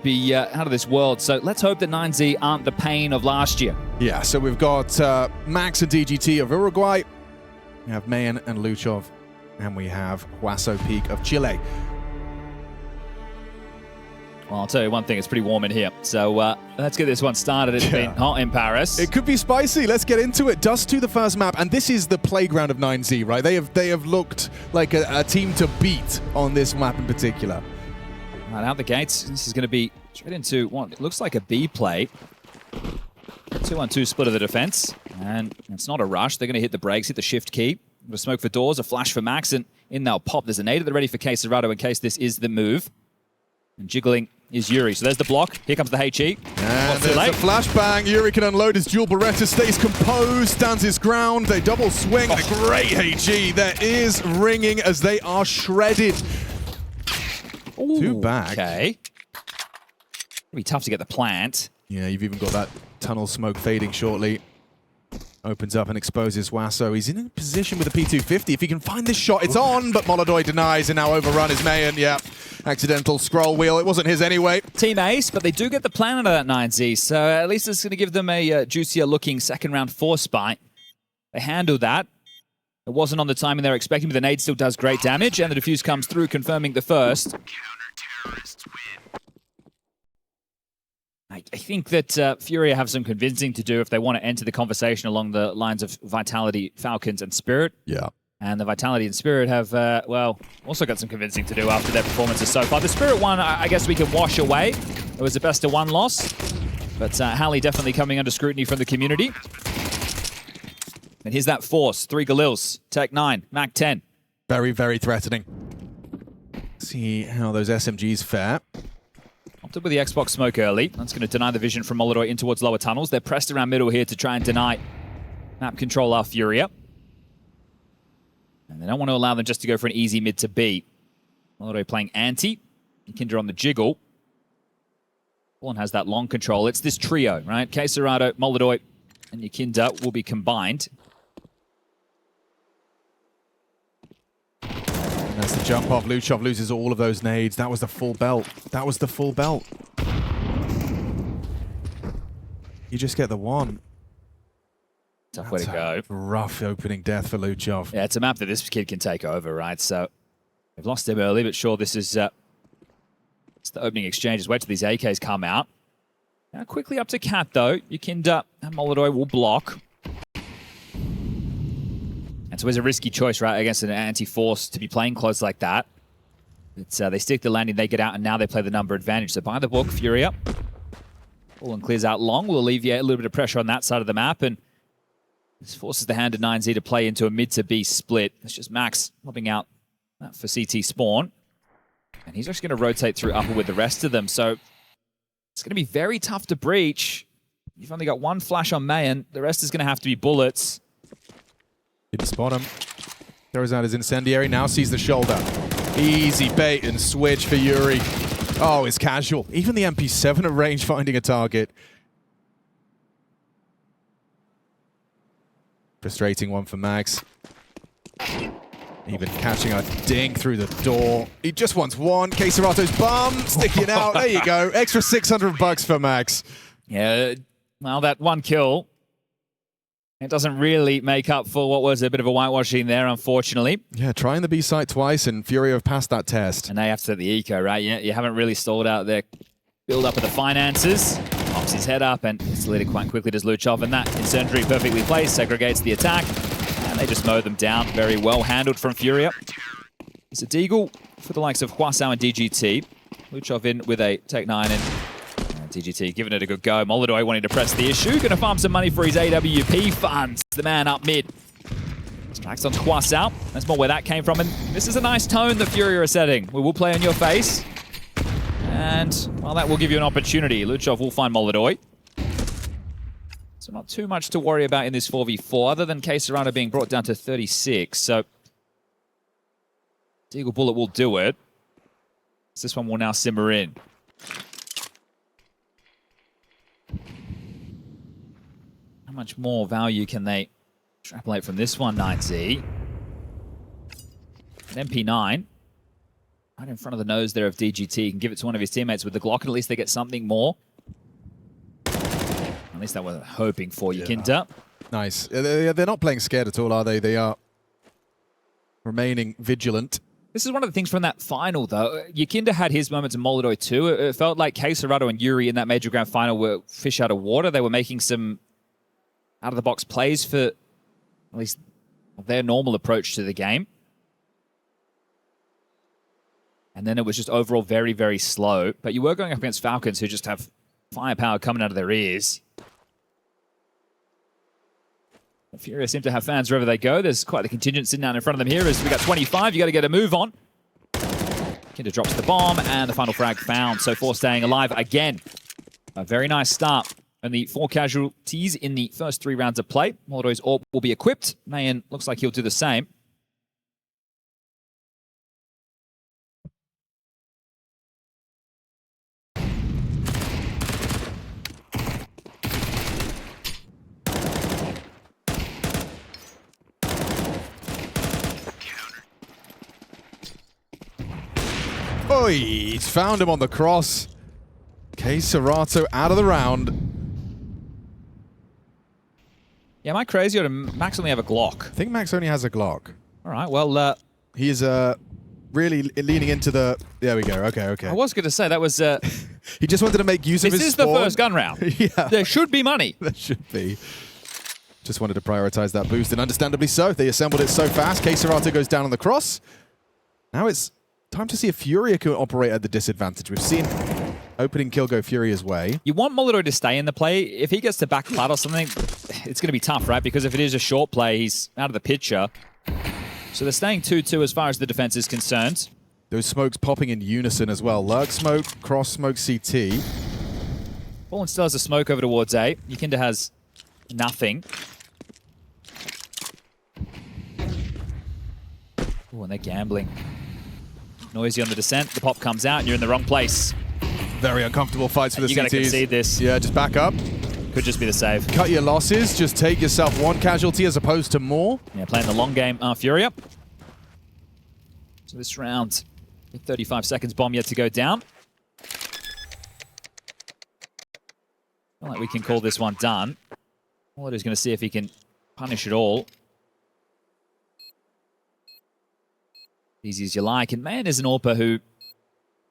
be out of this world. So let's hope that 9Z aren't the pain of last year. Yeah, so we've got Max and DGT of Uruguay. We have Mayan and Luchov. And we have HUASOPEEK of Chile. Well, I'll tell you one thing, it's pretty warm in here. So let's get this one started. It's been hot in Paris. It could be spicy. Let's get into it. Dust2, the first map, and this is the playground of 9Z, right? They have looked like a team to beat on this map in particular. Right out the gates, this is going to be straight into what looks like a B play. 2-on-2 split of the defense, and it's not a rush. They're going to hit the brakes, hit the shift key. A smoke for doors, a flash for Max, and in they'll pop. There's a nade at the ready for Quesarado in case this is the move. And jiggling is yuurih. So there's the block. Here comes the HE. And there's the flashbang. yuurih can unload his dual Beretta, stays composed, stands his ground. They double swing. A great HE that is ringing as they are shredded. Ooh, 2 back. Okay. It'll be tough to get the plant. Yeah, you've even got that tunnel smoke fading shortly. Opens up and exposes Waso. He's in a position with a P250. If he can find this shot, it's on, but Molodoi denies, and now overrun is Mayan. Yeah, accidental scroll wheel. It wasn't his anyway. Team ace, but they do get the plan out of that 9Z, so at least it's going to give them a juicier-looking second-round 4 spot. They handled that. It wasn't on the timing they were expecting, but the nade still does great damage, and the defuse comes through, confirming the first. I think that FURIA have some convincing to do if they want to enter the conversation along the lines of Vitality, Falcons, and Spirit. Yeah. And the Vitality and Spirit have, well, also got some convincing to do after their performances so far. The Spirit one, I guess we can wash away. It was a best-of-1 loss. But Halley definitely coming under scrutiny from the community. And here's that force. 3 Galils, Tech 9, Mac 10. Very, very threatening. See how those SMGs fare. Opted with the Xbox smoke early. That's going to deny the vision from Molodoi in towards lower tunnels. They're pressed around middle here to try and deny map control our FURIA. And they don't want to allow them just to go for an easy mid to B. Molodoi playing anti. Kinder on the jiggle. One has that long control. It's this trio, right? Quesarado, Molodoi, and Yakinda will be combined. And that's the jump off. Luchov loses all of those nades. That was the full belt. That was the full belt. You just get the one. Tough way to go. Rough opening death for Luchov. Yeah, it's a map that this kid can take over, right? So they've lost him early, but sure, this is it's the opening exchanges. Wait till these AKs come out. Now quickly up to Cat, though. Yakinda and Molodoi will block. And so it's a risky choice, right, against an anti-force to be playing close like that. It's, they stick the landing, they get out, and now they play the number advantage. So by the book, FURIA. Ball clears out long. Will alleviate a little bit of pressure on that side of the map. And this forces the hand of 9Z to play into a mid to B split. It's just Max lobbing out for CT spawn. And he's actually going to rotate through upper with the rest of them. So it's going to be very tough to breach. You've only got 1 flash on Mayan. The rest is going to have to be bullets. Didn't spot him. Throws out his incendiary. Now sees the shoulder. Easy bait and switch for yuurih. Oh, it's casual. Even the MP7 at range finding a target. Frustrating one for Max. Even catching a ding through the door. He just wants one. Quesarado's bum sticking out. There you go. Extra $600 for Max. Yeah, well, that 1 kill, it doesn't really make up for what was a bit of a whitewashing there, unfortunately. Yeah, trying the B site twice, and FURIA have passed that test. And they have to set the eco, right? Yeah, you haven't really stalled out their build up of the finances. Pops his head up, and it's lit quite quickly does Luchov, and that incendiary perfectly placed, segregates the attack, and they just mow them down. Very well handled from FURIA. It's a deagle for the likes of Hwasao and DGT. Luchov in with a Tech 9 and DGT giving it a good go. Molodoi wanting to press the issue. Going to farm some money for his AWP funds. The man up mid. Strikes on Hwasao. That's more where that came from. And this is a nice tone that FURIA are setting. We will play on your face. And, well, that will give you an opportunity. Luchov will find Molodoi. So not too much to worry about in this 4v4, other than Quesarado being brought down to 36. So, Deagle Bullet will do it. So this one will now simmer in. How much more value can they extrapolate from this one, 9Z? An MP9. right in front of the nose there of DGT. He can give it to one of his teammates with the Glock, and at least they get something more. At least that was hoping for yuurih. Nice. They're not playing scared at all, are they? They are remaining vigilant. This is one of the things from that final, though. yuurih had his moments in Molodoi too. It felt like HUASOPEEK and yuurih in that major grand final were fish out of water. They were making some out-of-the-box plays for at least their normal approach to the game. And then it was just overall very, very slow. But you were going up against Falcons, who just have firepower coming out of their ears. FURIA seem to have fans wherever they go. There's quite the contingent sitting down in front of them here as we got 25. You got to get a move on. yuurih drops the bomb, and the final frag found. So 4 staying alive again. A very nice start. Only 4 casualties in the first 3 rounds of play. Molodoi's AWP will be equipped. Mayan looks like he'll do the same. Oh, he's found him on the cross. HUASOPEEK out of the round. Yeah, am I crazy or does Max only have a Glock? I think Max only has a Glock. All right, well... he is really leaning into the... There we go, okay. I was going to say, that was... he just wanted to make use of his This is spawn. the first gun round. Yeah. There should be money. There should be. Just wanted to prioritize that boost, and understandably so. They assembled it so fast. HUASOPEEK goes down on the cross. Now it's time to see if FURIA can operate at the disadvantage. We've seen opening kill go FURIA's way. You want Molodoi to stay in the play. If he gets to back plat or something, it's going to be tough, right? Because if it is a short play, he's out of the picture. So they're staying 2-2 as far as the defense is concerned. Those smokes popping in unison as well. Lurk smoke, cross smoke CT. Fallen still has a smoke over towards A. yuurih has nothing. Oh, and they're gambling. Noisy on the descent. The pop comes out, and you're in the wrong place. Very uncomfortable fights for the CTs. You got to concede this. Yeah, just back up. Could just be the save. Cut your losses. Just take yourself 1 casualty as opposed to more. Yeah, playing the long game are FURIA. So this round, 35 seconds bomb yet to go down. I feel like we can call this one done. Molodoi's going to see if he can punish it all. Easy as you like. And man is an AWPer who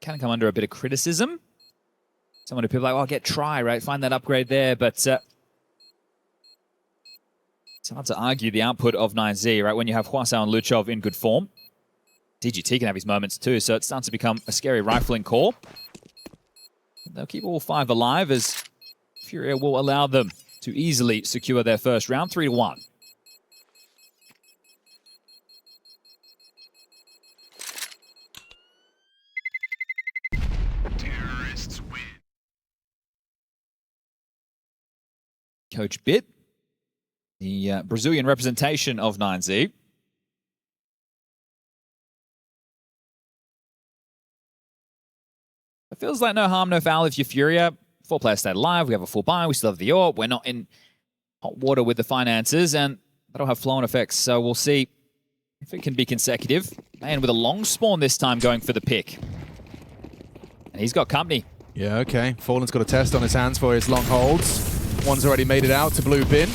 can come under a bit of criticism. Someone who people are like, oh, get try, right? Find that upgrade there. But it's hard to argue the output of 9Z, right? When you have HUASOPEEK and Luchov in good form. DGT can have his moments too, so it starts to become a scary rifling core. They'll keep all 5 alive as FURIA will allow them to easily secure their first round, 3-1. Coach Bit, the Brazilian representation of 9Z. It feels like no harm, no foul if you're FURIA. 4 players stayed alive. We have a full buy. We still have the AWP. We're not in hot water with the finances, and that'll have flow-on effects. So we'll see if it can be consecutive. And with a long spawn this time going for the pick. And he's got company. Yeah, okay. Fallen's got a test on his hands for his long holds. One's already made it out to blue bin.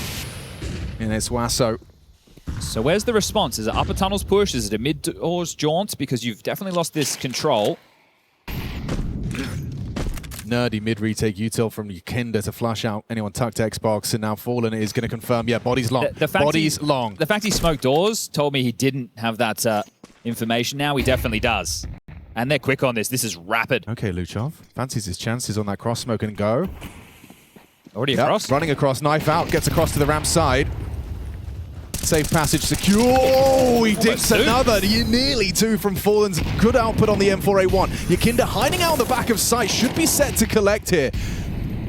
And it's HUASOPEEK. So where's the response? Is it upper tunnels push? Is it a mid-doors jaunt? Because you've definitely lost this control. Nerdy mid-retake util from yuurih to flush out anyone tucked to Xbox. And now Fallen is going to confirm, yeah, body's long. Body's long. The fact he smoked doors told me he didn't have that information. Now he definitely does. And they're quick on this. This is rapid. Okay, Luchov fancies his chances on that cross smoke and go. Already across? Running across, knife out, gets across to the ramp side. Safe passage secure. Oh, he dips another. Nearly 2 from Fallen's good output on the M4A1. yuurih hiding out on the back of sight. Should be set to collect here.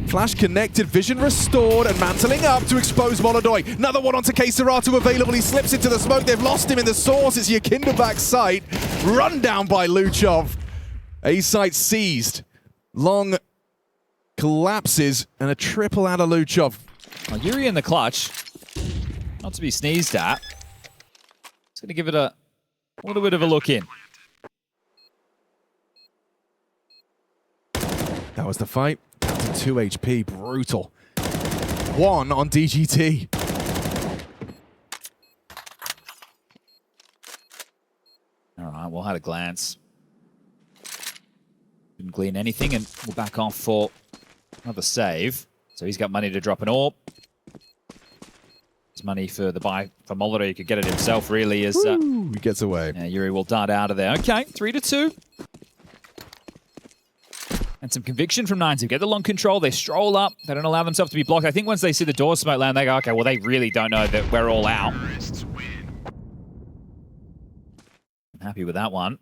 Flash connected, vision restored, and mantling up to expose Molodoi. Another one onto HUASOPEEK available. He slips into the smoke. They've lost him in the source. It's yuurih back sight. Run down by Luchov. A site seized. Long collapses, and a triple out of Luchov. Well, yuurih in the clutch. Not to be sneezed at. It's going to give it a little bit of a look in. That was the fight. Down to 2 HP. Brutal. 1 on DGT. All right, we'll have a glance. Didn't glean anything, and we'll back off for another save. So he's got money to drop an AWP. There's money for the buy for Molotov. He could get it himself, really, as He gets away. yeah, yuurih will dart out of there. Okay, 3-2. And some conviction from 9Z. Get the long control. They stroll up. They don't allow themselves to be blocked. I think once they see the door smoke land, they go, okay, well, they really don't know that we're all out. I'm happy with that one.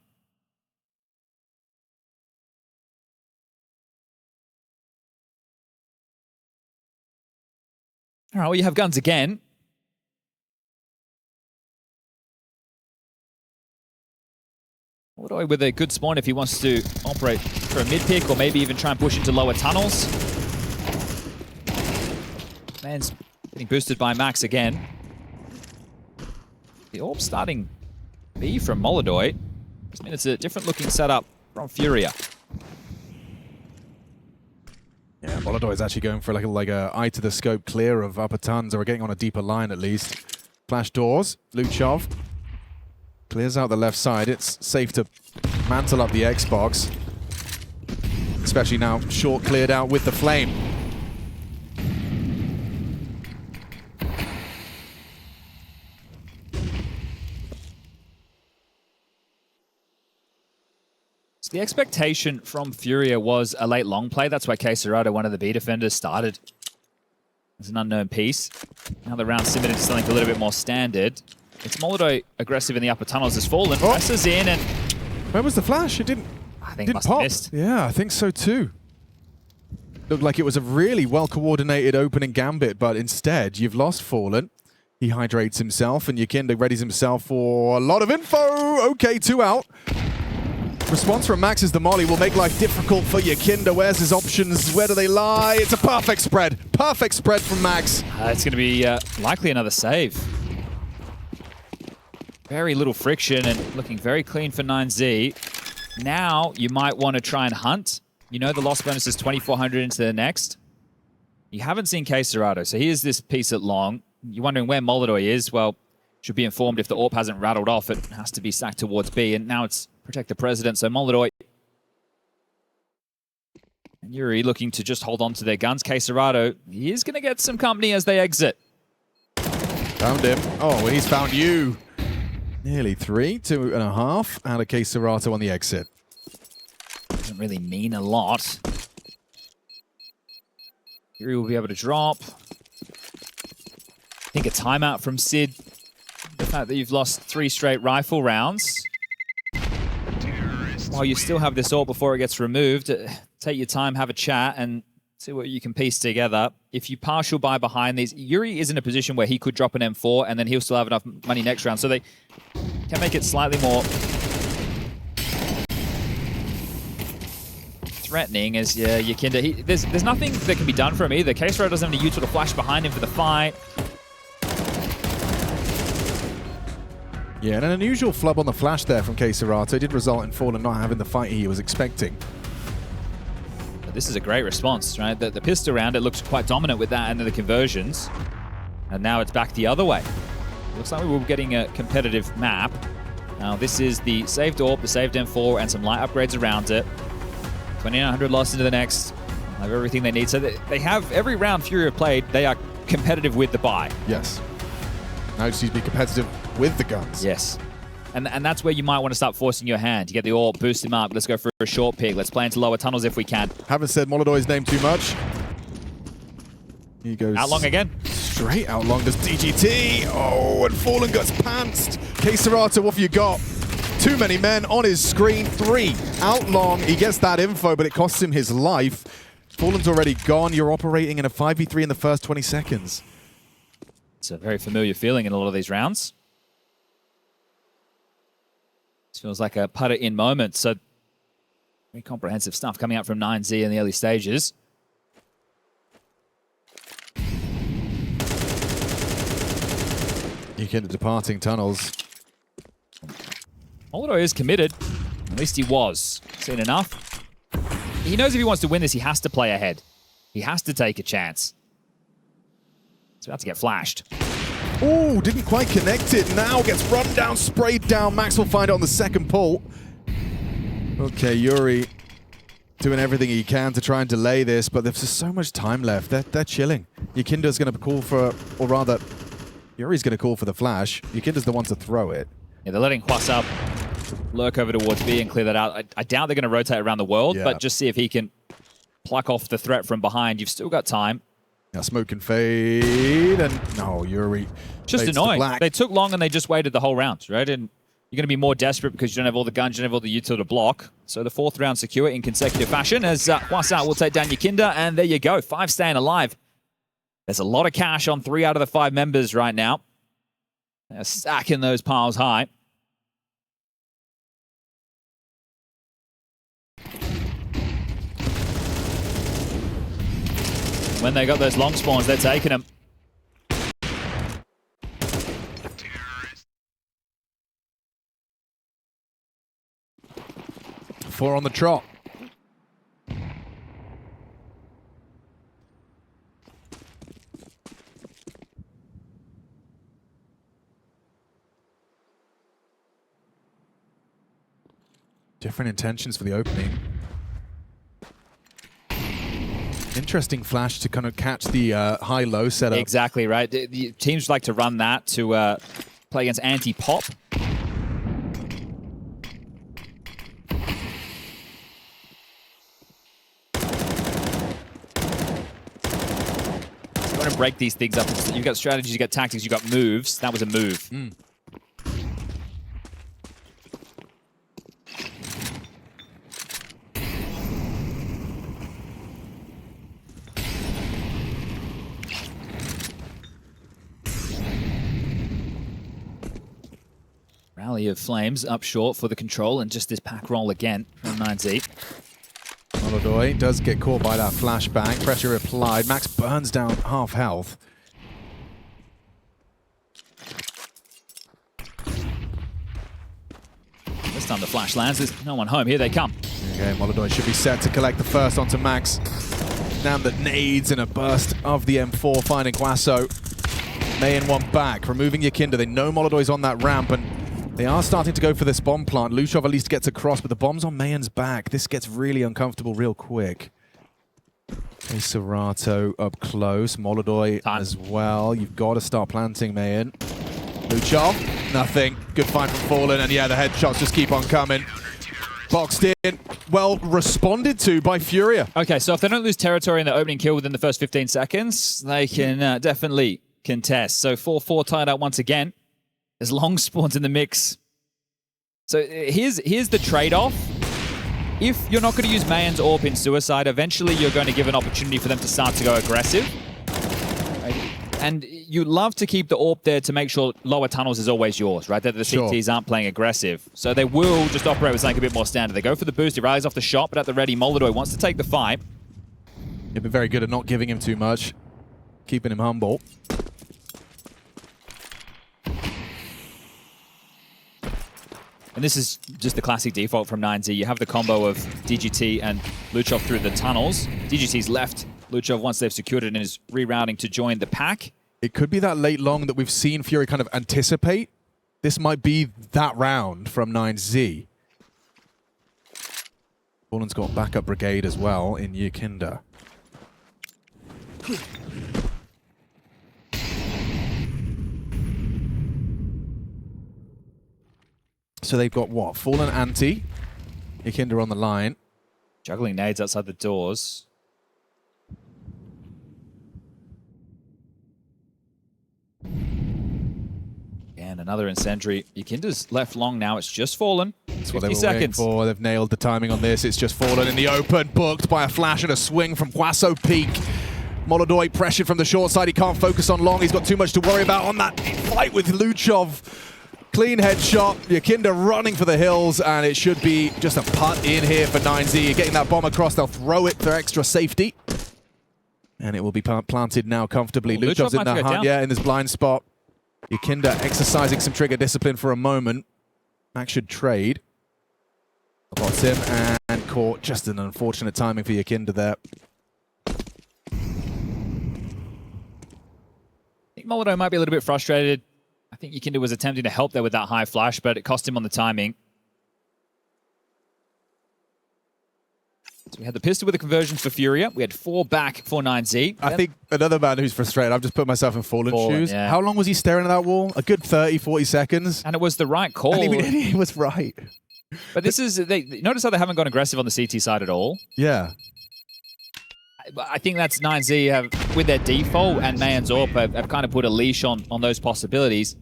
All right, well, you have guns again. With a good spawn if he wants to operate for a mid-pick or maybe even try and push into lower tunnels. Man's getting boosted by Max again. The AWP starting B from Molotov. I mean, it's a different looking setup from FURIA. Yeah, Molotov is actually going for like a eye to the scope clear of upper tons, or getting on a deeper line at least. Flash doors. Luchov clears out the left side. It's safe to mantle up the Xbox. Especially now, short cleared out with the flame. So the expectation from FURIA was a late long play. That's why Caserado, one of the B defenders, started as an unknown piece. Now the round similar to something a little bit more standard. It's Molotov aggressive in the upper tunnels. Has fallen, presses in, and where was the flash? It didn't. I think didn't must pop. have missed. Yeah, I think so too. Looked like it was a really well-coordinated opening gambit, but instead you've lost Fallen. He hydrates himself, and Yukinda readies himself for a lot of info. Okay, 2 out. Response from Max is the molly will make life difficult for Yukinda. Where's his options? Where do they lie? It's a perfect spread. Perfect spread from Max. It's going to be likely another save. Very little friction and looking very clean for 9Z. Now you might want to try and hunt. You know the loss bonus is 2,400 into the next. You haven't seen Caserado, so here's this piece at long. You're wondering where Molotov is. Well, should be informed if the AWP hasn't rattled off. It has to be sacked towards B, and now it's protect the president. So Molotov and yuurih looking to just hold on to their guns. Caserado, he is going to get some company as they exit. Found him. Oh, well, he's found you. Nearly 3, 2.5 out of Caserado on the exit. Doesn't really mean a lot. yuurih will be able to drop. I think a timeout from Sid. The fact that you've lost 3 straight rifle rounds. While you still have this AWP before it gets removed, take your time, have a chat, and see what you can piece together. If you partial buy behind these, yuurih is in a position where he could drop an M4 and then he'll still have enough money next round. So they can make it slightly more threatening as Yukinda. There's nothing that can be done for him either. Caserado doesn't have any util to flash behind him for the fight. Yeah, and an unusual flub on the flash there from Caserado did result in Fallen not having the fight he was expecting. But this is a great response, right? The pistol round, it looks quite dominant with that and the conversions. And now it's back the other way. Looks like we were getting a competitive map. Now this is the saved AWP, the saved M4, and some light upgrades around it. 2,900 lost into the next. Have everything they need. So they have every round FURIA played, they are competitive with the buy. Yes. Now just need to be competitive with the guns. Yes. And that's where you might want to start forcing your hand. You get the AWP, boost him up. Let's go for a short pick. Let's play into lower tunnels if we can. Haven't said Molotov's name too much. He goes out long again. Straight out long does DGT. Oh, and Fallen gets pantsed. Caserado, what have you got? Too many men on his screen. 3 out long. He gets that info, but it costs him his life. Fallen's already gone. You're operating in a 5v3 in the first 20 seconds. It's a very familiar feeling in a lot of these rounds. This feels like a putter-in moment. So very comprehensive stuff coming out from 9Z in the early stages. Yukinda departing tunnels. Molotov is committed. At least he was. Seen enough. he knows if he wants to win this, he has to play ahead. He has to take a chance. He's about to get flashed. Oh, didn't quite connect it. Now gets run down, sprayed down. Max will find it on the second pull. Okay, yuurih doing everything he can to try and delay this, but there's just so much time left. They're chilling. Yukinda's going to call for, or rather, yuurih's going to call for the flash. Yukinda's the one to throw it. Yeah, they're letting HUASOPEEK lurk over towards B and clear that out. I doubt they're going to rotate around the world, but just see if he can pluck off the threat from behind. You've still got time. Now smoke and fade, and no, yuurih. Just annoying. They took long and they just waited the whole round, right? And you're going to be more desperate because you don't have all the guns, you don't have all the util to block. So the fourth round secure in consecutive fashion as HUASOPEEK will take down Yukinda, and there you go. 5 staying alive. There's a lot of cash on 3 out of the 5 members right now. They're stacking those piles high. When they got those long spawns, they're taking them. Four on the trot. Different intentions for the opening. Interesting flash to kind of catch the high-low setup. Exactly, right. The teams like to run that to play against anti-pop. You want to break these things up. You've got strategies, you've got tactics, you've got moves. That was a move. Rally of Flames up short for the control, and just this pack roll again from 9Z. Molodoi does get caught by that flashbang. Pressure applied. Max burns down half health. This time the flash lands. There's no one home. Here they come. Okay, Molodoi should be set to collect the first onto Max. Now that nades in a burst of the M4, finding HUASO. Mayan one back, removing Yukinda. They know Molodoi's on that ramp, and they are starting to go for this bomb plant. Luchov at least gets across, but the bomb's on Mayan's back. This gets really uncomfortable real quick. Okay, Serato up close. Molodoi as well. You've got to start planting, Mayan. Luchov, nothing. Good find from Fallen, and yeah, the headshots just keep on coming. Boxed in, well responded to by FURIA. Okay, so if they don't lose territory in the opening kill within the first 15 seconds, they can definitely contest. So 4-4 tied out once again. There's long spawns in the mix. So here's the trade-off. If you're not going to use Mayan's AWP in Suicide, eventually you're going to give an opportunity for them to start to go aggressive. Right? And you love to keep the AWP there to make sure lower tunnels is always yours, right? That the CTs aren't playing aggressive. So they will just operate with something a bit more standard. They go for the boost, he rallies off the shot, but at the ready, Molodoi wants to take the fight. You've been very good at not giving him too much, keeping him humble. And this is just the classic default from 9Z. You have the combo of DGT and Luchov through the tunnels. DGT's left Luchov once they've secured it and is rerouting to join the pack. It could be that late long that we've seen FURIA kind of anticipate. This might be that round from 9Z. Fallen's got backup brigade as well in Yukinda. So they've got what? Fallen anti. Yukinda on the line. Juggling nades outside the doors. And another incendiary. Yukinda's left long now. It's just Fallen. That's 50 what they were seconds. waiting for. They've nailed the timing on this. It's just Fallen in the open, booked by a flash and a swing from HUASOPEEK. Molodoi pressured from the short side. He can't focus on long. He's got too much to worry about on that fight with Luchov. Clean headshot. Yukinda running for the hills, and it should be just a putt in here for 9Z. Getting that bomb across, they'll throw it for extra safety. And it will be planted now comfortably. Luchov's in that hunt, in this blind spot. Yukinda exercising some trigger discipline for a moment. Max should trade. Spots him and caught. Just an unfortunate timing for Yakinda there. I think Molotov might be a little bit frustrated. I think Yakinda was attempting to help there with that high flash, but it cost him on the timing. So we had the pistol with the conversions for FURIA. We had 4 back for 9Z. I think another man who's frustrated, I've just put myself in Fallen shoes. Yeah. How long was he staring at that wall? A good 30, 40 seconds. And it was the right call. And he was right. But this is, notice how they haven't gone aggressive on the CT side at all. Yeah. I think that's 9Z have, with their default, and May and Zorp have kind of put a leash on those possibilities.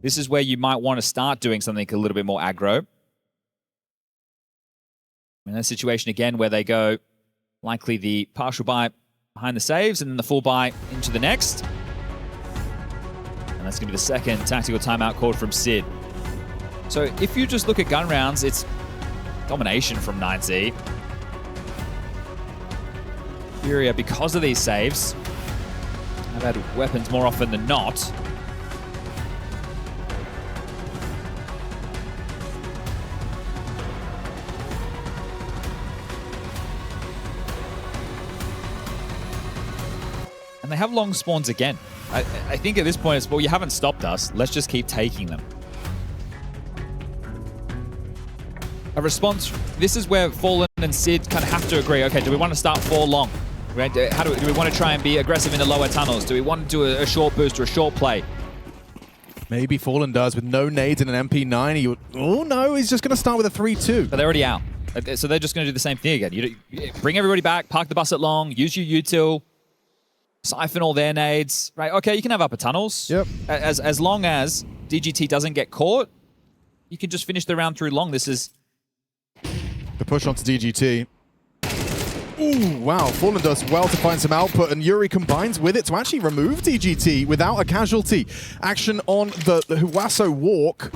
This is where you might want to start doing something a little bit more aggro. In a situation again where they go likely the partial buy behind the saves and then the full buy into the next. And that's going to be the second tactical timeout called from Sid. So if you just look at gun rounds, it's domination from 9Z. FURIA, because of these saves, have had weapons more often than not. And they have long spawns again. I think at this point it's, well, you haven't stopped us. Let's just keep taking them. A response, this is where Fallen and Sid kind of have to agree, okay, do we want to start 4 long? Right? Do we want to try and be aggressive in the lower tunnels? Do we want to do a short boost or a short play? Maybe Fallen does with no nades and an MP9. Oh no, he's just going to start with a 3-2. But they're already out. So they're just going to do the same thing again. You bring everybody back, park the bus at long, use your util, siphon all their nades. Right, okay, you can have upper tunnels. Yep. As long as DGT doesn't get caught, you can just finish the round through long. This is... The push onto DGT. Ooh, wow. Fallen does well to find some output, and yuurih combines with it to actually remove DGT without a casualty. Action on the Huaso walk.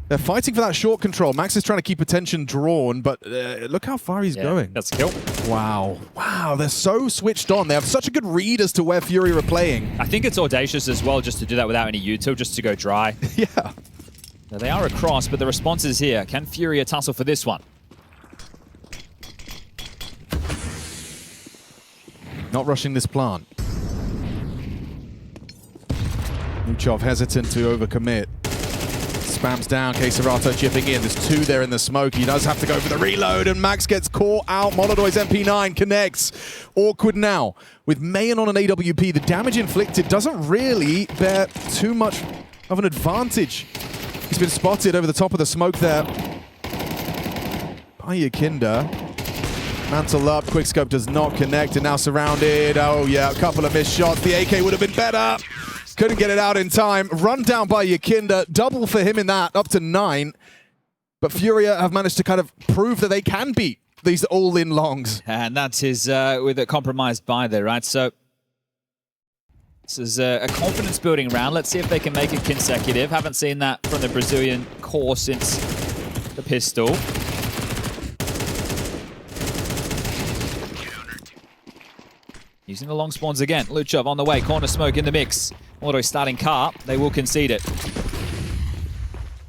They're fighting for that short control. Max is trying to keep attention drawn, but look how far he's going. That's a kill. Wow. Wow, they're so switched on. They have such a good read as to where FURIA are playing. I think it's audacious as well just to do that without any util, just to go dry. Yeah. Now they are across, but the response is here. Can FURIA tussle for this one? Not rushing this plant. Nuchov hesitant to overcommit. Spams down, Keserato chipping in. There's 2 there in the smoke. He does have to go for the reload, and Max gets caught out. Molodoy's MP9 connects. Awkward now. With Mayan on an AWP, the damage inflicted doesn't really bear too much of an advantage. He's been spotted over the top of the smoke there by Yakinda. Mantle up, quickscope does not connect, and now surrounded. Oh yeah, a couple of missed shots. The AK would have been better. Couldn't get it out in time. Run down by Yakinda. Double for him in that, up to 9. But FURIA have managed to kind of prove that they can beat these all-in longs. And that's his, with a compromised buy there, right? So this is a confidence-building round. Let's see if they can make it consecutive. Haven't seen that from the Brazilian core since the pistol. Using the long spawns again. Luchov on the way. Corner smoke in the mix. Auto starting car. They will concede it.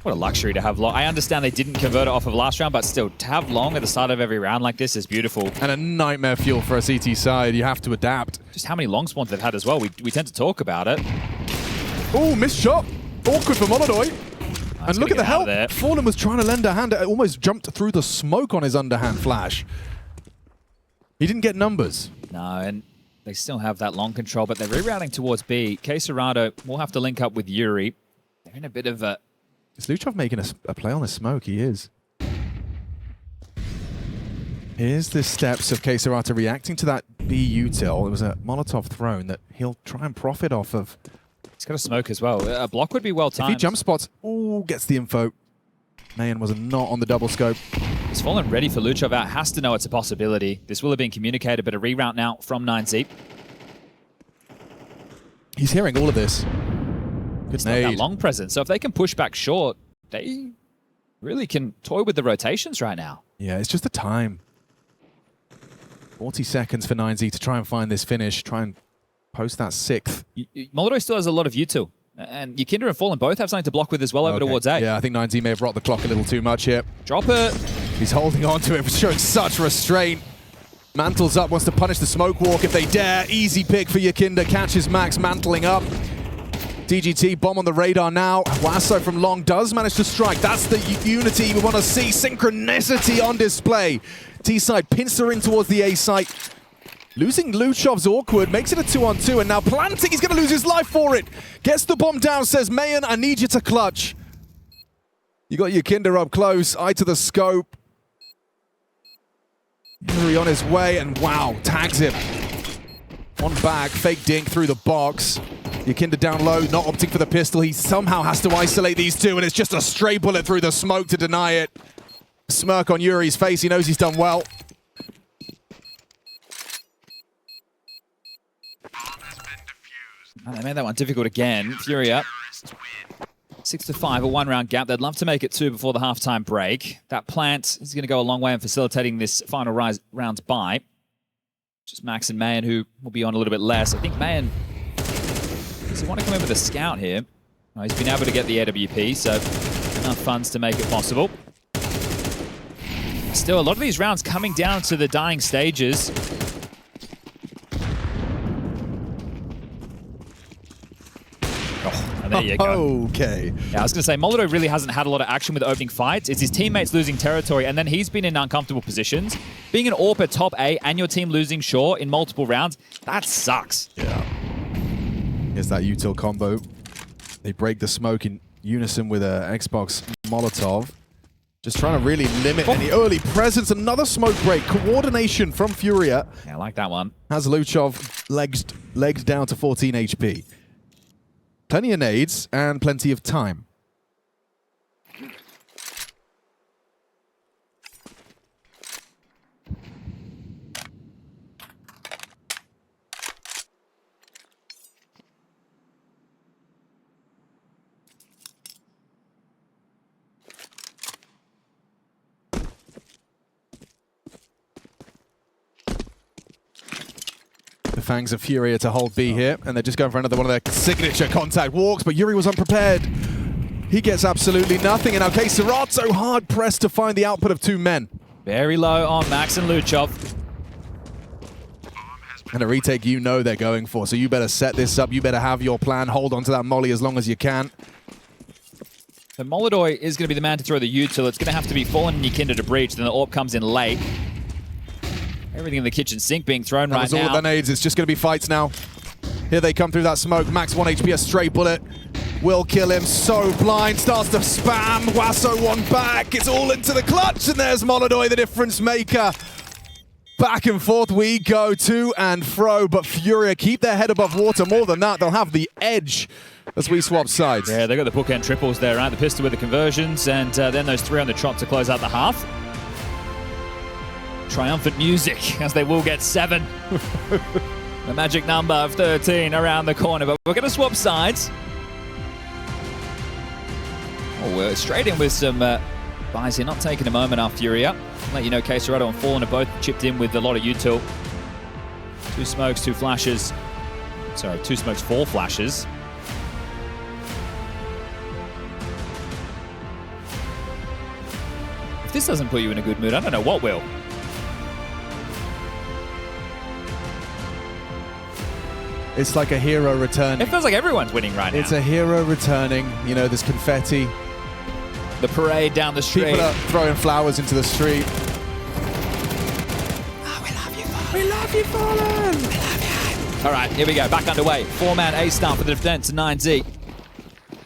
What a luxury to have long. I understand they didn't convert it off of last round, but still, to have long at the start of every round like this is beautiful. And a nightmare fuel for a CT side. You have to adapt. Just how many long spawns they've had as well. We tend to talk about it. Oh, missed shot. Awkward for Molodoy. And look at the help. Fallen was trying to lend a hand. It almost jumped through the smoke on his underhand flash. He didn't get numbers. No, and they still have that long control, but they're rerouting towards B. Keserato will have to link up with yuurih. They're in a bit of a... Is Luchov making a play on the smoke? He is. Here's the steps of Keserato reacting to that B util. It was a Molotov thrown that he'll try and profit off of. He's got a smoke as well. A block would be well timed. If he jump spots, ooh, gets the info. Mayan was not on the double scope. He's fallen ready for Luchov out. Has to know it's a possibility. This will have been communicated, but a reroute now from 9Z. He's hearing all of this. It's not that long presence. So if they can push back short, they really can toy with the rotations right now. Yeah, it's just the time. 40 seconds for 9Z to try and find this finish, try and post that 6th. Molotov still has a lot of util. And Yakinda and Fallen both have something to block with as well over towards A. Yeah, I think 9Z may have rocked the clock a little too much here. Drop it. He's holding on to it, showing such restraint. Mantles up, wants to punish the smoke walk if they dare. Easy pick for Yakinda, catches Max mantling up. DGT bomb on the radar now. Waso from long does manage to strike. That's the unity we want to see. Synchronicity on display. T-side pincer in towards the A site. Losing Luchov's awkward, makes it a 2-on-2, and now planting, he's going to lose his life for it. Gets the bomb down, says Mayan, I need you to clutch. You got Yakinda up close, eye to the scope. yuurih on his way, and wow, tags him. One back, fake dink through the box. Yakinda down low, not opting for the pistol. He somehow has to isolate these two, and it's just a stray bullet through the smoke to deny it. Smirk on yuurih's face, he knows he's done well. Oh, they made that one difficult again. FURIA, 6-5, a one-round gap. They'd love to make it 2 before the halftime break. That plant is going to go a long way in facilitating this final round's bye. Just Max and Mayan, who will be on a little bit less. I think Mayan, does he want to come in with a scout here? Oh, he's been able to get the AWP, so enough funds to make it possible. Still, a lot of these rounds coming down to the dying stages. Oh, there you go. Okay. Yeah, I was going to say, Molotov really hasn't had a lot of action with the opening fights. It's his teammates losing territory, and then he's been in uncomfortable positions. Being an AWP at top A and your team losing shore in multiple rounds, that sucks. Yeah. Here's that util combo. They break the smoke in unison with a Xbox Molotov. Just trying to really limit any early presence. Another smoke break. Coordination from FURIA. Yeah, I like that one. Has Luchov legged down to 14 HP. Plenty of nades and plenty of time. The Fangs of FURIA to hold B here, and they're just going for another one of their signature contact walks, but yuurih was unprepared. He gets absolutely nothing, and now Serato hard-pressed to find the output of 2 men. Very low on Max and Luchov. And a retake you know they're going for, so you better set this up, you better have your plan, hold on to that molly as long as you can. So Molotov is going to be the man to throw the util. It's going to have to be Fallen and Yakinda to breach, then the AWP comes in late. Everything in the kitchen sink being thrown right now. All the nades. It's just going to be fights now. Here they come through that smoke. Max 1 HP, a stray bullet. Will kill him. So blind. Starts to spam. Waso one back. It's all into the clutch. And there's Molotov, the difference maker. Back and forth we go, to and fro. But FURIA keep their head above water. More than that, they'll have the edge as we swap sides. Yeah, they got the bookend triples there, right? The pistol with the conversions. And then those 3 on the trot to close out the half. Triumphant music, as they will get 7. The magic number of 13 around the corner, but we're going to swap sides. Oh, we're straight in with some buys here, not taking a moment off FURIA. Let you know, Serato and Fallen are both chipped in with a lot of util. 2 smokes, 2 flashes. Sorry, 2 smokes, 4 flashes. If this doesn't put you in a good mood, I don't know what will. It's like a hero returning. It feels like everyone's winning right now. It's a hero returning. You know, there's confetti. The parade down the street. People are throwing flowers into the street. Oh, we love you, Fallen. We love you, Fallen. We love you. All right, here we go. Back underway. 4-man A start for the defense, 9Z.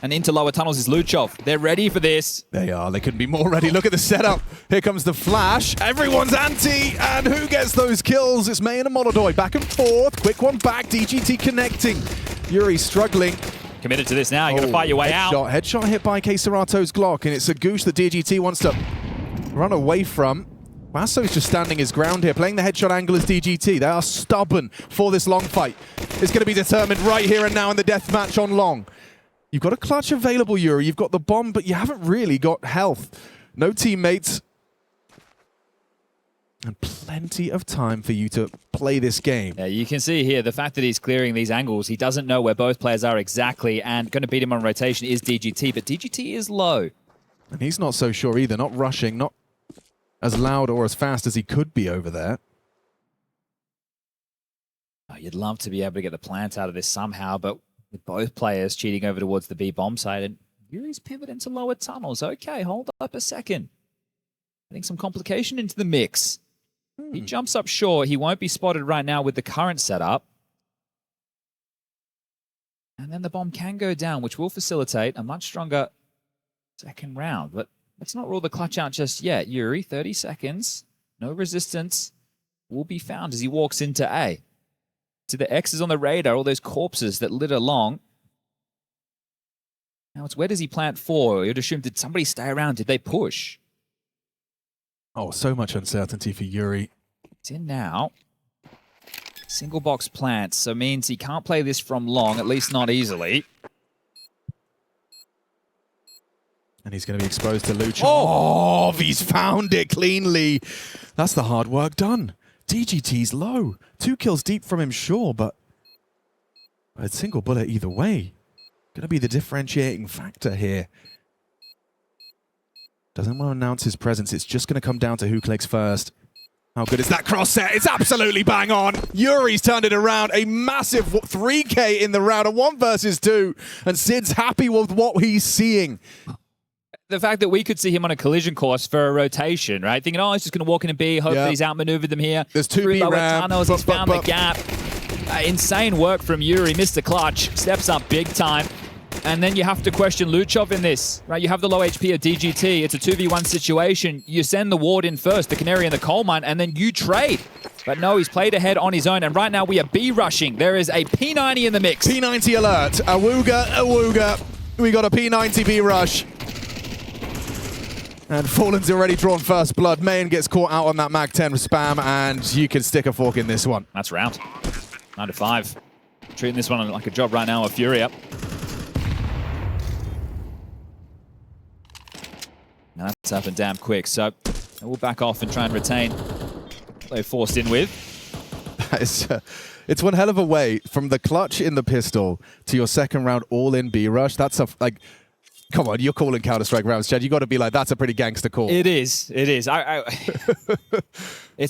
And into lower tunnels is Luchov. They're ready for this. They are. They couldn't be more ready. Look at the setup. Here comes the flash. Everyone's anti. And who gets those kills? It's Mayan and Molotov. Back and forth. Quick one back. DGT connecting. yuurih struggling. Committed to this now. You're going to fight your way out. Headshot hit by Serato's Glock. And it's a goosh that DGT wants to run away from. Waso's just standing his ground here, playing the headshot angle as DGT. They are stubborn for this long fight. It's going to be determined right here and now in the deathmatch on long. You've got a clutch available, yuurih. You've got the bomb, but you haven't really got health. No teammates. And plenty of time for you to play this game. Yeah, you can see here the fact that he's clearing these angles. He doesn't know where both players are exactly, and going to beat him on rotation is DGT, but DGT is low. And he's not so sure either. Not rushing, not as loud or as fast as he could be over there. Oh, you'd love to be able to get the plant out of this somehow, but with both players cheating over towards the B bomb side, and yuurih's pivot into lower tunnels. Okay, hold up a second. Getting some complication into the mix. He jumps up short. He won't be spotted right now with the current setup. And then the bomb can go down, which will facilitate a much stronger second round. But let's not rule the clutch out just yet. yuurih, 30 seconds. No resistance will be found as he walks into A. To the X's on the radar, all those corpses that litter along. Now it's where does he plant for? You'd assume, did somebody stay around? Did they push? Oh, so much uncertainty for yuurih. It's in now. Single box plants, so means he can't play this from long, at least not easily. And he's going to be exposed to Lucha. Oh, he's found it cleanly. That's the hard work done. DGT's low. 2 kills deep from him, sure, but a single bullet either way. Going to be the differentiating factor here. Doesn't want to announce his presence. It's just going to come down to who clicks first. How good is that cross set? It's absolutely bang on. yuurih's turned it around. A massive 3K in the round, a 1 versus 2. And Sid's happy with what he's seeing. The fact that we could see him on a collision course for a rotation, right? Thinking, oh, he's just going to walk in and B, hope that he's outmaneuvered them here. There's 2 B tunnels, he's found the gap. Insane work from yuurih, Mr. Clutch, steps up big time. And then you have to question Luchov in this, right? You have the low HP of DGT. It's a 2v1 situation. You send the ward in first, the canary in the coal mine, and then you trade. But no, he's played ahead on his own. And right now we are B rushing. There is a P90 in the mix. P90 alert. Awooga. We got a P90 B rush. And Fallen's already drawn first blood. Mayan gets caught out on that Mag 10 spam, and you can stick a fork in this one. That's round. 9-5. Treating this one like a job right now of FURIA. Now that's happened damn quick, so we'll back off and try and retain what they forced in with. It's one hell of a way from the clutch in the pistol to your second round all-in B rush. That's come on, you're calling Counter-Strike rounds, Chad. You got to be like, that's a pretty gangster call. It is. It's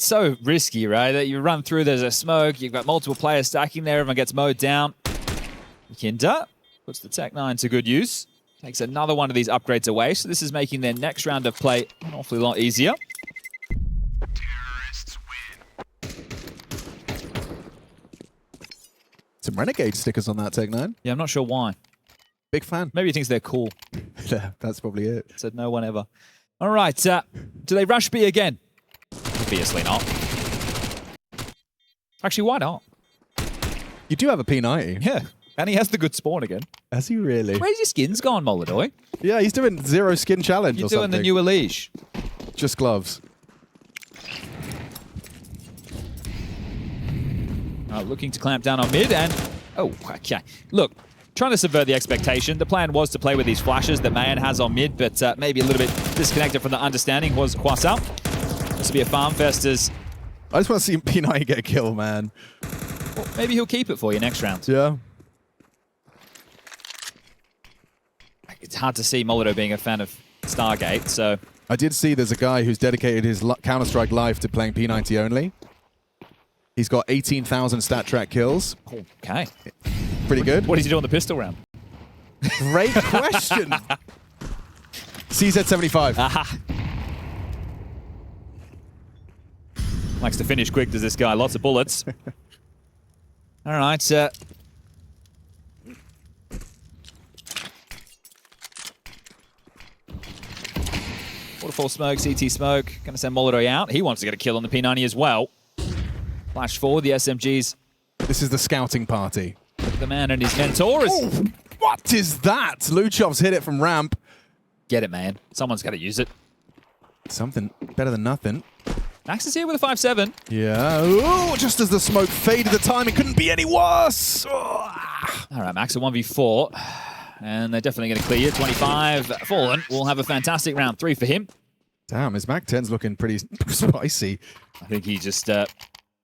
so risky, right? That you run through, there's a smoke, you've got multiple players stacking there, everyone gets mowed down. Kinda puts the Tech-9 to good use. Takes another one of these upgrades away, so this is making their next round of play an awfully lot easier. Terrorists win. Some Renegade stickers on that Tech-9. Yeah, I'm not sure why. Big fan. Maybe he thinks they're cool. Yeah, that's probably it. Said no one ever. All right, do they rush B again? Obviously not. Actually, why not? You do have a P90. Yeah, and he has the good spawn again. Has he really? Where's your skins gone, Moladoy? Yeah, he's doing 0 skin challenge You're or doing something. the new Elige. Just gloves. Looking to clamp down on mid, and... Oh, okay. Look, trying to subvert the expectation. The plan was to play with these flashes that Mayan has on mid, but maybe a little bit disconnected from the understanding was HUASOPEEK. This will be a farm fest as... I just want to see P90 get a kill, man. Well, maybe he'll keep it for you next round. Yeah. It's hard to see Molado being a fan of Stargate, so... I did see there's a guy who's dedicated his Counter-Strike life to playing P90 only. He's got 18,000 stat track kills. Okay. Pretty good. What does he do on the pistol round? Great question. CZ75. Aha. Likes to finish quick, does this guy. Lots of bullets. All right. Waterfall smoke, CT smoke. Going to send Molado out. He wants to get a kill on the P90 as well. Flash forward, the SMGs. This is the scouting party. The man and his mentor is... Oh, what is that? Luchov's hit it from ramp. Get it, man. Someone's got to use it. Something better than nothing. Max is here with a 5-7. Yeah. Oh, just as the smoke faded the time, it couldn't be any worse. Oh. All right, Max, a 1v4. And they're definitely going to clear you. 25. Fallen will have a fantastic round 3 for him. Damn, his Mag 10's looking pretty spicy. I think he just has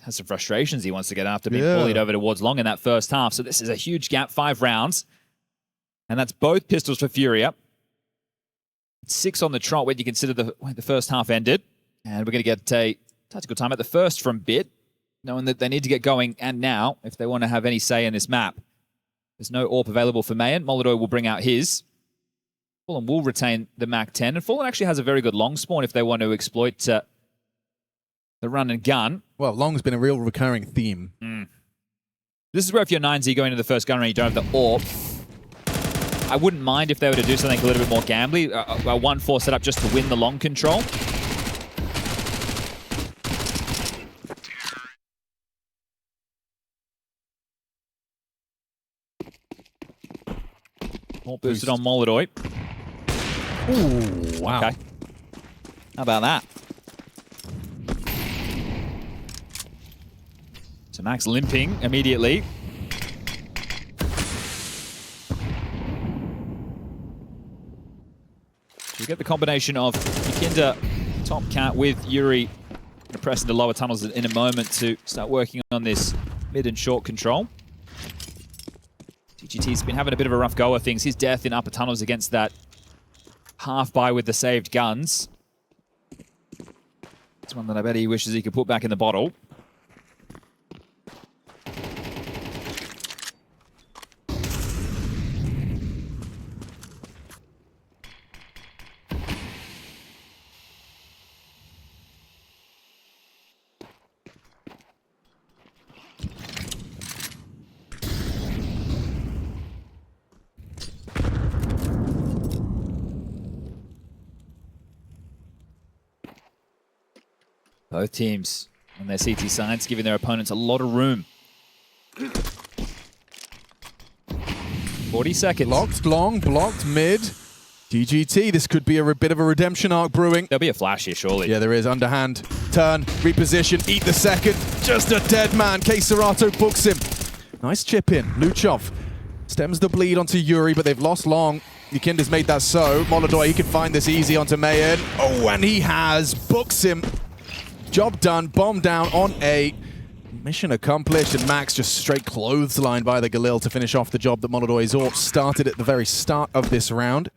some frustrations he wants to get after being bullied over towards long in that first half. So this is a huge gap, 5 rounds. And that's both pistols for FURIA. 6 on the trot when you consider the way the first half ended. And we're going to get a tactical time at the first from Bit, knowing that they need to get going and now if they want to have any say in this map. There's no AWP available for Mayan. Molodoy will bring out his. Fallen will retain the MAC-10. And Fallen actually has a very good long spawn if they want to exploit the run and gun. Well, long's been a real recurring theme. This is where if you're 9Z going into the first gun and you don't have the AWP, I wouldn't mind if they were to do something a little bit more gambly. A 1-4 setup just to win the long control. More boosted on Molodoy. Ooh, wow. Okay. How about that? So Max limping immediately. So you get the combination of Yukinda, Top Cat with yuurih going to press into lower tunnels in a moment to start working on this mid and short control. TGT's been having a bit of a rough go of things. His death in upper tunnels against that half buy with the saved guns. It's one that I bet he wishes he could put back in the bottle. Both teams on their CT sides giving their opponents a lot of room. 40 seconds. Blocked long, blocked mid. DGT, this could be a bit of a redemption arc brewing. There'll be a flash here, surely. Yeah, there is. Underhand, turn, reposition, eat the second. Just a dead man. Serato books him. Nice chip in. Luchov stems the bleed onto yuurih, but they've lost long. Yukinda's made that so. Molodoy, he can find this easy onto Mayan. Oh, and he has. Books him. Job done. Bomb down on A. Mission accomplished, and Max just straight clotheslined by the Galil to finish off the job that Molodoy's AWP started at the very start of this round.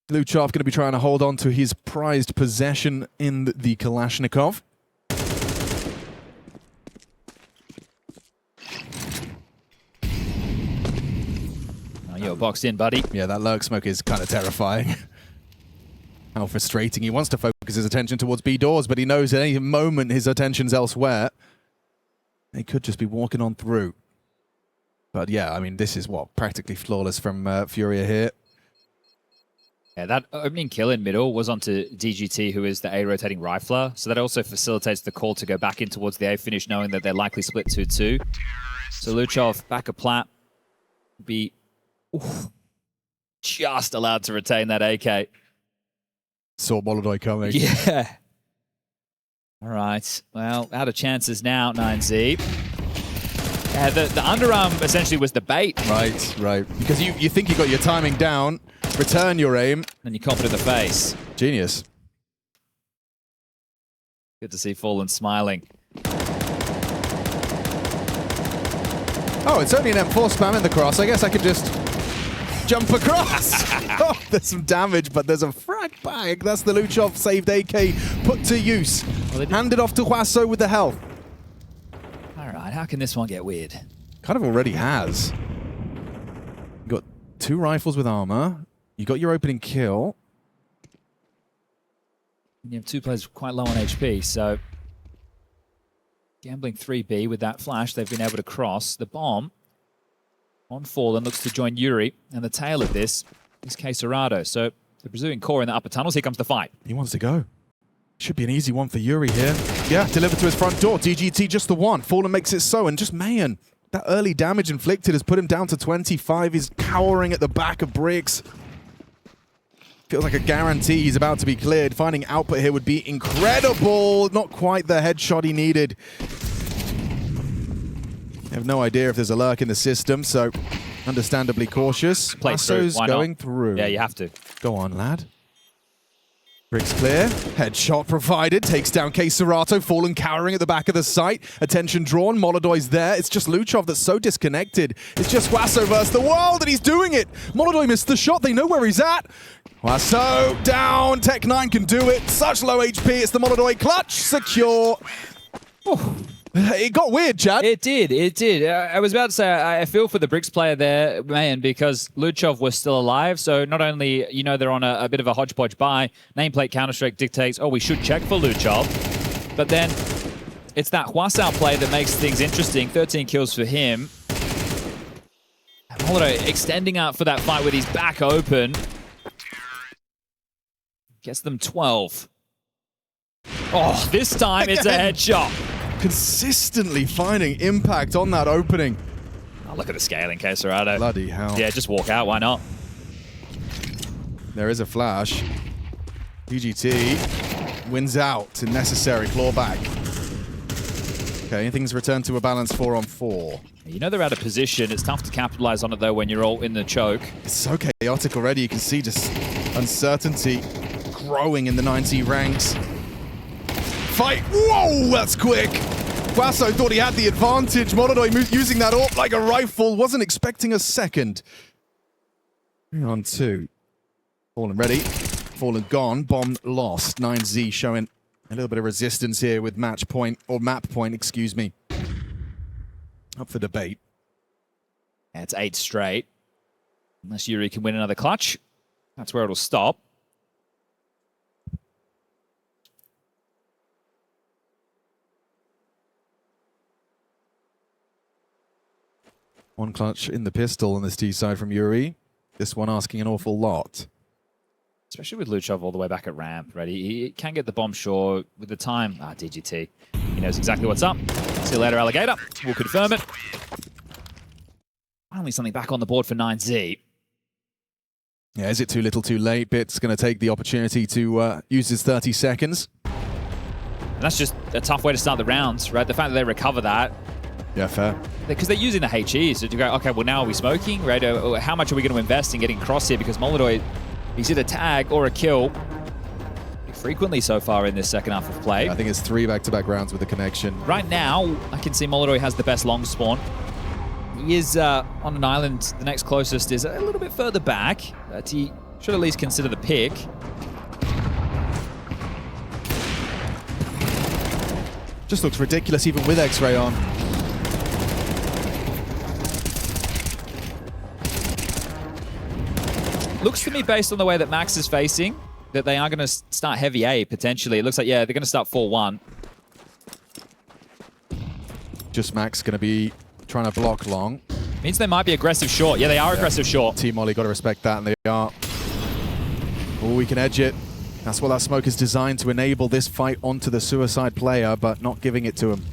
Luchov going to be trying to hold on to his prized possession in the Kalashnikov. Oh, you're boxed in, buddy. Yeah, that lurk smoke is kind of terrifying. How frustrating. He wants to focus his attention towards B doors, but he knows at any moment his attention's elsewhere. They could just be walking on through. But yeah, I mean, this is what, practically flawless from FURIA here. Yeah, that opening kill in middle was onto DGT, who is the A rotating rifler. So that also facilitates the call to go back in towards the A finish, knowing that they're likely split 2-2. So Luchov, back a plat, be just allowed to retain that AK. Saw Molodoy coming. Yeah. All right. Well, out of chances now, 9Z. Yeah, the underarm essentially was the bait. Right, right. Because you think you got your timing down, return your aim. And you cop it in the face. Genius. Good to see Fallen smiling. Oh, it's only an M4 spam in the cross. I guess I could just jump across. Oh, there's some damage, but there's a frag bag. That's the Luchov saved AK put to use. Well, handed off to Huaso with the health. All right, how can this one get weird? Kind of already has. You got 2 rifles with armor. You got your opening kill. You have 2 players quite low on HP, so gambling 3B with that flash, they've been able to cross the bomb. On Fallen looks to join yuurih, and the tail of this is Serato. So the Brazilian core in the upper tunnels, here comes the fight. He wants to go. Should be an easy one for yuurih here. Yeah, delivered to his front door. DGT just the one. Fallen makes it so, and just Mayan. That early damage inflicted has put him down to 25. He's cowering at the back of bricks. Feels like a guarantee he's about to be cleared. Finding output here would be incredible. Not quite the headshot he needed. I have no idea if there's a lurk in the system, so understandably cautious. Play through. Huaso's going through. Yeah, you have to. Go on, lad. Bricks clear, headshot provided, takes down Serato, fallen cowering at the back of the site. Attention drawn, Molodoy's there. It's just Luchov that's so disconnected. It's just Huaso versus the world, and he's doing it. Molodoy missed the shot, they know where he's at. Huaso down, Tech9 can do it. Such low HP, it's the Molodoy clutch, secure. Oh. It got weird, Chad. It did. I was about to say, I feel for the Bricks player there, man, because Luchov was still alive. So not only, you know, they're on a bit of a hodgepodge buy, nameplate Counter-Strike dictates, oh, we should check for Luchov. But then it's that Huasao play that makes things interesting. 13 kills for him. Molodoy extending out for that fight with his back open. Gets them 12. Oh, this time it's a headshot. Consistently finding impact on that opening. Oh, look at the scaling, Serato. Bloody hell. Yeah, just walk out, why not? There is a flash. VGT wins out in necessary clawback. Okay, things return to a balanced 4-on-4. You know they're out of position. It's tough to capitalize on it, though, when you're all in the choke. It's so chaotic already. You can see just uncertainty growing in the 9Z ranks. Fight. Whoa, that's quick. Huaso thought he had the advantage. Molodoy using that AWP like a rifle. Wasn't expecting a second. 3-on-2. Fallen ready. Fallen gone. Bomb lost. 9Z showing a little bit of resistance here with match point, or map point, excuse me. Up for debate. Yeah, it's 8 straight. Unless yuurih can win another clutch, that's where it'll stop. One clutch in the pistol on this T side from yuurih. This one asking an awful lot. Especially with Luchov all the way back at ramp, right? He can get the bomb sure with the time. DGT. He knows exactly what's up. See you later, Alligator. We'll confirm it. Finally something back on the board for 9Z. Yeah, is it too little too late? Bit's going to take the opportunity to use his 30 seconds. And that's just a tough way to start the rounds, right? The fact that they recover that. Yeah, fair. Because they're using the HE, so to go, okay, well now are we smoking, right? How much are we going to invest in getting across here? Because Molodoy, he's either a tag or a kill pretty frequently so far in this second half of play. Yeah, I think it's 3 back-to-back rounds with the connection. Right now, I can see Molodoy has the best long spawn. He is on an island. The next closest is a little bit further back, but he should at least consider the pick. Just looks ridiculous even with X-Ray on. Looks to me, based on the way that Max is facing, that they are going to start heavy A, potentially. It looks like, yeah, they're going to start 4-1. Just Max going to be trying to block long. Means they might be aggressive short. Yeah, they are aggressive short. Team Molly, got to respect that, and they are. Oh, we can edge it. That's what that smoke is designed to enable this fight onto the suicide player, but not giving it to him.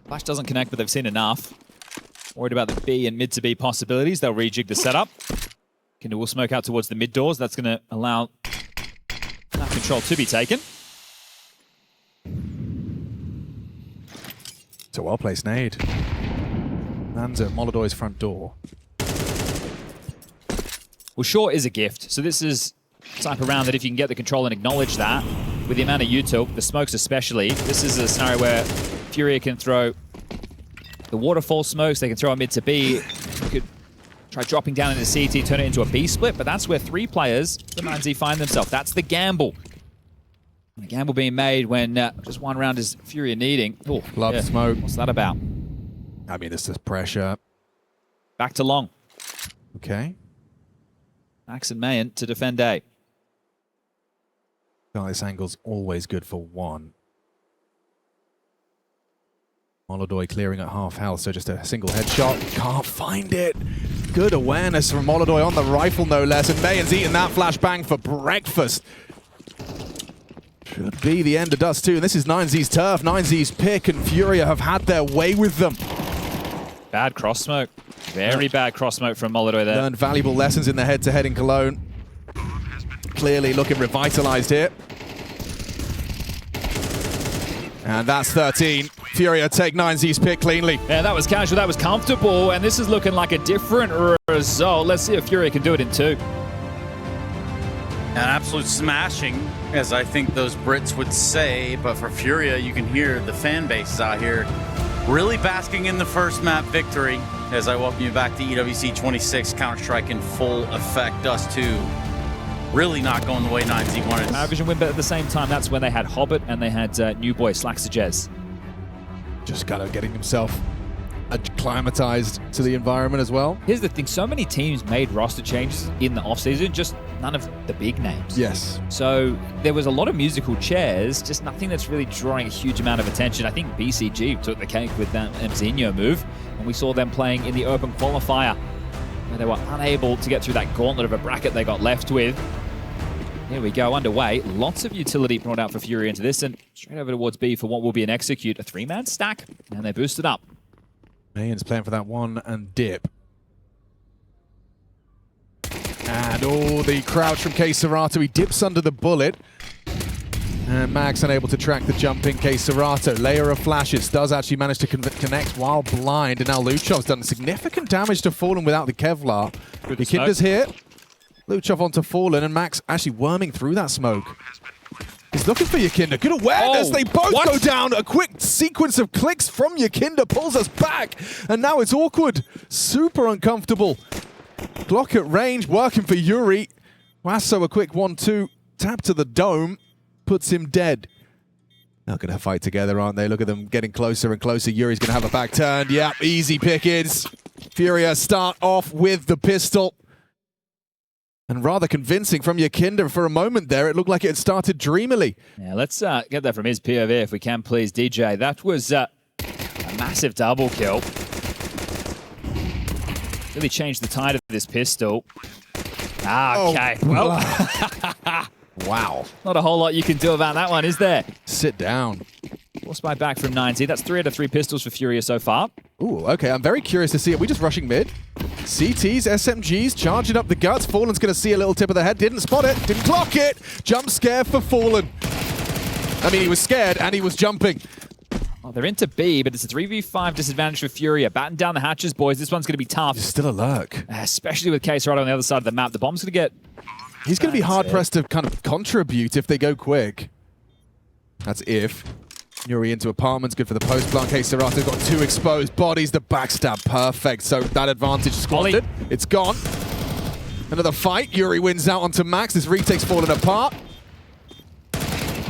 Flash doesn't connect, but they've seen enough. Worried about the B and mid to B possibilities. They'll rejig the setup. Kinder will smoke out towards the mid doors. That's going to allow that control to be taken. It's a well-placed nade. Lands at Molodoy's front door. Well, short is a gift. So this is the type of round that if you can get the control and acknowledge that, with the amount of util, the smokes especially, this is a scenario where FURIA can throw the waterfall smokes, they can throw a mid to B. You could try dropping down into CT, turn it into a B split, but that's where 3 players, the 9Z, find themselves. That's the gamble. The gamble being made when just 1 round is FURIA needing. Oh, love smoke. What's that about? I mean, this is pressure. Back to long. Okay. Max and Mayan to defend A. Oh, this angle's always good for 1. Molodoy clearing at half health, so just a single headshot. Can't find it. Good awareness from Molodoy on the rifle, no less. And Mayan's eating that flashbang for breakfast. Should be the end of Dust2. And this is 9Z's turf, 9Z's pick, and FURIA have had their way with them. Bad cross smoke. Very bad cross smoke from Molodoy there. Learned valuable lessons in the head-to-head in Cologne. Clearly looking revitalized here. And that's 13. FURIA take 9Z's pick cleanly. Yeah, that was casual, that was comfortable, and this is looking like a different result. Let's see if FURIA can do it in 2. An absolute smashing, as I think those Brits would say, but for FURIA, you can hear the fan bases out here really basking in the first map victory. As I welcome you back to EWC 26, Counter-Strike in full effect. Dust2 really not going the way 9Z wanted. Vision win, but at the same time, that's when they had Hobbit and they had new boy Slaxajez. Just kind of getting himself acclimatized to the environment as well. Here's the thing, so many teams made roster changes in the offseason, just none of the big names. Yes. So there was a lot of musical chairs, just nothing that's really drawing a huge amount of attention. I think BCG took the cake with that Mzinho move, and we saw them playing in the open qualifier, where they were unable to get through that gauntlet of a bracket they got left with. Here we go, underway. Lots of utility brought out for FURIA into this, and straight over towards B for what will be an execute, a 3-man stack, and they boosted up. Mayan's playing for that one and dip. And the crouch from K-Serato. He dips under the bullet. And Max unable to track the jump in. K-Serato, layer of flashes, does actually manage to connect while blind. And now Luchov's done significant damage to Fallen without the Kevlar. Yukinda's here. Luchov onto Fallen, and Max actually worming through that smoke. He's looking for Yukinda. Good awareness. They both go down. A quick sequence of clicks from Yukinda pulls us back. And now it's awkward. Super uncomfortable. Glock at range, working for yuurih. Wasso, a quick 1-2. Tap to the dome. Puts him dead. They're going to fight together, aren't they? Look at them getting closer and closer. yuurih's going to have a back turn. Yep, easy pickings. FURIA start off with the pistol. And rather convincing from Yukinda for a moment there. It looked like it had started dreamily. Yeah, let's get that from his POV if we can, please, DJ. That was a massive double kill. Really changed the tide of this pistol. Okay, well. Wow. Not a whole lot you can do about that one, is there? Sit down. Force buy back from 9Z. That's 3 out of 3 pistols for FURIA so far. Ooh, okay. I'm very curious to see. Are we just rushing mid? CTs, SMGs, charging up the guts. Fallen's going to see a little tip of the head. Didn't spot it. Didn't clock it. Jump scare for Fallen. I mean, he was scared and he was jumping. Oh, they're into B, but it's a 3v5 disadvantage for FURIA. Batten down the hatches, boys. This one's going to be tough. He's still a lurk. Especially with K-Serato on the other side of the map. The bomb's going to get... He's going to be hard-pressed to kind of contribute if they go quick. That's if. yuurih into apartments, good for the post plant. K-Serato's got 2 exposed bodies. The backstab, perfect. So that advantage squandered. It's gone. Another fight. yuurih wins out onto Max. This retake's fallen apart.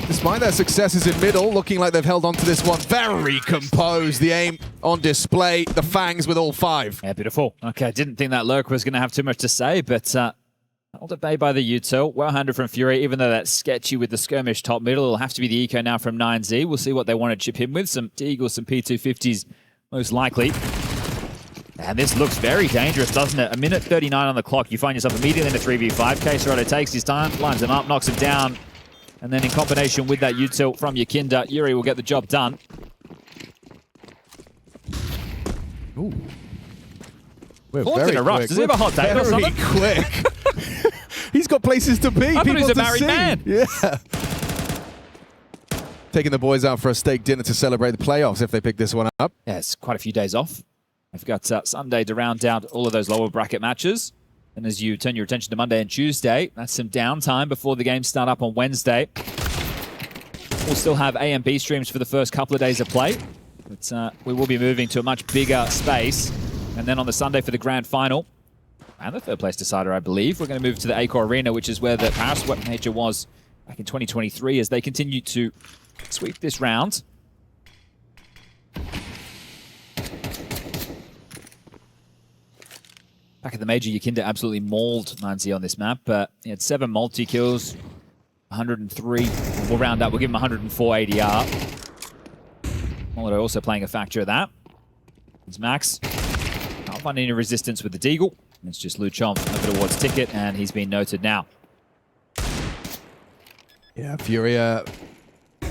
Despite their successes in middle, looking like they've held on to this one very composed. The aim on display. The fangs with all 5. Yeah, beautiful. Okay, didn't think that lurk was going to have too much to say, but held at bay by the util. Well handled from FURIA, even though that's sketchy with the skirmish top middle. It'll have to be the eco now from 9Z. We'll see what they want to chip him with. Some Deagles, some P250s, most likely. And this looks very dangerous, doesn't it? 1:39 on the clock. You find yourself immediately in a 3v5. K-Serato takes his time, lines him up, knocks him down. And then in combination with that util from Yukinda, yuurih will get the job done. Ooh. We're Fallen's in a rush. Does he have a hot take or something? Very quick. He's got places to be. I thought he was a married man. Yeah. Taking the boys out for a steak dinner to celebrate the playoffs if they pick this one up. Yeah, it's quite a few days off. I've got Sunday to round out all of those lower bracket matches. And as you turn your attention to Monday and Tuesday, that's some downtime before the games start up on Wednesday. We'll still have A and B streams for the first couple of days of play. But we will be moving to a much bigger space. And then on the Sunday for the grand final, and the third place decider, I believe, we're going to move to the Acor Arena, which is where the Paris Sweat Major was back in 2023 as they continue to sweep this round. Back at the Major, Yukinda absolutely mauled 9Z on this map, but he had 7 multi-kills, 103. We'll round up, we'll give him 104 ADR. Molotov also playing a factor of that. It's Max. Can't find any resistance with the Deagle. It's just Luchov over towards Ticket, and he's been noted now. Yeah, FURIA,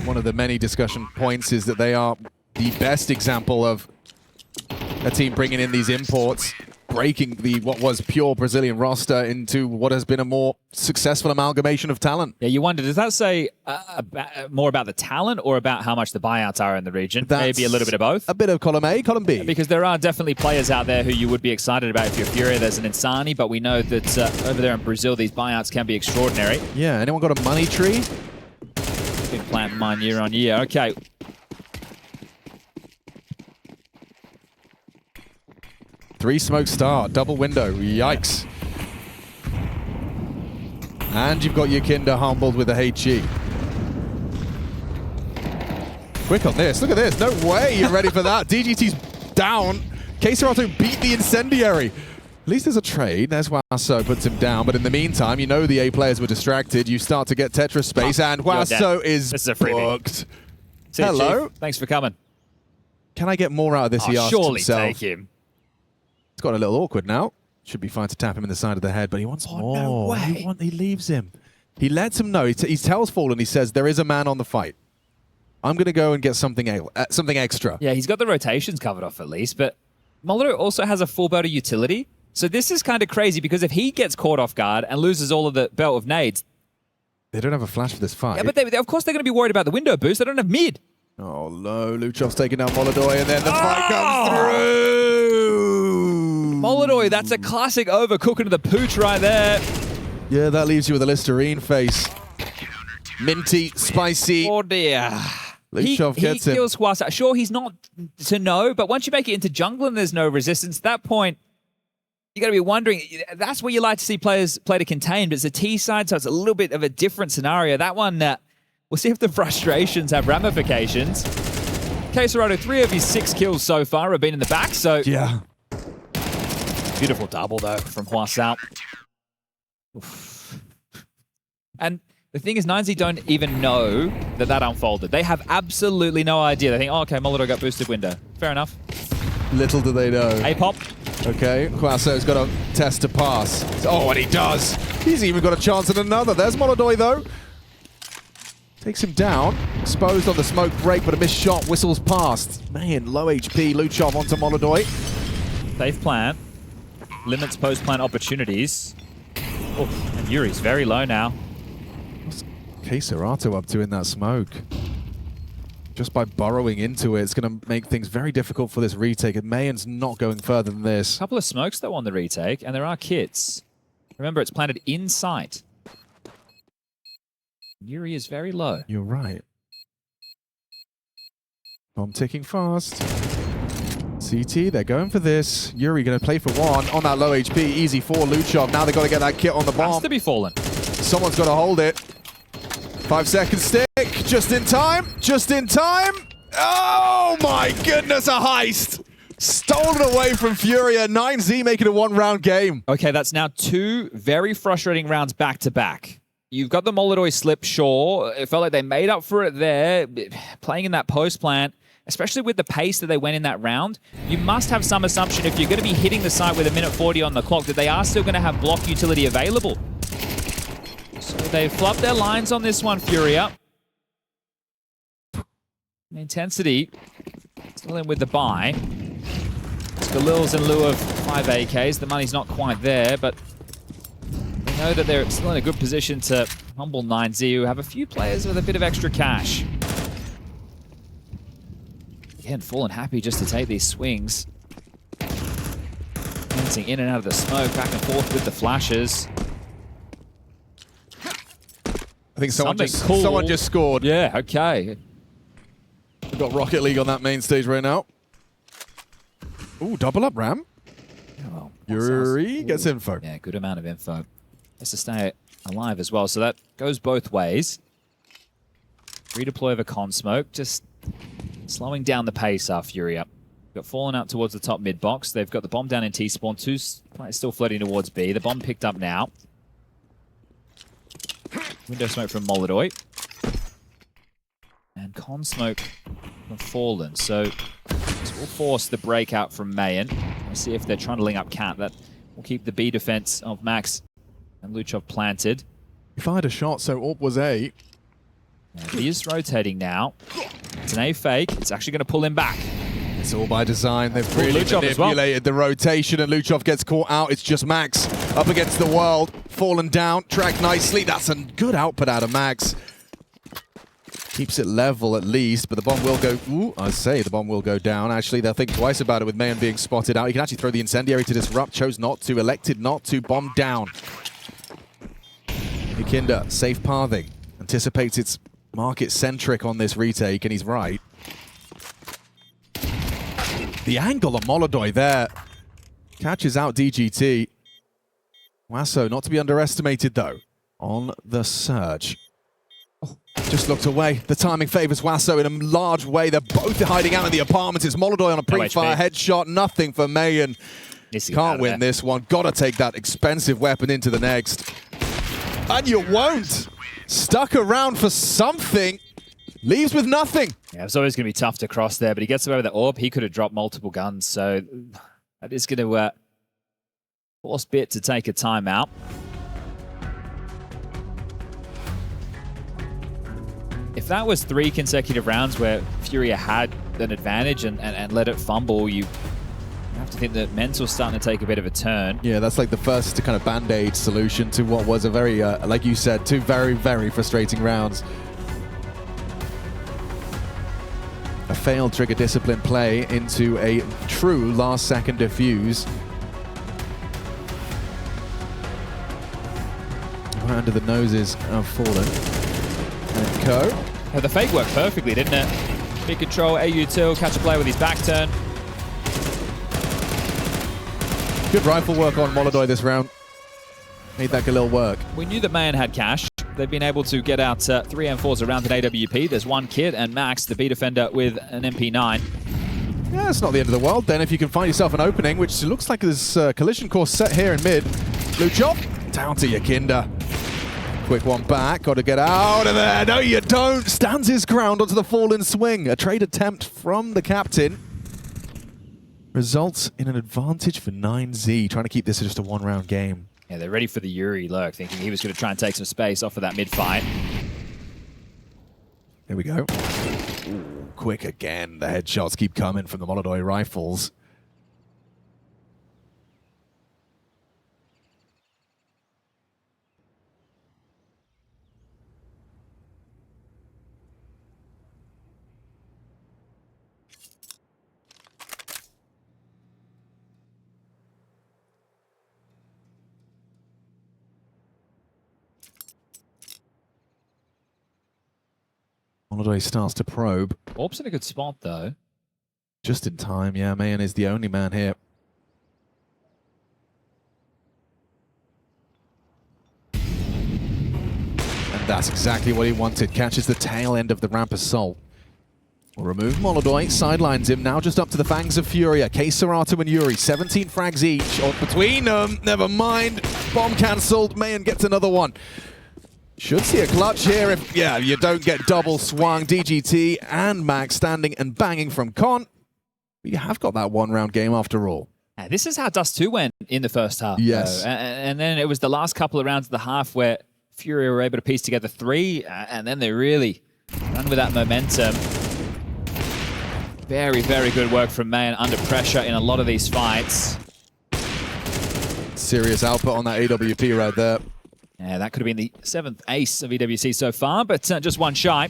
one of the many discussion points is that they are the best example of a team bringing in these imports. breaking what was pure Brazilian roster into what has been a more successful amalgamation of talent. Yeah, you wonder, does that say more about the talent or about how much the buyouts are in the region? Maybe a little bit of both? A bit of column A, column B. Because there are definitely players out there who you would be excited about if you're FURIA. There's an Insani, but we know that over there in Brazil, these buyouts can be extraordinary. Yeah, anyone got a money tree? Been planting mine year on year. Okay. Three smoke start, double window, yikes. And you've got your Kinder humbled with a HE. Quick on this, look at this, no way you're ready for that. DGT's down. K-Serato beat the Incendiary. At least there's a trade, there's Huaso, puts him down, but in the meantime, you know the A players were distracted, you start to get Tetris space, and Huaso is booked. Hello? Thanks for coming. Can I get more out of this, he asks surely himself. take him. It's got a little awkward now. Should be fine to tap him in the side of the head, but he wants more. No way. He leaves him. He lets him know. He tells Fallen, he says, there is a man on the fight. I'm going to go and get something extra. Yeah, he's got the rotations covered off at least, but Molotov also has a full belt of utility. So this is kind of crazy because if he gets caught off guard and loses all of the belt of nades... They don't have a flash for this fight. Yeah, but of course they're going to be worried about the window boost. They don't have mid. Oh, no. Luchev's taking down Molotov, and then the fight comes through. Molotov, that's a classic overcooking of the pooch right there. Yeah, that leaves you with a Listerine face. Minty, spicy. Oh, dear. Luchev gets him. He kills Huaso. Sure, he's not to know, but once you make it into jungle and there's no resistance, at that point, you got to be wondering, that's where you like to see players play to contain, but it's a T side, so it's a little bit of a different scenario. That one, we'll see if the frustrations have ramifications. K-Serato, 3 of his 6 kills so far have been in the back, so... Yeah. Beautiful double, though, from Huaso. And the thing is, 9Z don't even know that unfolded. They have absolutely no idea. They think, oh, okay, Molotov got boosted window. Fair enough. Little do they know. A-pop. Okay, Huaso's got a test to pass. Oh, and he does. He's even got a chance at another. There's Molotov, though. Takes him down. Exposed on the smoke break, but a missed shot. Whistles past. Man, low HP. Luchov onto Molotov. Safe plan. Limits post-plant opportunities. Oh, and yuurih's very low now. What's K-Serato up to in that smoke? Just by burrowing into it, it's going to make things very difficult for this retake. And Mayen's not going further than this. A couple of smokes, though, on the retake, and there are kits. Remember, it's planted in sight. yuurih is very low. You're right. Bomb ticking fast. CT, they're going for this. yuurih going to play for one on that low HP. Easy for Luchov. Now they've got to get that kit on the bomb. Has to be fallen. Someone's got to hold it. 5 seconds stick. Just in time. Just in time. Oh my goodness, a heist. Stolen away from FURIA. 9Z making a 1-round game. Okay, that's now 2 very frustrating rounds back-to-back. You've got the Molotov slip, sure. It felt like they made up for it there, playing in that post-plant. Especially with the pace that they went in that round, you must have some assumption if you're going to be hitting the site with 1:40 on the clock that they are still going to have block utility available. So they flubbed their lines on this one, FURIA. Intensity still in with the buy. Galil's in lieu of 5 AKs. The money's not quite there, but they know that they're still in a good position to humble 9Z, who have a few players with a bit of extra cash. Again, Fallen happy just to take these swings. Dancing in and out of the smoke, back and forth with the flashes. I think someone just scored. Yeah, okay. We've got Rocket League on that main stage right now. Ooh, double up, Ram. Yeah, well, yuurih gets info. Yeah, good amount of info. Has to stay alive as well, so that goes both ways. Redeploy over con smoke, just slowing down the pace off FURIA. Got Fallen out towards the top mid box. They've got the bomb down in T-spawn. 2 players still floating towards B. The bomb picked up now. Window smoke from Molotov. And con smoke from Fallen. So this will force the breakout from Mayen. We'll see if they're trundling up Cat. That will keep the B defense of Max and Luchov planted. He fired a shot, so AWP was A. And he is rotating now. It's an A fake. It's actually going to pull him back. It's all by design. They've really Luchov as well. manipulated the rotation, and Luchov gets caught out. It's just Max up against the world. Fallen down, tracked nicely. That's a good output out of Max. Keeps it level at least, but the bomb will go... Ooh, I say the bomb will go down. Actually, they'll think twice about it with Mayan being spotted out. He can actually throw the incendiary to disrupt. Chose not to, elected not to. Bomb down. Yukinda, safe pathing. Anticipates it's market-centric on this retake, and he's right. The angle of Molodoi there catches out DGT. Wasso, not to be underestimated, though, on the surge. Just looked away. The timing favors Wasso in a large way. They're both hiding out in the apartments. It's Molodoi on a pre-fire headshot. Nothing for Mayan. Can't win this one. Gotta take that expensive weapon into the next. And you won't. Stuck around for something. Leaves with nothing. Yeah, it's always going to be tough to cross there, but he gets away with the orb. He could have dropped multiple guns, so that is going to force Bit to take a timeout. If that was 3 consecutive rounds where FURIA had an advantage and let it fumble, you have to think that mental's starting to take a bit of a turn. Yeah, that's like the first kind of band-aid solution to what was a very, like you said, 2 very, very frustrating rounds. A failed trigger discipline play into a true last-second defuse. Right under the noses of Fallen. And Co. Yeah, the fake worked perfectly, didn't it? Big control, AU2, catch a player with his back turn. Good rifle work on Molodoi this round. Made that a little work. We knew that Mayan had cash. They've been able to get out 3 M4s around an AWP. There's 1 kid and Max, the B defender, with an MP9. Yeah, it's not the end of the world then if you can find yourself an opening, which looks like there's collision course set here in mid. Luchov, down to Yukinda. Quick one back, got to get out of there. No, you don't. Stands his ground onto the Fallen swing. A trade attempt from the captain. Results in an advantage for 9Z, trying to keep this just a 1-round game. Yeah, they're ready for the yuurih lurk, thinking he was going to try and take some space off of that mid-fight. Here we go. Ooh, quick again. The headshots keep coming from the Molodoi rifles. Molodoi starts to probe. Orb's in a good spot, though. Just in time, yeah. Mayan is the only man here. And that's exactly what he wanted. Catches the tail end of the ramp assault. We'll remove Molodoi, sidelines him, now just up to the fangs of FURIA. Serato and yuurih, 17 frags each. Or between them, never mind. Bomb cancelled, Mayan gets another one. Should see a clutch here if, yeah, you don't get double swung. DGT and Max standing and banging from Con. But you have got that 1-round game after all. This is how Dust2 went in the first half. Yes. And then it was the last couple of rounds of the half where FURIA were able to piece together 3, and then they really run with that momentum. Very, very good work from Mayan under pressure in a lot of these fights. Serious output on that AWP right there. Yeah, that could have been the 7th ace of EWC so far, but just 1 shy.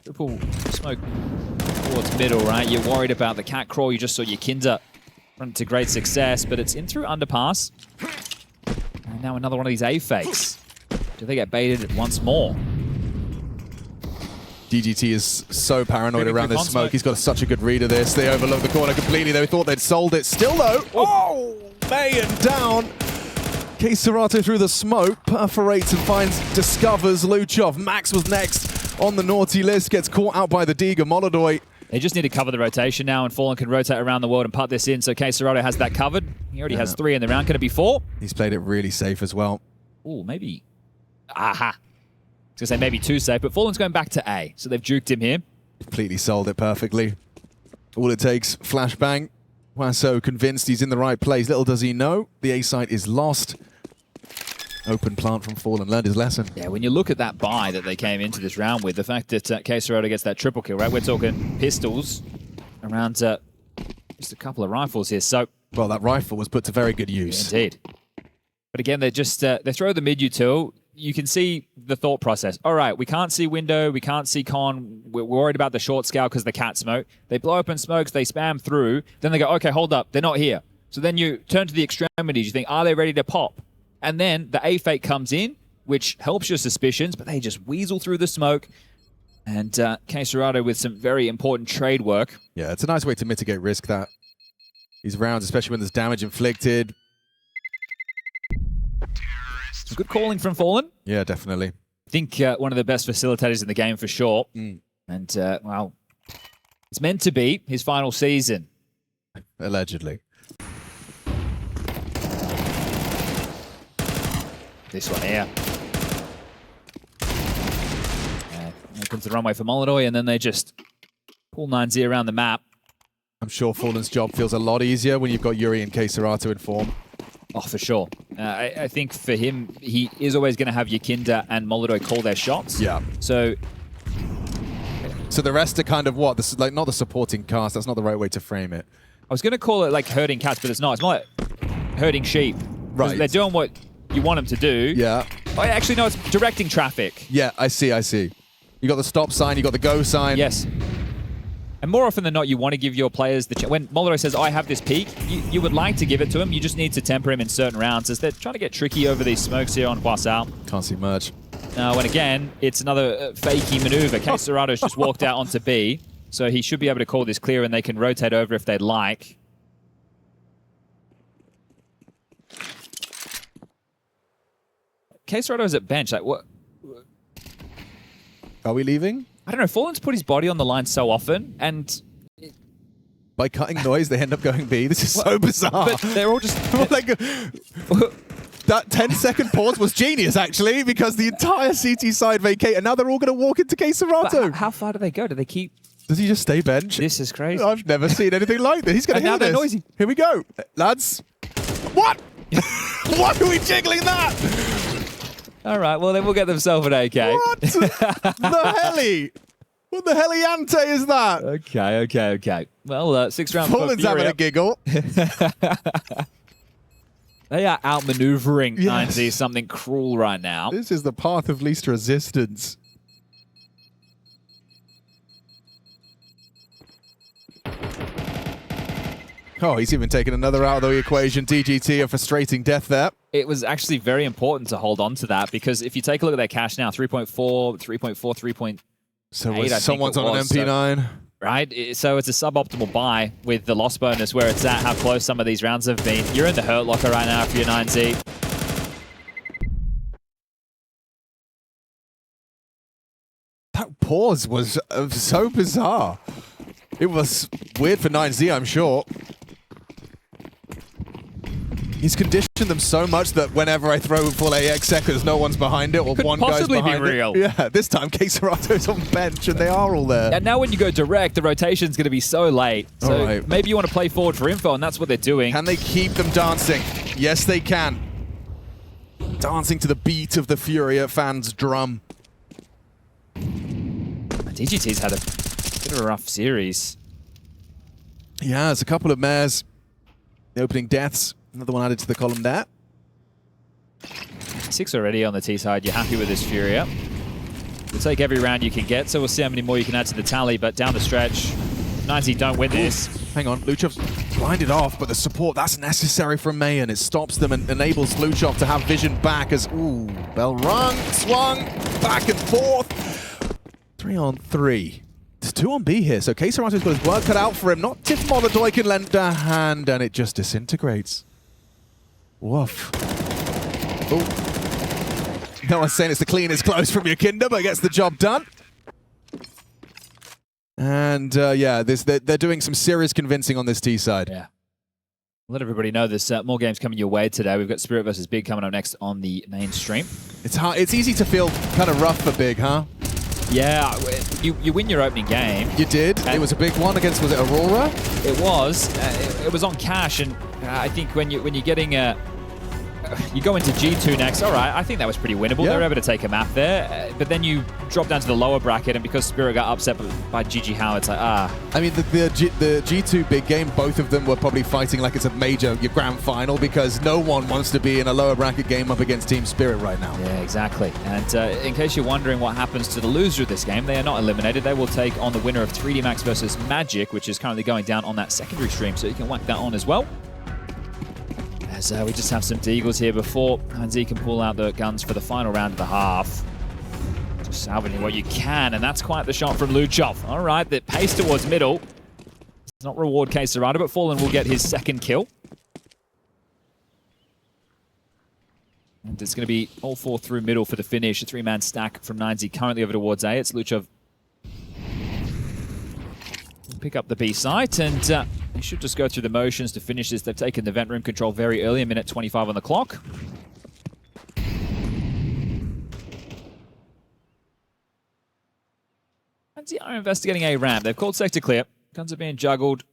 Triple smoke towards middle, right? You're worried about the cat crawl. You just saw Yukinda run to great success, but it's in through underpass. And now another one of these A fakes. Do they get baited once more? DGT is so paranoid around this smoke. He's got such a good read of this. They overlooked the corner completely. They thought they'd sold it. Still though. Oh, Mayan down. Serato through the smoke, perforates and discovers Luchov. Max was next on the naughty list, gets caught out by the Diga. Molodoi. They just need to cover the rotation now, and Fallen can rotate around the world and putt this in, so Serato has that covered. He already has 3 in the round. Can it be 4? He's played it really safe as well. Ooh, maybe. Aha. I was going to say maybe 2 safe, but Fallen's going back to A, so they've juked him here. Completely sold it perfectly. All it takes, flashbang. Wasso convinced he's in the right place. Little does he know, the A site is lost. Open plant from Fallen, learned his lesson. Yeah, when you look at that buy that they came into this round with, the fact that HUASOPEEK gets that triple kill, right? We're talking pistols around just a couple of rifles here. So, well, that rifle was put to very good use. Yeah, indeed. But again, they just they throw the mid util. You can see the thought process. All right, we can't see window, we can't see con. We're worried about the short scale because the cat smoke. They blow open smokes, they spam through. Then they go, okay, hold up, they're not here. So then you turn to the extremities. You think, are they ready to pop? And then the A fake comes in, which helps your suspicions, but they just weasel through the smoke. And HUASOPEEK with some very important trade work. Yeah, it's a nice way to mitigate risk, that these rounds, especially when there's damage inflicted. Good calling from Fallen. Yeah, definitely. I think one of the best facilitators in the game for sure. And, well, it's meant to be his final season. Allegedly. This one here. Opens the runway for Molotov, and then they just pull 9Z around the map. I'm sure Fallen's job feels a lot easier when you've got yuurih and HUASOPEEK in form. Oh, for sure. I think for him, he is always going to have Yakinda and Molotov call their shots. Yeah. So the rest are kind of what? This is like not the supporting cast. That's not the right way to frame it. I was going to call it like herding cats, but it's not. It's more like herding sheep. Right. They're doing what you want them to do. Yeah. Oh, actually, no, it's directing traffic. Yeah, I see. You got the stop sign, you got the go sign. Yes. And more often than not, you want to give your players the chance. When Molotov says, I have this peak, you would like to give it to him. You just need to temper him in certain rounds as they're trying to get tricky over these smokes here on HUASOPEEK. Can't see much. And again, it's another fakey maneuver. HUASOPEEK's just walked out onto B, so he should be able to call this clear and they can rotate over if they'd like. HUASOPEEK's at bench. Like, what? Are we leaving? I don't know. Fallen's put his body on the line so often, and by cutting noise, they end up going B. This is so bizarre. But they're all just like that 10-second pause was genius, actually, because the entire CT side vacate, and now they're all going to walk into HUASOPEEK. How far do they go? Do they keep? Does he just stay bench? This is crazy. I've never seen anything like this. He's going to hear now they're this. noisy. Here we go, lads. What? Why are we jiggling that? All right, well, then we'll get themselves an AK. What the helly? What the heliante is that? Okay. Well, 6 rounds. Fallen's having a giggle. They are outmaneuvering Yes. 9Z something cruel right now. This is the path of least resistance. Oh, he's even taken another out of the equation. DGT, a frustrating death there. It was actually very important to hold on to that because if you take a look at their cash now, 3.4, 3.4, 3.8. So someone's on an MP9. So, right? So it's a suboptimal buy with the loss bonus where it's at, how close some of these rounds have been. You're in the hurt locker right now for your 9Z. That pause was so bizarre. It was weird for 9Z, I'm sure. He's conditioned them so much that whenever I throw full AX seconds, no one's behind it, or one guy's behind it. Real. Yeah, this time HUASOPEEK's on bench and they are all there. And now when you go direct, the rotation's going to be so late. So right. maybe you want to play forward for info, and that's what they're doing. Can they keep them dancing? Yes, they can. Dancing to the beat of the FURIA fans' drum. DGT's had a bit of a rough series. Yeah, there's a couple of mares. The opening deaths. Another one added to the column there. 6 already on the T side. You're happy with this FURIA. You'll take every round you can get, so we'll see how many more you can add to the tally, but down the stretch, 9Z don't win this. Hang on, Luchev's blinded off, but the support, that's necessary from Mayan. It stops them and enables Luchov to have vision back as, ooh, bell rung, swung, back and forth. 3 on 3. There's 2 on B here, so HUASOPEEK's got his work cut out for him. Not if Molotov can lend a hand, and it just disintegrates. Woof. Oh. No one's saying it's the cleanest close from Yakinda, but gets the job done. And yeah, they're doing some serious convincing on this T side. Yeah. Let everybody know there's more games coming your way today. We've got Spirit versus Big coming up next on the main stream. It's hard. It's easy to feel kind of rough for Big, huh? Yeah, you win your opening game. You did. It was a big one against, was it Aurora? It was. It was on cash, and I think when you're getting a you go into G2 next. All right, I think that was pretty winnable. Yeah. They were able to take a map there, but then you drop down to the lower bracket, and because Spirit got upset by GG How, it's like, I mean, the G2 big game, both of them were probably fighting like it's a major grand final because no one wants to be in a lower bracket game up against Team Spirit right now. Yeah, exactly. And in case you're wondering what happens to the loser of this game, they are not eliminated. They will take on the winner of 3D Max versus Magic, which is currently going down on that secondary stream, so you can whack that on as well. As we just have some deagles here before Hanzi can pull out the guns for the final round of the half. Just salvaging what you can, and that's quite the shot from Luchov. All right, the pace towards middle. It's not reward Caserado, but Fallen will get his second kill. And it's going to be all four through middle for the finish. A three-man stack from 9Z currently over towards A. It's Luchov. Pick up the B site, and they should just go through the motions to finish this. They've taken the vent room control very early, a minute 25 on the clock. And are investigating A ramp. They've called sector clear. Guns are being juggled.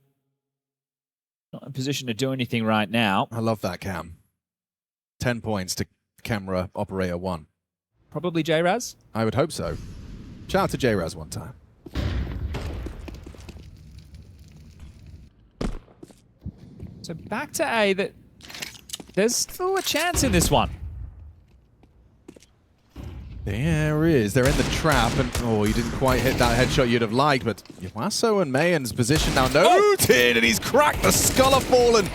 Not in position to do anything right now. I love that, Cam. 10 points to camera operator 1. Probably J-Raz. I would hope so. Shout out to J-Raz one time. So back to A, that there's still a chance in this one. There is. They're in the trap, and oh, you didn't quite hit that headshot you'd have liked, but yuurih and Mayan's position now noted, and he's cracked the skull of Fallen.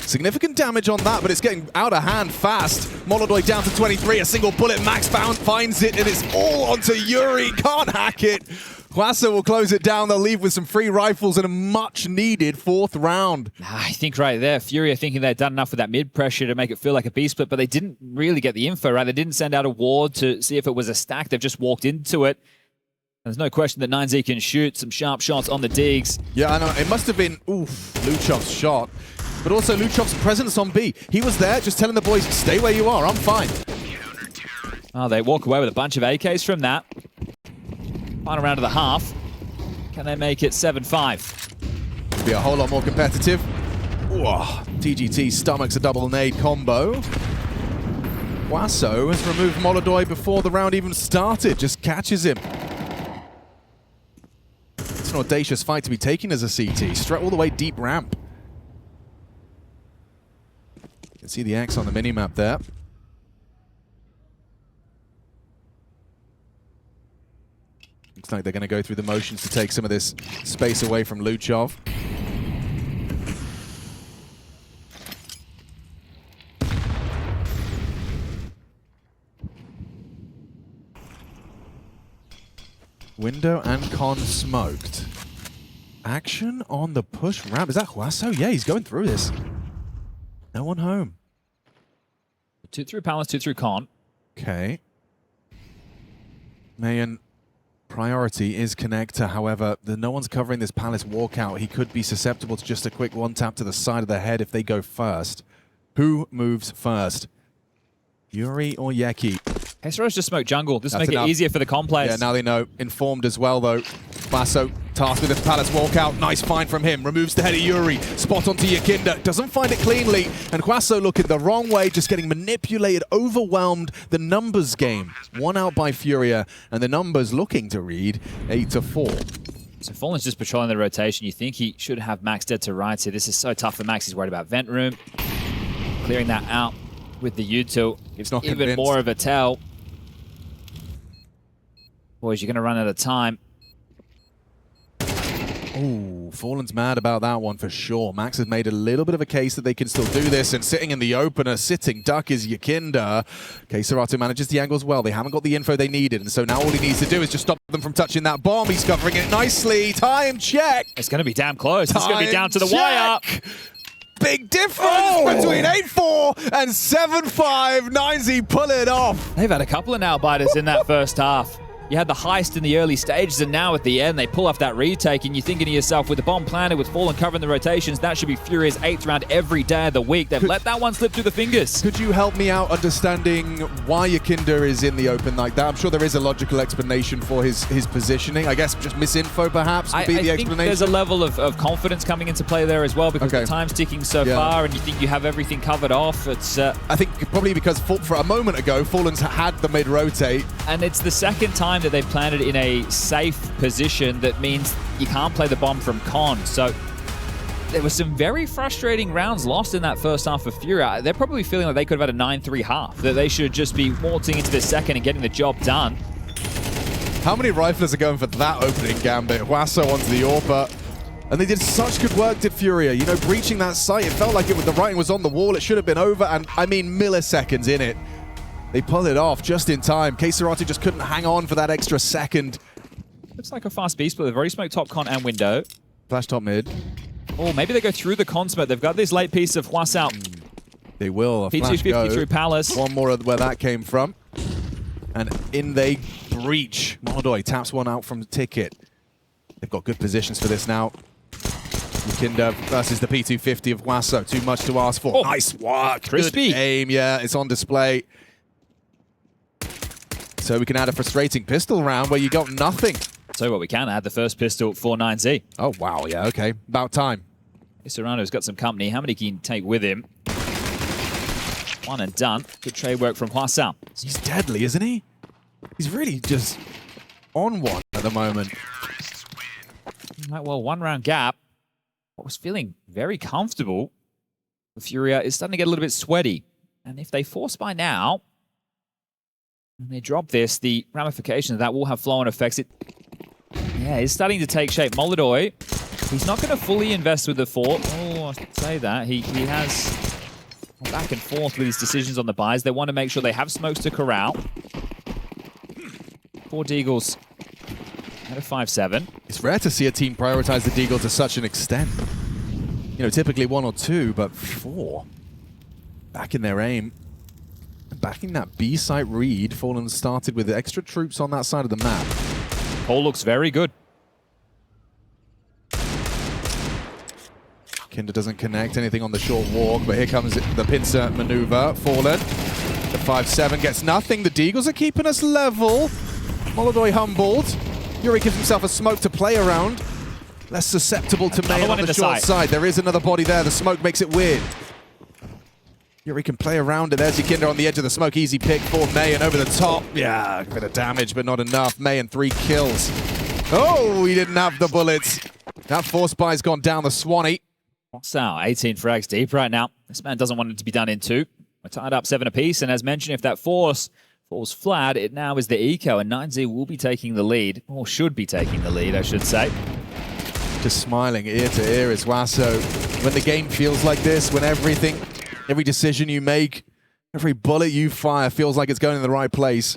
Significant damage on that, but it's getting out of hand fast. Molodoi down to 23, a single bullet, Max bound finds it, and it's all onto yuurih, can't hack it. HUASO will close it down. They'll leave with some free rifles and a much-needed 4th round. I think right there, FURIA thinking they'd done enough with that mid-pressure to make it feel like a B-split, but they didn't really get the info, right? They didn't send out a ward to see if it was a stack. They've just walked into it. There's no question that 9Z can shoot some sharp shots on the digs. Yeah, I know. It must have been, Luchov's shot, but also Luchov's presence on B. He was there just telling the boys, stay where you are, I'm fine. Oh, they walk away with a bunch of AKs from that. Final round of the half. Can they make it 7-5? Could be a whole lot more competitive. TGT stomachs a double nade combo. HUASO has removed Molodoi before the round even started. Just catches him. It's an audacious fight to be taken as a CT. Straight all the way deep ramp. You can see the X on the minimap there. Looks like they're going to go through the motions to take some of this space away from Luchov. Window and con smoked. Action on the push ramp. Is that HUASO? Yeah, he's going through this. No one home. 2 through Palace, 2 through Con. Okay. Mayan. Priority is connector, however, no one's covering this Palace walkout. He could be susceptible to just a quick one tap to the side of the head if they go first. Who moves first? yuurih or Yeki? Hesros just smoked jungle. This will That's make enough. it easier for the Con players. Yeah, now they know. Informed as well, though. HUASO tasked with the Palace walkout. Nice find from him. Removes the head of yuurih. Spot onto Yakinda. Doesn't find it cleanly. And HUASO looking the wrong way, just getting manipulated, overwhelmed. The numbers game. One out by FURIA. And the numbers looking to read 8-4. So Fallen's just patrolling the rotation. You think he should have Max dead to rights here. This is so tough for Max. He's worried about vent room. Clearing that out with the U2. It's not even convinced. more of a tell. Boys, you're going to run out of time. Ooh, Fallen's mad about that one for sure. Max has made a little bit of a case that they can still do this, and sitting in the opener, sitting duck is Yakinda. Caserado manages the angles well. They haven't got the info they needed, and so now all he needs to do is just stop them from touching that bomb. He's covering it nicely. Time check. It's going to be damn close. It's going to be down to the Time wire. check. Big difference between 8-4 and 7-5. 9Z pull it off. They've had a couple of nail biters in that first half. You had the heist in the early stages, and now at the end, they pull off that retake, and you're thinking to yourself, with the bomb planted, with Fallen covering the rotations, that should be FURIA's 8th round every day of the week. They've let that one slip through the fingers. Could you help me out understanding why Yakinda is in the open like that? I'm sure there is a logical explanation for his positioning. I guess just misinfo, perhaps, would be the explanation. I think there's a level of confidence coming into play there as well, because the time's ticking so far, and you think you have everything covered off. It's I think probably because for a moment ago, Fallen's had the mid-rotate. And it's the second time that they've planted in a safe position. That means you can't play the bomb from con. So there were some very frustrating rounds lost in that first half of FURIA. They're probably feeling like they could have had a 9-3 half, that they should just be waltzing into the second and getting the job done. How many riflers are going for that opening gambit? Huaso onto the AWP. And they did such good work, did FURIA. You know, breaching that site, it felt like the writing was on the wall. It should have been over, and I mean milliseconds in it. They pulled it off just in time. Keisaratu just couldn't hang on for that extra second. Looks like a fast B split. They've already smoked top con and window. Flash top mid. Oh, maybe they go through the con smoke. They've got this late piece of Huasao. They will. P250 through Palace. One more of where that came from. And in they breach. Molodoy taps one out from the ticket. They've got good positions for this now. Yakinda versus the P250 of Huaso. Too much to ask for. Oh, nice work. crispy. Good aim, yeah. It's on display. So we can add a frustrating pistol round where you got nothing. So what we can add the first pistol for 9Z. Oh, wow. Yeah, okay. About time. Serrano's got some company. How many can he take with him? One and done. Good trade work from Huasao. He's deadly, isn't he? He's really just on one at the moment. Right, well, 1 round gap. I was feeling very comfortable. FURIA is starting to get a little bit sweaty. And if they force by now, and they drop this, the ramifications of that will have flow-on effects. It's starting to take shape. Molodoy, he's not going to fully invest with the fort. Oh, I should say that. He has back and forth with his decisions on the buys. They want to make sure they have smokes to corral. 4 Deagles at a 5-7. It's rare to see a team prioritize the Deagle to such an extent. You know, typically 1 or 2, but 4. Back in their aim. Backing that B site read, Fallen started with extra troops on that side of the map. Cole looks very good. Kinder doesn't connect anything on the short walk, but here comes the pincer maneuver. Fallen. The 5-7 gets nothing. The Deagles are keeping us level. Molodoy humbled. yuurih gives himself a smoke to play around. Less susceptible to main on the short side. There is another body there. The smoke makes it weird. yuurih can play around it. There's Yakinda on the edge of the smoke. Easy pick for May and over the top. Yeah, a bit of damage, but not enough. May and 3 kills. Oh, he didn't have the bullets. That force buy's gone down the Swanee. So 18 frags deep right now. This man doesn't want it to be done in 2. We're tied up 7 apiece, and as mentioned, if that force falls flat, it now is the eco, and 9Z will be taking the lead, or should be taking the lead, I should say. Just smiling ear to ear as Huaso. When the game feels like this, when every decision you make, every bullet you fire feels like it's going in the right place.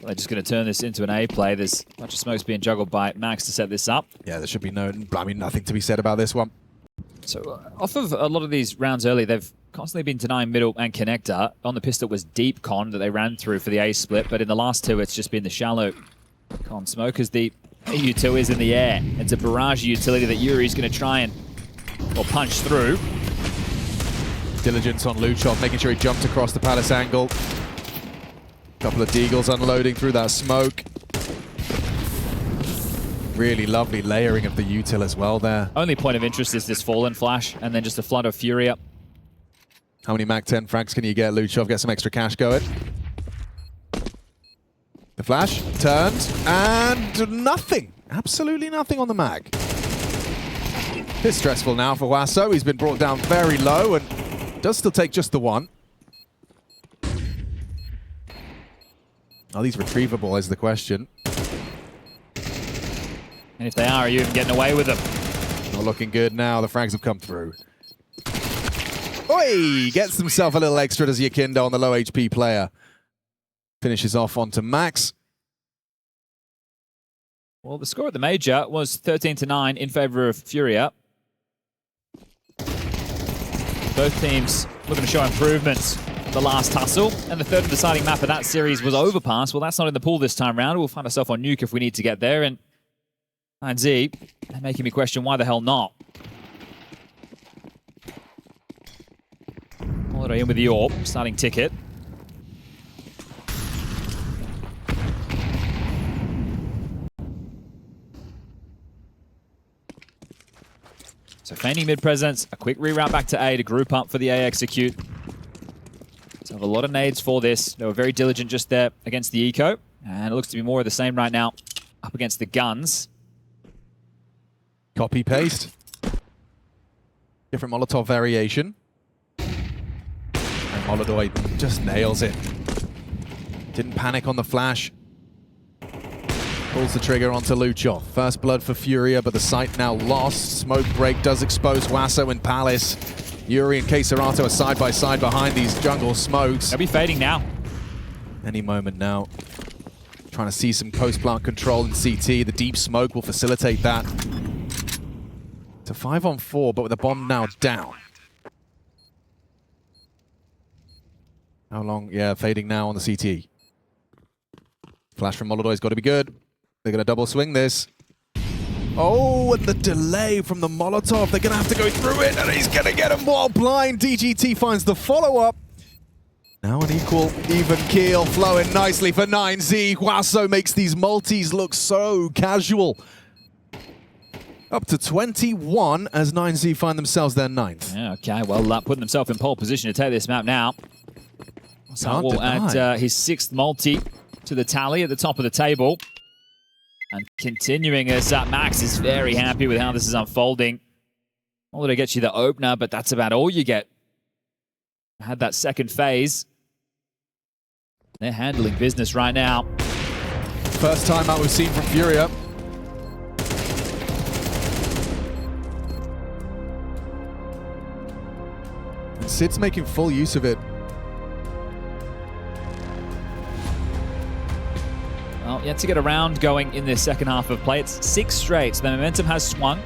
They're just going to turn this into an A play. There's a bunch of smokes being juggled by Max to set this up. Yeah, there should be nothing to be said about this one. So off of a lot of these rounds early, they've constantly been denying middle and connector. On the pistol was deep con that they ran through for the A split, but in the last 2, it's just been the shallow con smoke as the EU2 is in the air. It's a barrage utility that yuurih is going to try and punch through. Diligence on Luchov, making sure he jumped across the Palace angle. Couple of Deagles unloading through that smoke. Really lovely layering of the util as well there. Only point of interest is this Fallen flash, and then just a flood of FURIA. How many Mac 10 frags can you get, Luchov? Get some extra cash going. The flash turns, and nothing. Absolutely nothing on the mag. It's stressful now for Huaso. He's been brought down very low and does still take just the 1. Are these retrievable is the question. And if they are you even getting away with them? Not looking good now. The frags have come through. Oi! Gets himself a little extra, does Yakinda on the low HP player. Finishes off onto Max. Well, the score at the major was 13-9 in favor of FURIA. Both teams looking to show improvements the last tussle. And the third and deciding map of that series was Overpass. Well, that's not in the pool this time round. We'll find ourselves on Nuke if we need to get there. And 9Z, they're making me question why the hell not. Holiday in with the AWP, starting ticket. So feigning mid presence, a quick reroute back to A to group up for the A execute. So have a lot of nades for this. They were very diligent just there against the eco. And it looks to be more of the same right now up against the guns. Copy paste. Different Molotov variation. And Molodoy just nails it. Didn't panic on the flash. Pulls the trigger onto Luchov. First blood for FURIA, but the site now lost. Smoke break does expose Huaso and Palace. yuurih and Keserato are side by side behind these jungle smokes. They'll be fading now. Any moment now. Trying to see some coast plant control in CT. The deep smoke will facilitate that. It's a 5-on-4, but with the bomb now down. How long? Yeah, fading now on the CT. Flash from Molodoy's got to be good. They're going to double swing this. Oh, and the delay from the Molotov. They're going to have to go through it, and he's going to get him while blind. DGT finds the follow-up. Now an equal, even keel flowing nicely for 9Z. Huaso makes these multis look so casual. Up to 21 as 9Z find themselves their 9th. Yeah, okay, well, putting themselves in pole position to take this map now. So we'll add his 6th multi to the tally at the top of the table. And continuing as Max is very happy with how this is unfolding. Well, to get you the opener, but that's about all you get. Had that second phase. They're handling business right now. First time out we've seen from FURIA. And Sid's making full use of it. Well, yet to get a round going in this second half of play. It's 6 straight, so the momentum has swung.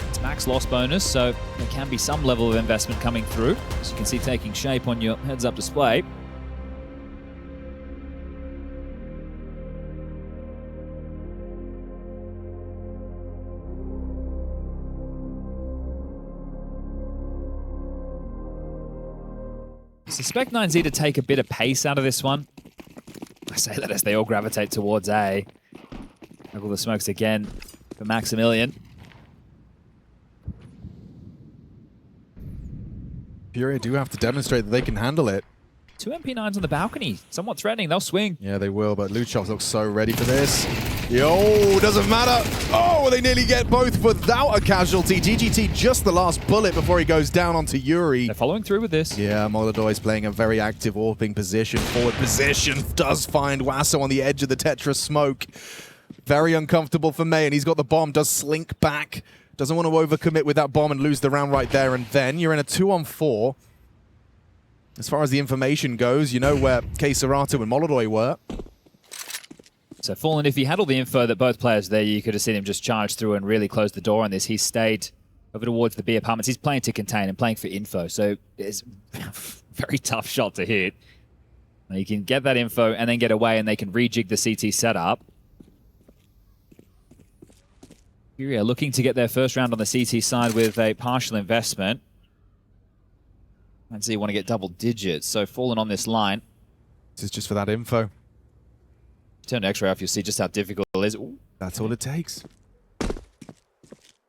It's max loss bonus, so there can be some level of investment coming through. As you can see, taking shape on your heads-up display. I suspect 9Z to take a bit of pace out of this one. I say that as they all gravitate towards A. Juggle the smokes again for Maximilian. FURIA do have to demonstrate that they can handle it. 2 MP9s on the balcony. Somewhat threatening. They'll swing. Yeah, they will, but Luchov looks so ready for this. Yo, doesn't matter. Oh, they nearly get both without a casualty. DGT just the last bullet before he goes down onto yuurih. They're following through with this. Yeah, Molodoy's playing a very active AWPing position. Forward position does find Huaso on the edge of the Tetris smoke. Very uncomfortable for May, and he's got the bomb. Does slink back. Doesn't want to overcommit with that bomb and lose the round right there and then. You're in a 2-on-4. As far as the information goes, you know where Keserato and Molodoy were. So Fallen, if he had all the info that both players there, you could have seen him just charge through and really close the door on this. He stayed over towards the B apartments. He's playing to contain and playing for info, so it's a very tough shot to hit. You can get that info and then get away, and they can rejig the CT setup. FURIA looking to get their first round on the CT side with a partial investment. And so you want to get double digits, so Fallen on this line. This is just for that info. Turn the X-ray off, you'll see just how difficult it is. Ooh. That's all it takes.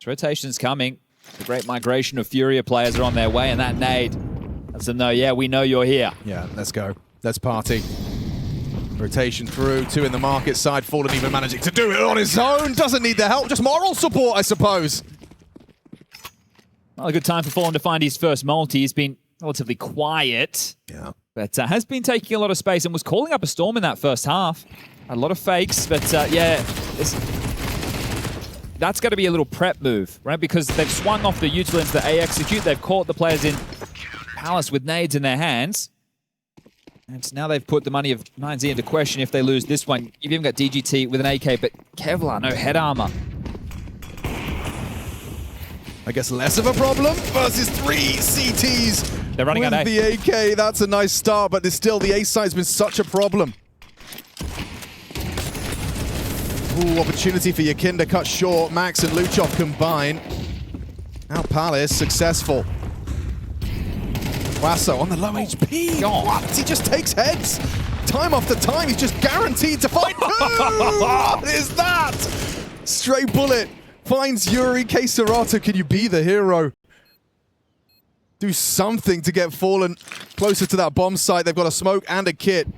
Rotation's coming. The great migration of FURIA players are on their way, and that nade lets them know, yeah, we know you're here. Yeah, let's go. Let's party. Rotation through, 2 in the market side. Fallen even managing to do it on his own. Doesn't need the help, just moral support, I suppose. Well, a good time for Fallen to find his first multi. He's been relatively quiet. Yeah. But has been taking a lot of space and was calling up a storm in that first half. A lot of fakes, but yeah, that's got to be a little prep move, right? Because they've swung off the util into the A execute. They've caught the players in Palace with nades in their hands. And now they've put the money of 9Z into question if they lose this one. You've even got DGT with an AK, but Kevlar, no head armor. I guess less of a problem versus 3 CTs. They're running with out A. the AK. That's a nice start, but still the A site's been such a problem. Ooh, opportunity for Yakinda cut short. Max and Luchov combine. Now Palace successful. Wasso on the low HP. What? He just takes heads. Time after time, he's just guaranteed to fight. What is that? Stray bullet finds yuurih. Keserato, can you be the hero? Do something to get Fallen closer to that bomb site. They've got a smoke and a kit.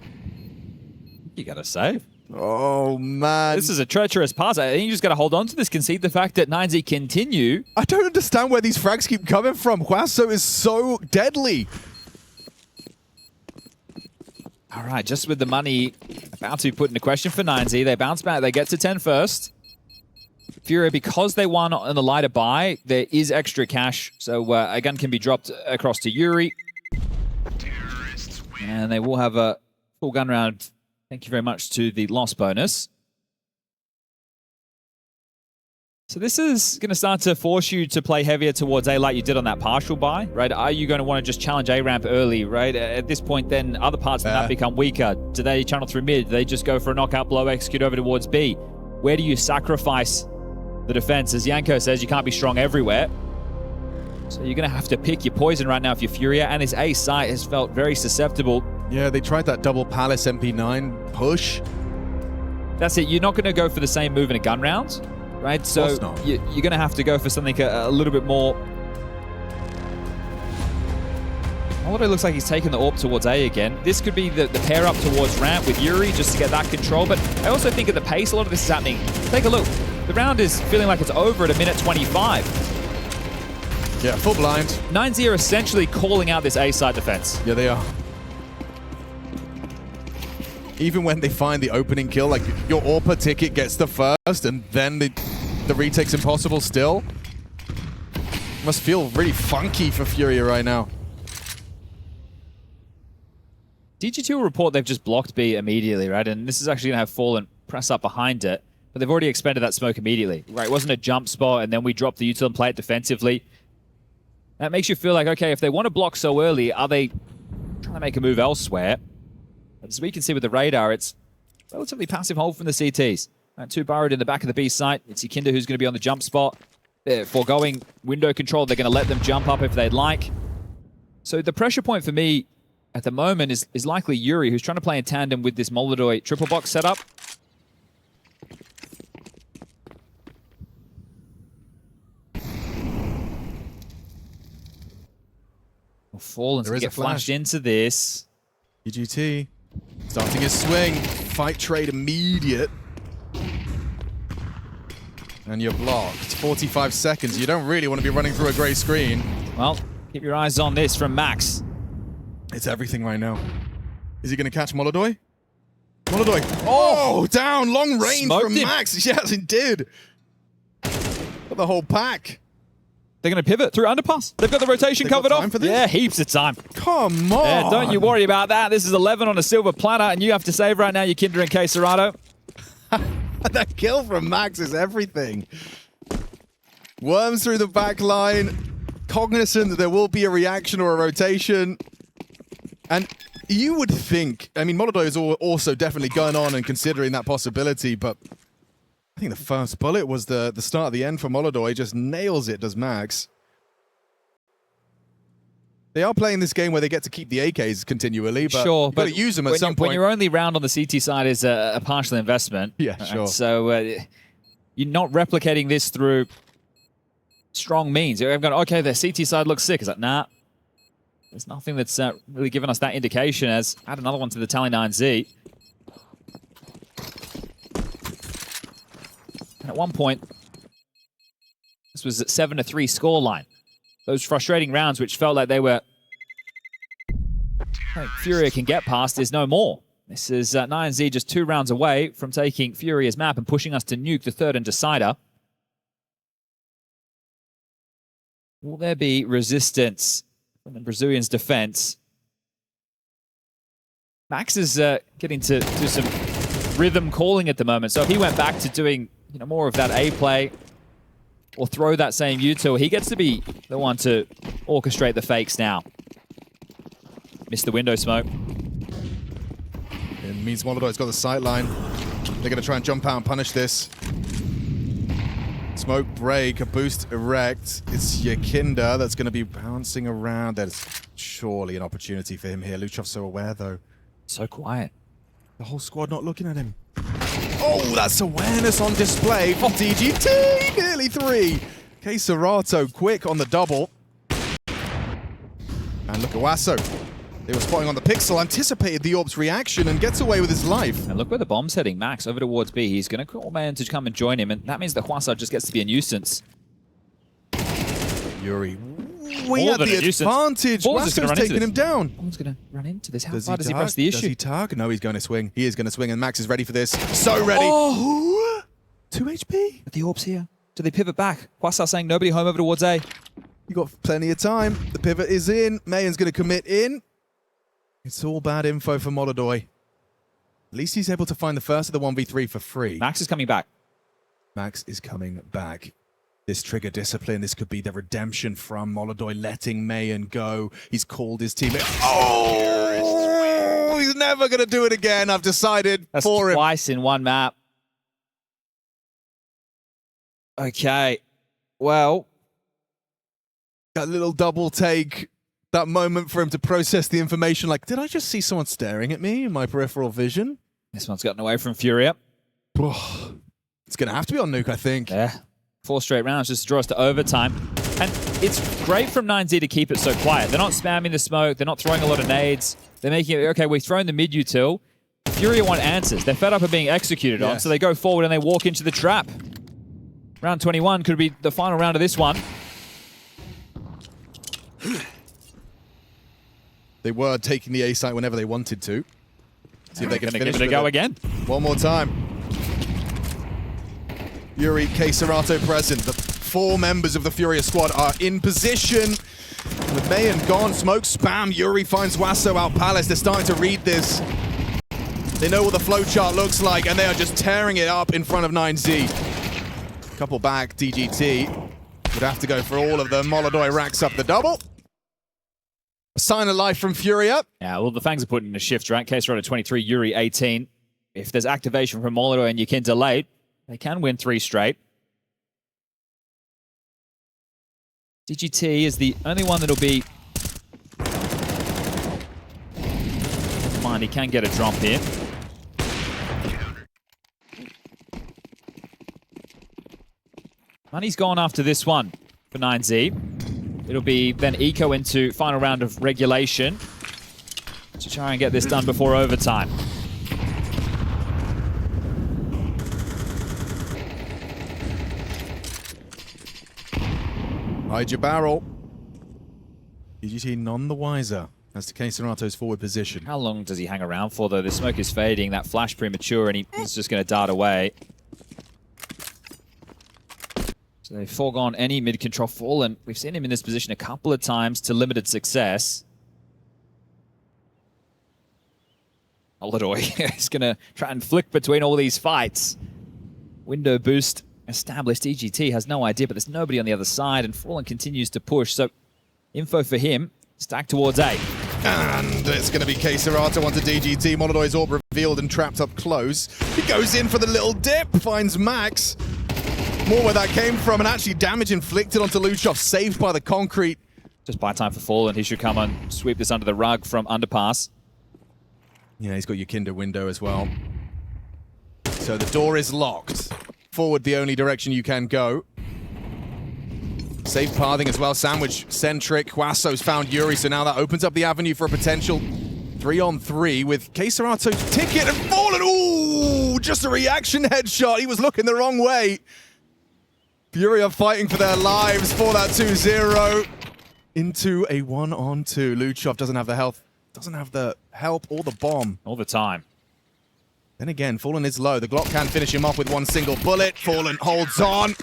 You gotta save. Oh, man. This is a treacherous pass. I think you just got to hold on to this, concede the fact that 9Z continue. I don't understand where these frags keep coming from. HUASO is so deadly. All right, just with the money about to be put into question for 9Z, they bounce back. They get to 10 first. FURIA, because they won on the lighter buy, there is extra cash. So a gun can be dropped across to yuurih. And they will have a full gun round. Thank you very much to the loss bonus. So this is going to start to force you to play heavier towards A like you did on that partial buy, right? Are you going to want to just challenge A ramp early, right? At this point, then other parts of the map become weaker. Do they channel through mid? Do they just go for a knockout blow, execute over towards B? Where do you sacrifice the defense? As Yanko says, you can't be strong everywhere. So you're going to have to pick your poison right now if you're FURIA, and this A site has felt very susceptible. Yeah, they tried that double Palace MP9 push. That's it. You're not going to go for the same move in a gun round, right? So you're going to have to go for something a little bit more. Although it looks like he's taking the AWP towards A again. This could be the pair up towards ramp with yuurih just to get that control. But I also think at the pace a lot of this is happening. Take a look. The round is feeling like it's over at 1:25. Yeah, full blind. 9Z are essentially calling out this A side defense. Yeah, they are. Even when they find the opening kill, like your AWP ticket gets the first and then the retake's impossible still. Must feel really funky for FURIA right now. DG2 will report they've just blocked B immediately, right? And this is actually going to have Fallen press up behind it. But they've already expended that smoke immediately, right? It wasn't a jump spot and then we dropped the util and play it defensively. That makes you feel like, okay, if they want to block so early, are they trying to make a move elsewhere? As we can see with the radar, it's relatively passive hold from the CTs. And 2 burrowed in the back of the B site. It's Yakinda who's going to be on the jump spot. They're foregoing window control. They're going to let them jump up if they'd like. So the pressure point for me at the moment is likely yuurih, who's trying to play in tandem with this Molodoi triple box setup. Fallen's going to get flashed into this. EGT starting his swing. Fight trade immediate. And you're blocked. 45 seconds. You don't really want to be running through a grey screen. Well, keep your eyes on this from Max. It's everything right now. Is he going to catch Molodoi? Molodoi. Oh, down. Long range from Max. Yes, he did. Got the whole pack. They're going to pivot through underpass. They've got the rotation covered off. Yeah, heaps of time. Come on. Yeah, don't you worry about that. This is 11 on a silver platter, and you have to save right now, Yakinda and Keserato. That kill from Max is everything. Worms through the back line, cognizant that there will be a reaction or a rotation. And you would think, I mean, Molodoi is also definitely going on and considering that possibility, but I think the first bullet was the start of the end for Molodoi. Just nails it, does Max. They are playing this game where they get to keep the AKs continually, but you've got to use them at some point. When your only round on the CT side is a partial investment, yeah, sure. So you're not replicating this through strong means. You're going, okay, the CT side looks sick. It's like, nah. There's nothing that's really given us that indication. As add another one to the tally 9Z. And at one point, this was at 7-3 scoreline. Those frustrating rounds, which felt like they were FURIA can get past, is no more. This is 9Z just 2 rounds away from taking FURIA's map and pushing us to nuke the third and decider. Will there be resistance from the Brazilians' defense? Max is getting to do some rhythm calling at the moment. So if he went back to doing more of that A play, or throw that same util. He gets to be the one to orchestrate the fakes now. Missed the window smoke. It means Molodoy's got the sight line. They're going to try and jump out and punish this. Smoke break, a boost erect. It's Yakinda that's going to be bouncing around. There's surely an opportunity for him here. Luchov's so aware, though. So quiet. The whole squad not looking at him. Oh, that's awareness on display from DGT. Nearly 3. Keserato quick on the double. And look at Wasso. They were spotting on the pixel, anticipated the Orb's reaction and gets away with his life. And look where the bomb's heading. Max over towards B. He's going to call man to come and join him, and that means that HUASO just gets to be a nuisance. yuurih. We had the advantage. Wasso's taking him down. Ball's going to run into this. How Does far does he press the issue? Does he tug? No, he's going to swing. He is going to swing, and Max is ready for this. So ready. Oh! 2 HP. But the Orb's here. Do they pivot back? HUASO saying nobody home over towards A. You got plenty of time. The pivot is in. Mayan's going to commit in. It's all bad info for Molodoy. At least he's able to find the first of the 1v3 for free. Max is coming back. Max is coming back. This trigger discipline, this could be the redemption from Molodoy letting Mayan go. He's called his teammate. Oh! He's never going to do it again. I've decided That's for him. Twice in one map. Okay. Well. That little double take. That moment for him to process the information like, did I just see someone staring at me in my peripheral vision? This one's gotten away from FURIA. It's going to have to be on Nuke, I think. Yeah. 4 straight rounds just to draw us to overtime. And it's great from 9Z to keep it so quiet. They're not spamming the smoke. They're not throwing a lot of nades. They're making it, okay, we've thrown the mid util. FURIA want answers. They're fed up of being executed on, so they go forward and they walk into the trap. Round 21 could be the final round of this one. They were taking the A site whenever they wanted to. See if they can finish give it a go again. One more time. yuurih, Keserato present. The 4 members of the FURIA squad are in position. With Mayan gone, smoke spam. yuurih finds Wasso out Palace. They're starting to read this. They know what the flowchart looks like, and they are just tearing it up in front of 9Z. Couple back, DGT. Would have to go for all of them. Molodoy racks up the double. A sign of life from FURIA. Yeah, well, the Fangs are putting in a shift, right? Keserato 23, yuurih 18. If there's activation from Molodoy and Yakinda late, they can win 3 straight. DGT is the only one that'll be... Mind, he can get a drop here. Money's gone after this one for 9Z. It'll be then eco into final round of regulation to try and get this done before overtime. Hide your barrel. DGT none the wiser as to Keserato's forward position. How long does he hang around for, though? The smoke is fading, that flash premature, and he's just going to dart away. So they've foregone any mid-control fall, and we've seen him in this position a couple of times to limited success. Molodoy is going to try and flick between all these fights. Window boost established. EGT has no idea, but there's nobody on the other side, and Fallen continues to push. So info for him, stacked towards A. And it's going to be Keserato onto DGT. Molodoy's orb revealed and trapped up close. He goes in for the little dip, finds Max. More where that came from, and actually damage inflicted onto Luchov, saved by the concrete. Just buy time for Fallen. He should come and sweep this under the rug from underpass. Yeah, he's got Yakinda window as well. So the door is locked. Forward the only direction you can go. Safe pathing as well, sandwich centric. Wasso's found yuurih, so now that opens up the avenue for a potential 3-on-3 with Keserato's ticket and Fallen. Ooh, just a reaction headshot. He was looking the wrong way. FURIA fighting for their lives for that 2-0 into a 1-on-2. Luchov doesn't have the health, doesn't have the help or the bomb. All the time. Then again, Fallen is low. The Glock can finish him off with one single bullet. Fallen holds on.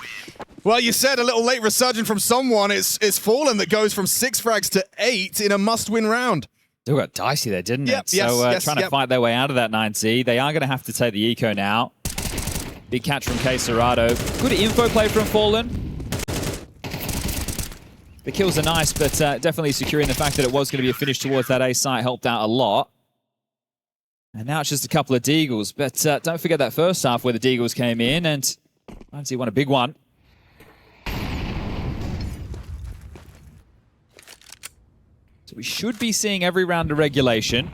Well, you said a little late resurgence from someone. It's Fallen that goes from 6 frags to 8 in a must-win round. Still got dicey there, didn't it? Yes, So trying to fight their way out of that 9C. They are going to have to take the eco now. Big catch from Keserato. Good info play from Fallen. The kills are nice, but definitely securing the fact that it was going to be a finish towards that A site helped out a lot. And now it's just a couple of Deagles. But don't forget that first half where the Deagles came in and Nancy won a big one. So we should be seeing every round of regulation.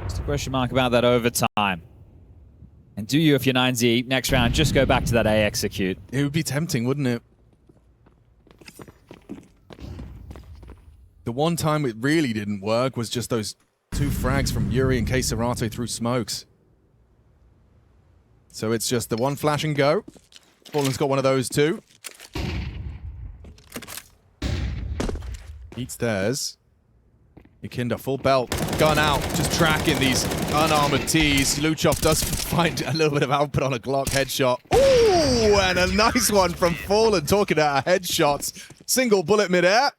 Just a question mark about that overtime. And do you, if you're 9Z, next round, just go back to that A execute? It would be tempting, wouldn't it? The one time it really didn't work was just those 2 frags from yuurih and Serato through smokes. So it's just the one flash and go. Fallen's got one of those too. Eats theirs. Yukinda, full belt, gun out, just tracking these unarmored Ts. Luchov does find a little bit of output on a Glock headshot. Ooh, and a nice one from Fallen, talking about headshots. Single bullet midair.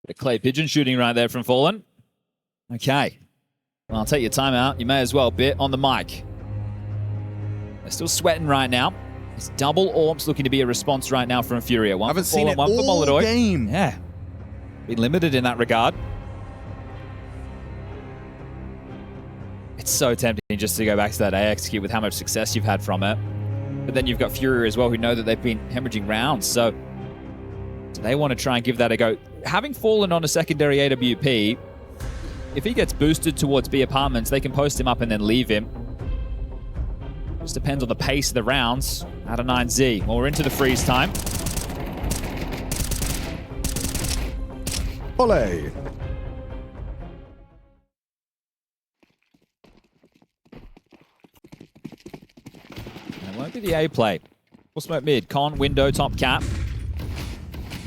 Bit of clay pigeon shooting right there from Fallen. Okay. Well, I'll take your time out. You may as well, Bit, on the mic. They're still sweating right now. It's double AWPs looking to be a response right now from FURIA. One Haven't for seen Fallen, it one for all Molodoy. game. Yeah. Been limited in that regard. It's so tempting just to go back to that A execute with how much success you've had from it. But then you've got FURIA as well, who know that they've been hemorrhaging rounds. So they want to try and give that a go. Having Fallen on a secondary AWP, if he gets boosted towards B apartments, they can post him up and then leave him. Just depends on the pace of the rounds out of 9Z. Well, we're into the freeze time. Ole. And it won't be the A play. Full smoke mid. Con, window, top cap.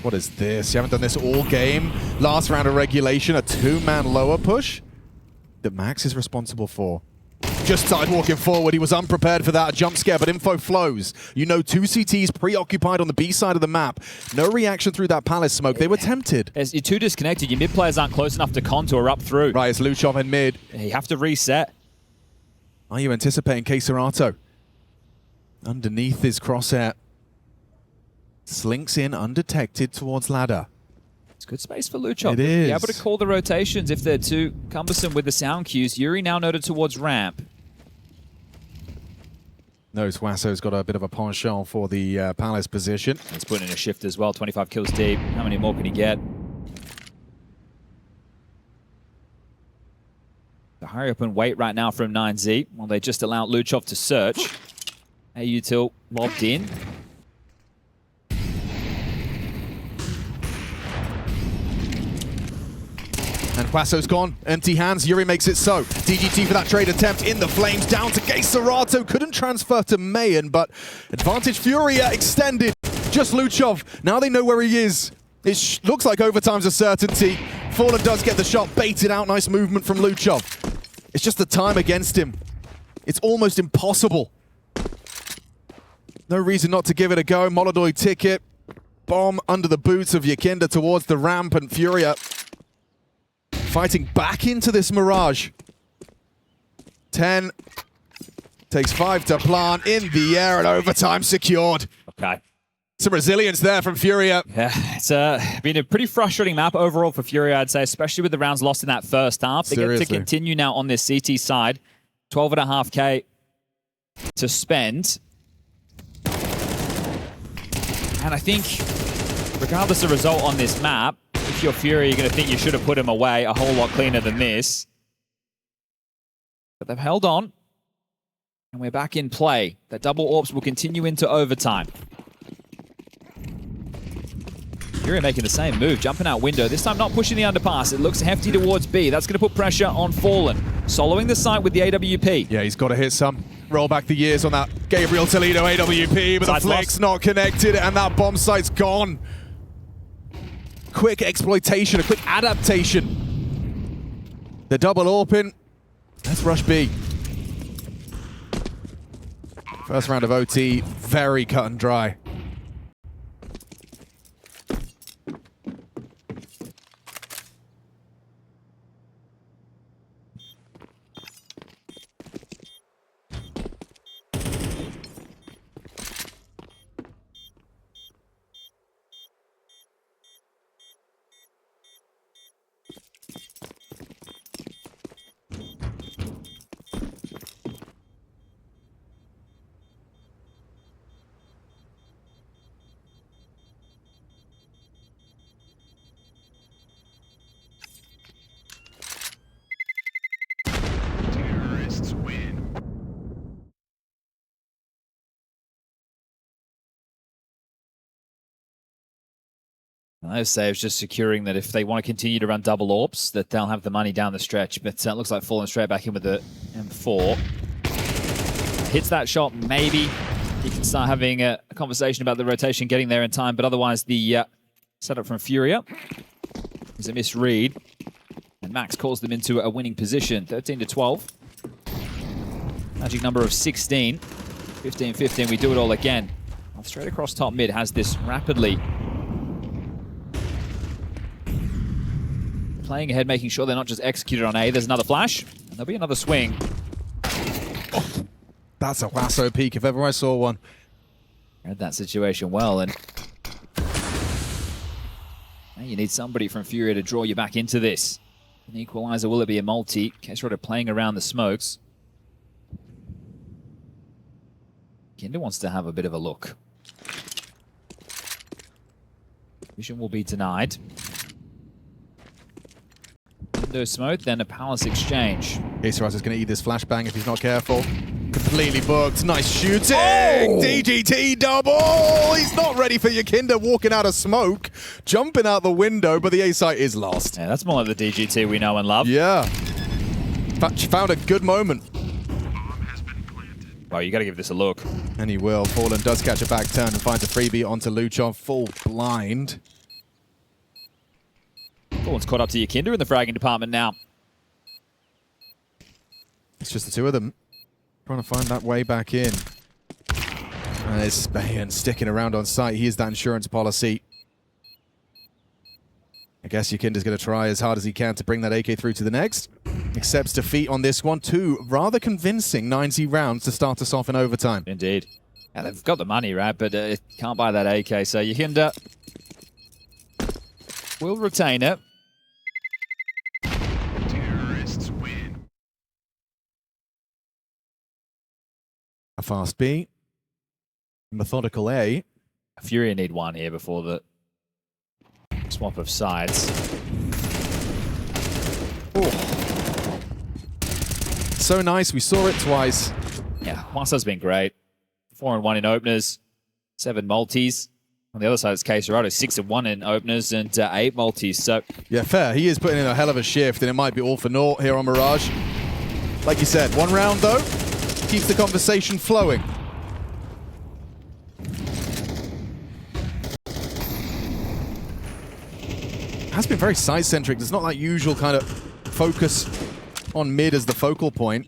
What is this? You haven't done this all game. Last round of regulation, a 2-man lower push that Max is responsible for. Just started walking forward. He was unprepared for that jump scare, but info flows. You know, 2 CTs preoccupied on the B side of the map. No reaction through that Palace smoke. They were tempted. As you're too disconnected. Your mid players aren't close enough to contour up through. Right, it's Luchov in mid. You have to reset. Are you anticipating Serato? Underneath his crosshair. Slinks in undetected towards ladder. It's good space for Luchov. It is. Be able to call the rotations if they're too cumbersome with the sound cues. yuurih now noted towards ramp. Knows HUASO's got a bit of a penchant for the Palace position. He's putting in a shift as well. 25 kills deep. How many more can he get? The hurry up and wait right now from 9Z. Well, they just allowed Luchov to search. AUtil lobbed in. And HUASO's gone. Empty hands. yuurih makes it so. DGT for that trade attempt in the flames. Down to Serato. Couldn't transfer to Mayan, but advantage FURIA extended. Just Luchov. Now they know where he is. It looks like overtime's a certainty. Fallen does get the shot baited out. Nice movement from Luchov. It's just the time against him. It's almost impossible. No reason not to give it a go. Molodoy ticket. Bomb under the boots of Yukinda towards the ramp, and FURIA fighting back into this Mirage. 10. Takes 5 to plant in the air, and overtime secured. Okay. Some resilience there from FURIA. Yeah, it's been a pretty frustrating map overall for FURIA, I'd say, especially with the rounds lost in that first half. They get to continue now on this CT side. 12.5K to spend. And I think, regardless of result on this map, if you're FURIA, you're going to think you should have put him away a whole lot cleaner than this. But they've held on. And we're back in play. That double AWPs will continue into overtime. yuurih making the same move, jumping out window. This time not pushing the underpass. It looks hefty towards B. That's going to put pressure on Fallen. Soloing the site with the AWP. Yeah, he's got to hit some. Roll back the years on that Gabriel Toledo AWP, but the flick's not connected, and that bomb site's gone. Quick exploitation, a quick adaptation. The double open. Let's rush B. First round of OT, very cut and dry. Those saves just securing that if they want to continue to run double AWPs, that they'll have the money down the stretch. But it looks like falling straight back in with the M4. Hits that shot, maybe he can start having a conversation about the rotation getting there in time. But otherwise, the setup from FURIA is a misread. And Max calls them into a winning position, 13-12. Magic number of 16. 15-15, we do it all again. Straight across top mid, has this rapidly. Playing ahead, making sure they're not just executed on A. There's another flash, and there'll be another swing. Oh, that's a HUASOPEEK if ever I saw one. Read that situation well, and now you need somebody from FURIA to draw you back into this. An equalizer, will it be a multi? Kesrada playing around the smokes. Kinder wants to have a bit of a look. Vision will be denied. Window smoke, then a palace exchange. Acerus is going to eat this flashbang if he's not careful. Completely booked. Nice shooting. Oh! DGT double. He's not ready for Yakinda walking out of smoke. Jumping out the window, but the A site is lost. Yeah, that's more like the DGT we know and love. Yeah. She found a good moment. Well, you got to give this a look. And he will. Fallen does catch a back turn and finds a freebie onto Luchov. Full blind. Fallen's caught up to Yakinda in the fragging department now. It's just the two of them. Trying to find that way back in. And there's Spayan sticking around on site. He is that insurance policy. I guess Yakinda's going to try as hard as he can to bring that AK through to the next. Accepts defeat on this one. 2 rather convincing 9Z rounds to start us off in overtime. Indeed. Yeah, they've got the money, right? But can't buy that AK. So Yakinda will retain it. Terrorists win. A fast B. Methodical A. FURIA need one here before the swap of sides. Oh. So nice. We saw it twice. Yeah, Masa's been great. 4-1 in openers, 7 multis. On the other side, it's Kesrada, 6-1 in openers and 8 multis. So Yeah, fair. He is putting in a hell of a shift, and it might be all for naught here on Mirage. Like you said, 1 round, though, keeps the conversation flowing. Has been very side-centric. There's not that usual kind of focus on mid as the focal point.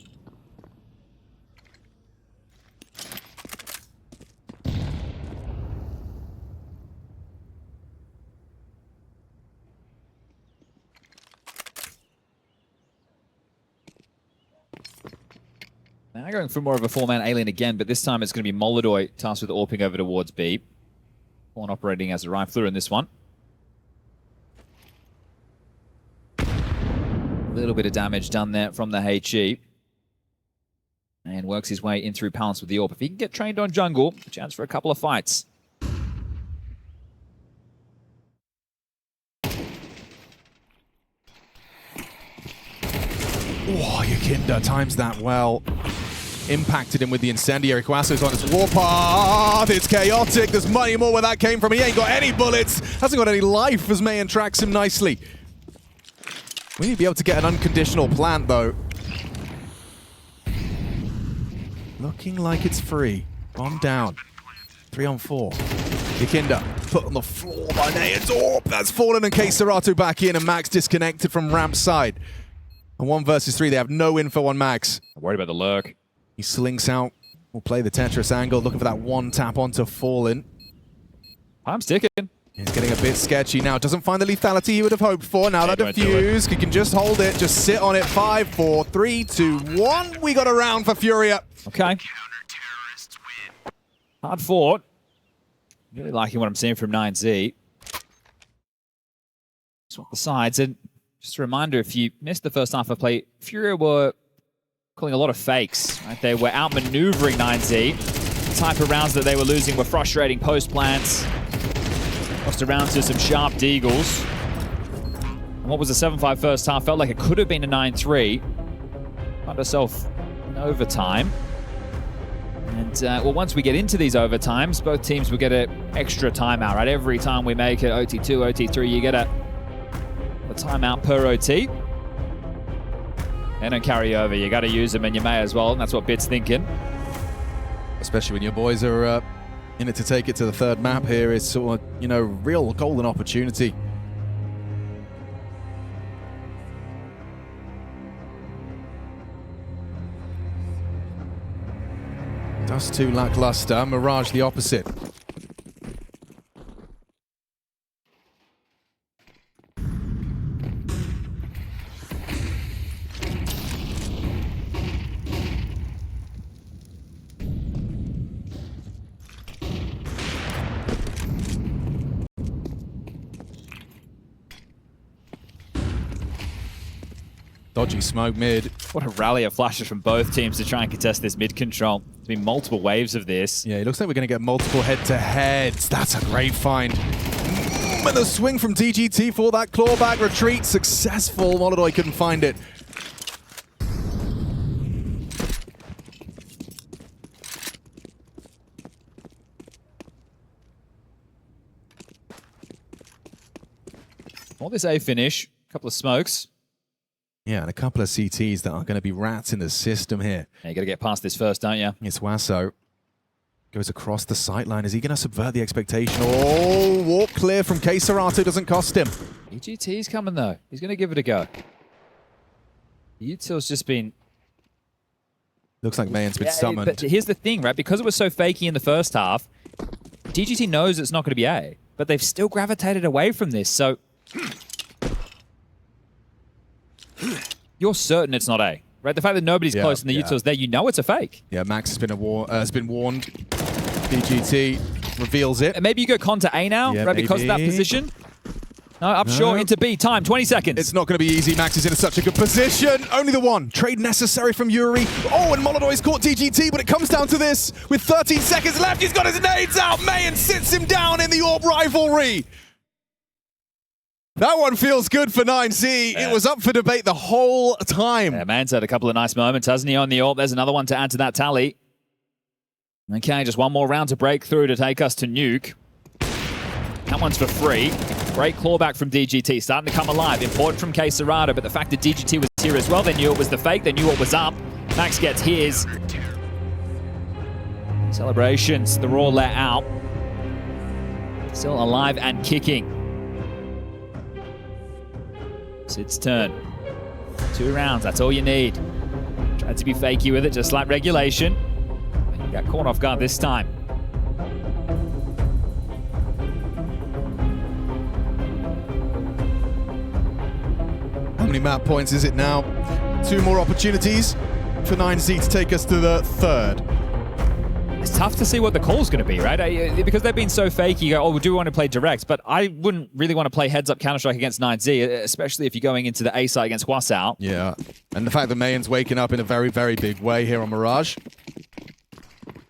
now going for more of a 4-man alien again, but this time it's going to be Molodoy tasked with AWPing over towards B. Fallen operating as a rifler in this one. A little bit of damage done there from the HE. And works his way in through Palace with the AWP. If he can get trained on jungle, a chance for a couple of fights. Oh, Yakinda times that well. Impacted him with the incendiary. HUASO's on his warpath. It's chaotic. There's money more where that came from. He ain't got any bullets. Hasn't got any life as Mayan tracks him nicely. We need to be able to get an unconditional plant, though. Looking like it's free. Bomb down. 3 on 4. Yakinda put on the floor by Mayan's AWP. That's Fallen and Kesrada back in, and Max disconnected from ramp side. And 1 versus 3, they have no info on Max. I'm worried about the lurk. He slinks out. We'll play the Tetris angle, looking for that 1 tap onto Fallen. I'm sticking. He's getting a bit sketchy now. Doesn't find the lethality he would have hoped for. Now that defuse, he can just hold it, just sit on it. 5, 4, 3, 2, 1. We got a round for FURIA. Okay. Hard fought. Really liking what I'm seeing from 9Z. Swap the sides, and just a reminder, if you missed the first half of play, FURIA were calling a lot of fakes. Right? They were outmaneuvering 9Z. The type of rounds that they were losing were frustrating post plants. Lost around to some sharp deagles. And what was a 7-5 first half felt like it could have been a 9-3. Found herself in overtime. And well, once we get into these overtimes, both teams will get an extra timeout, right? Every time we make it OT2, OT3, you get a timeout per OT. They don't carry over. You got to use them, and you may as well. And that's what Bit's thinking. Especially when your boys are in it to take it to the third map here. It's sort of, you know, real golden opportunity. Dust2 lackluster, Mirage the opposite. Dodgy smoke mid. What a rally of flashes from both teams to try and contest this mid control. There's been multiple waves of this. Yeah, it looks like we're going to get multiple head-to-heads. That's a great find. And the swing from DGT for that clawback retreat. Successful. Molodoi couldn't find it. All this A finish, a couple of smokes. Yeah, and a couple of CTs that are going to be rats in the system here. Yeah, you got to get past this first, don't you? It's Waso. Goes across the sightline. Is he going to subvert the expectation? Oh, walk clear from Keserato doesn't cost him. EGT's coming, though. He's going to give it a go. Util's just been... Looks like Mayan's been summoned. But here's the thing, right? Because it was so fakey in the first half, DGT knows it's not going to be A, but they've still gravitated away from this, so... You're certain it's not A, right? The fact that nobody's close and the Util's there, you know it's a fake. Yeah, Max has been warned. DGT reveals it. And maybe you go con to A now, right? Because of that position. No, up short into B. Time, 20 seconds. It's not going to be easy. Max is in such a good position. Only the one. Trade necessary from yuurih. Oh, and Molodoi's caught DGT, but it comes down to this. With 13 seconds left, he's got his nades out. Mayan sits him down in the AWP rivalry. That one feels good for 9Z. Yeah. It was up for debate the whole time. Yeah, Mayan's had a couple of nice moments, hasn't he, on the AWP? There's another one to add to that tally. Okay, just one more round to break through to take us to Nuke. That one's for free. Great clawback from DGT, starting to come alive. Important from Keserato, but the fact that DGT was here as well, they knew it was the fake, they knew it was up. Max gets his. Celebrations, they're all let out. Still alive and kicking. Sid's turn. 2 rounds, that's all you need. Tried to be fakey with it, just like regulation. But you got caught off guard this time. How many map points is it now? 2 more opportunities for 9Z to take us to the third. It's tough to see what the call's going to be, right? Because they've been so fakey, you go, oh, we do want to play direct, but I wouldn't really want to play heads-up Counter-Strike against 9Z, especially if you're going into the A side against HUASOPEEK. Yeah, and the fact that Mayan's waking up in a very, very big way here on Mirage.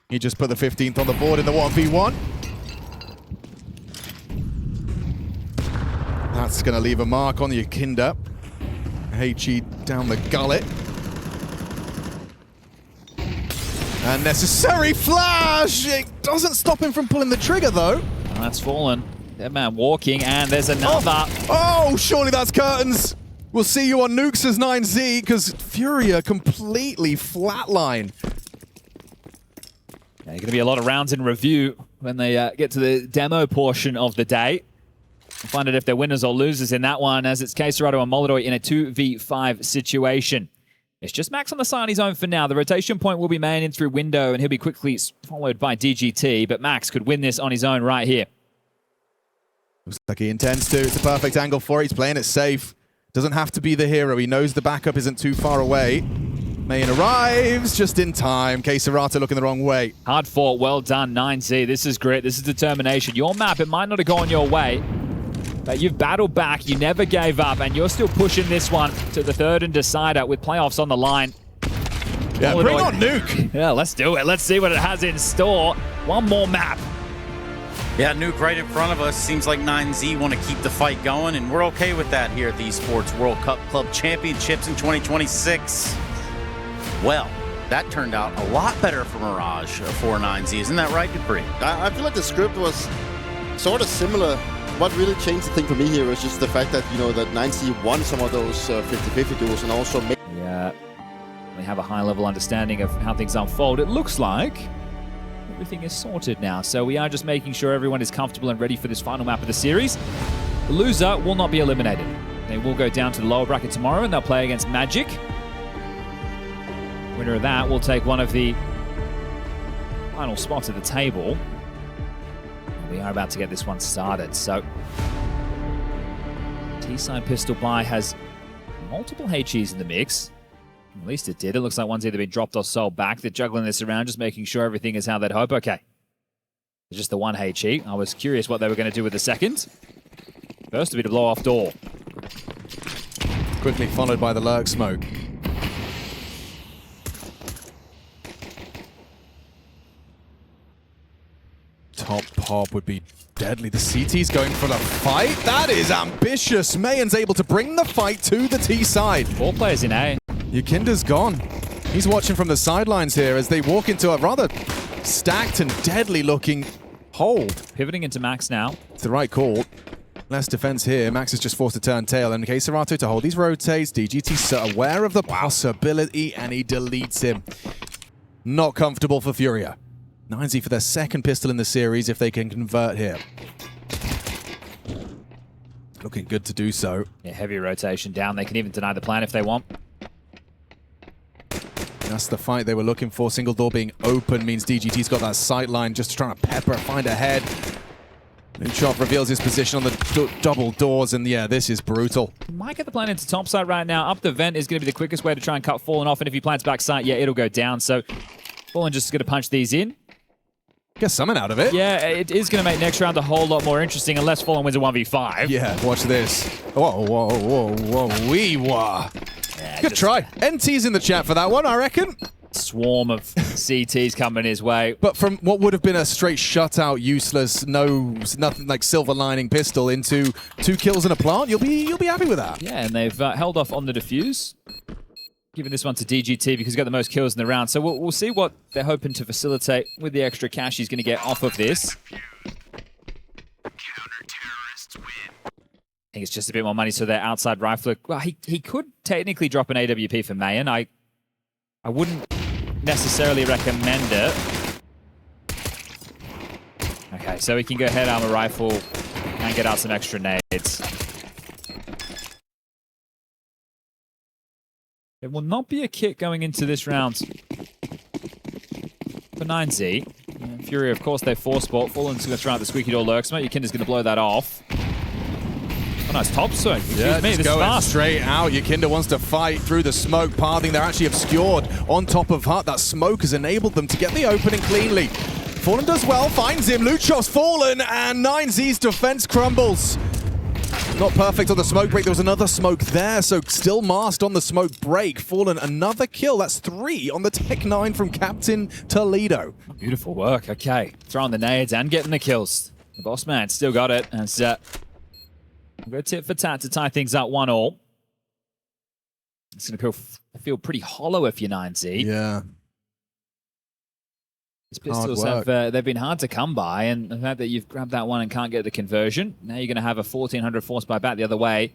He just put the 15th on the board in the 1v1. That's going to leave a mark on the Akinda. HE down the gullet. Unnecessary flash! It doesn't stop him from pulling the trigger, though. And that's fallen. Dead man walking, and there's another. Oh, surely that's curtains. We'll see you on Nukes as 9Z, because FURIA completely flatline. Yeah, going to be a lot of rounds in review when they get to the demo portion of the day. We'll find out if they're winners or losers in that one, as it's Keserato and Molodoi in a 2v5 situation. It's just Max on the side on his own for now. The rotation point will be Mayan in through window, and he'll be quickly followed by DGT, but Max could win this on his own right here. Looks like he intends to. It's a perfect angle for it. He's playing it safe. Doesn't have to be the hero. He knows the backup isn't too far away. Mayan arrives just in time. Keserato looking the wrong way. Hard fought. Well done, 9Z. This is grit. This is determination. Your map, it might not have gone your way, but you've battled back, you never gave up, and you're still pushing this one to the third and decider with playoffs on the line. Yeah, bring on Nuke. Yeah, let's do it. Let's see what it has in store. One more map. Yeah, Nuke right in front of us. Seems like 9Z want to keep the fight going, and we're okay with that here at the Esports World Cup Club Championships in 2026. Well, that turned out a lot better for Mirage for 9Z. Isn't that right, Dupree? I feel like the script was sort of similar. What really changed the thing for me here was just the fact that, you know, that 9Z won some of those 50-50 duels and also made... Yeah, we have a high-level understanding of how things unfold. It looks like everything is sorted now, so we are just making sure everyone is comfortable and ready for this final map of the series. The loser will not be eliminated. They will go down to the lower bracket tomorrow, and they'll play against Magic. Winner of that will take one of the final spots at the table. We are about to get this one started. So, T-side pistol buy has multiple HEs in the mix. At least it did. It looks like one's either been dropped or sold back. They're juggling this around, just making sure everything is how they'd hope. Okay. It's just the one HE. I was curious what they were going to do with the second. First to be to blow off door. Quickly followed by the lurk smoke. Top pop would be deadly. The CT's going for the fight. That is ambitious. Mayan's able to bring the fight to the T side. 4 players in A. Yukinda's gone. He's watching from the sidelines here as they walk into a rather stacked and deadly looking hold. Pivoting into Max now. It's the right call. Less defense here. Max is just forced to turn tail. And Serato to hold these rotates. DGT's so aware of the possibility and he deletes him. Not comfortable for FURIA. 9Z for their second pistol in the series if they can convert here. Looking good to do so. Yeah, heavy rotation down. They can even deny the plan if they want. That's the fight they were looking for. Single door being open means DGT's got that sight line just trying to pepper, find a head. Luchov reveals his position on the double doors, and yeah, this is brutal. Might get the plan into top side right now. Up the vent is going to be the quickest way to try and cut Fallen off, and if he plants back side, yeah, it'll go down. So Fallen just going to punch these in. Get something out of it. Yeah, it is going to make next round a whole lot more interesting unless Fallen wins a 1v5. Yeah, watch this. Whoa, whoa, whoa, whoa, wee-wah. Yeah, Good try. NT's in the chat for that one, I reckon. Swarm of CTs coming his way. But from what would have been a straight shutout, useless, nothing like silver lining pistol into 2 kills in a plant, you'll be happy with that. Yeah, and they've held off on the defuse. Giving this one to DGT because he got the most kills in the round. So we'll see what they're hoping to facilitate with the extra cash he's going to get off of this. I think it's just a bit more money, so their outside rifler. Well, he could technically drop an AWP for Mayan. I wouldn't necessarily recommend it. Okay, so he can go head armor rifle and get out some extra nades. There will not be a kit going into this round for 9Z. FURIA, of course, they force bought. Fallen's going to throw out the squeaky door lurk smoke. Yukinda's going to blow that off. Oh, nice top swing. Yeah, me, this is going fast. straight out. Yukinda wants to fight through the smoke pathing. They're actually obscured on top of Hut. That smoke has enabled them to get the opening cleanly. Fallen does well, finds him. Luchov's fallen, and 9Z's defense crumbles. Not perfect on the smoke break. There was another smoke there, so still masked on the smoke break. Fallen, another kill. That's 3 on the Tech 9 from Captain Toledo. Beautiful work. Okay. Throwing the nades and getting the kills. The boss man still got it. And we'll go tit for tat to tie things up 1-1. It's going to feel pretty hollow if you're 9Z. Yeah. These pistols they've been hard to come by, and the fact that you've grabbed that one and can't get the conversion, now you're going to have a 1400 force buy back the other way.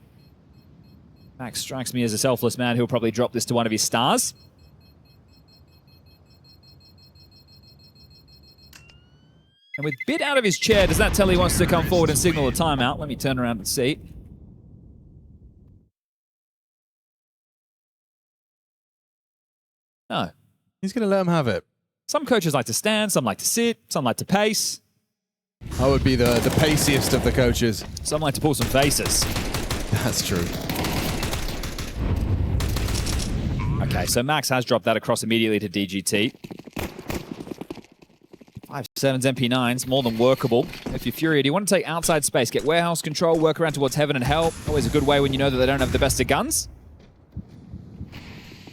Max strikes me as a selfless man who'll probably drop this to one of his stars. And with Bit out of his chair, does that tell he wants to come forward and signal a timeout? Let me turn around and see. No. He's going to let him have it. Some coaches like to stand, some like to sit, some like to pace. I would be the paciest of the coaches. Some like to pull some faces. That's true. Okay, so Max has dropped that across immediately to DGT. 5.7s MP9s, more than workable. If you're FURIA, do you want to take outside space, get warehouse control, work around towards heaven and hell? Always a good way when you know that they don't have the best of guns.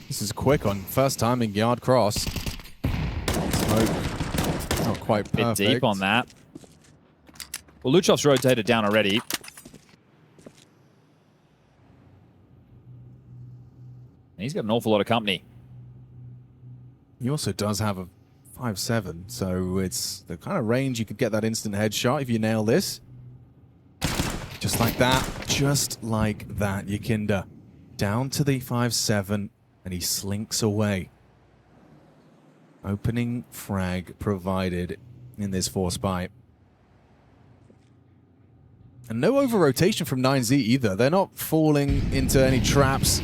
This is quick on first time in yard cross. Smoke. Not quite perfect. Bit deep on that. Well, Luchov's rotated down already. And he's got an awful lot of company. He also does have a 5-7, so it's the kind of range you could get that instant headshot if you nail this. Just like that, Yukinda. Down to the 5-7, and he slinks away. Opening frag provided in this force buy. And no over-rotation from 9Z either. They're not falling into any traps.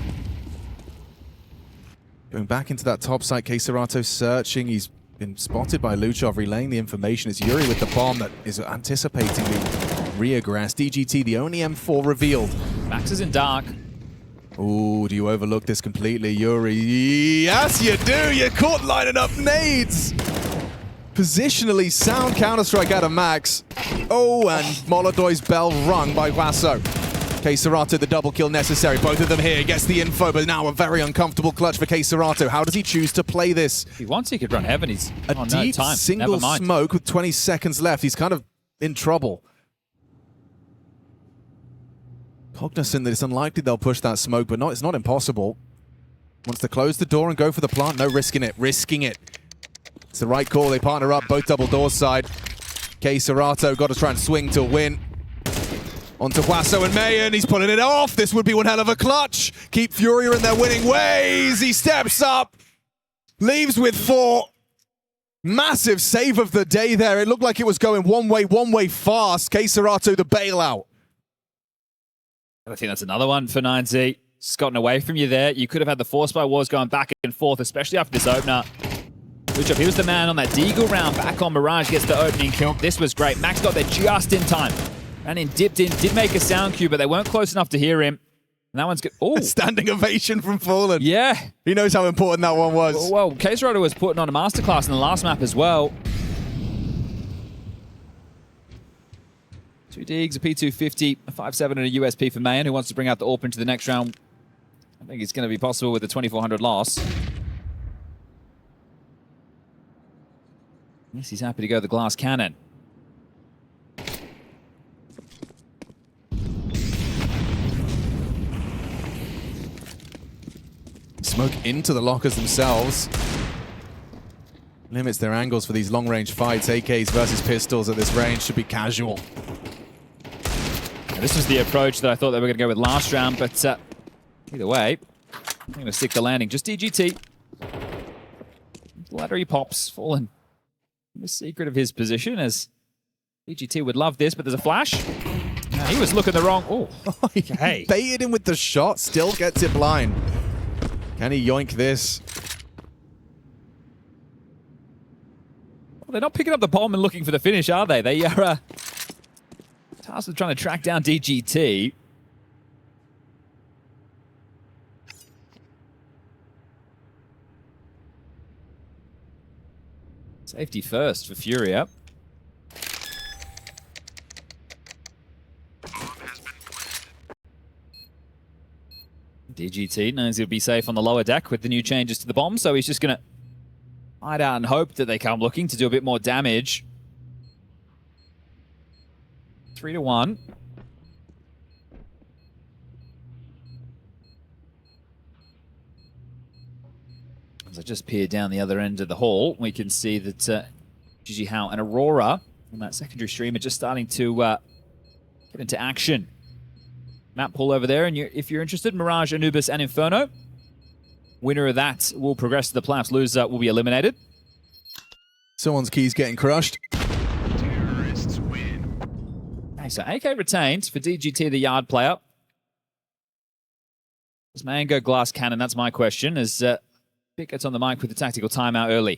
Going back into that top site, Keserato searching. He's been spotted by Luchov, relaying the information. It's yuurih with the bomb that is anticipating the reaggress. DGT, the only M4 revealed. Max is in dark. Ooh, do you overlook this completely, yuurih? Yes, you do! You're caught lining up nades! Positionally sound Counter-Strike out of Max. Oh, and Molodoy's bell rung by Huaso. Keserato, the double kill necessary. Both of them here, gets the info, but now a very uncomfortable clutch for Keserato. How does he choose to play this? If he wants, he could run heaven. He's a deep single smoke with 20 seconds left. He's kind of in trouble. Cognizant that it's unlikely they'll push that smoke, but it's not impossible. Wants to close the door and go for the plant. No, risking it. Risking it. It's the right call. They partner up, both double doors side. Keserato got to try and swing to win. Onto Huaso and Mayan. He's pulling it off. This would be one hell of a clutch. Keep FURIA in their winning ways. He steps up. Leaves with 4. Massive save of the day there. It looked like it was going one way fast. Keserato, the bailout. I think that's another one for 9Z. It's gotten away from you there. You could have had the force by wars going back and forth, especially after this opener. Luchov, he was the man on that Deagle round back on Mirage, gets the opening kill. This was great. Max got there just in time. Ran in, dipped in, did make a sound cue, but they weren't close enough to hear him. And that one's good. Oh, standing ovation from Fallen. Yeah. He knows how important that one was. Well, Keserato was putting on a masterclass in the last map as well. 2 digs, a P250, a 5-7, and a USP for Mayan, who wants to bring out the AWP into the next round. I think it's going to be possible with the 2400 loss. Yes, he's happy to go the glass cannon. Smoke into the lockers themselves. Limits their angles for these long-range fights. AKs versus pistols at this range should be casual. Now, this was the approach that I thought they were going to go with last round, but either way, I'm going to stick the landing. Just DGT. The ladder he pops, Fallen. The secret of his position, as DGT would love this, but there's a flash. Now, he was looking the wrong... Oh, okay. Baited him with the shot, still gets it blind. Can he yoink this? Well, they're not picking up the bomb and looking for the finish, are they? They are tasked with trying to track down DGT. Safety first for FURIA. DGT knows he'll be safe on the lower deck with the new changes to the bomb, so he's just going to hide out and hope that they come looking to do a bit more damage. 3-1. As I just peer down the other end of the hall, we can see that Gigi Hao and Aurora on that secondary stream are just starting to get into action. Map pool over there, and if you're interested, Mirage, Anubis, and Inferno. Winner of that will progress to the playoffs. Loser will be eliminated. Someone's key's getting crushed. Terrorists win. Okay, so AK retained for DGT, the yard player. Does man go glass cannon? That's my question, as Pick gets on the mic with the tactical timeout early.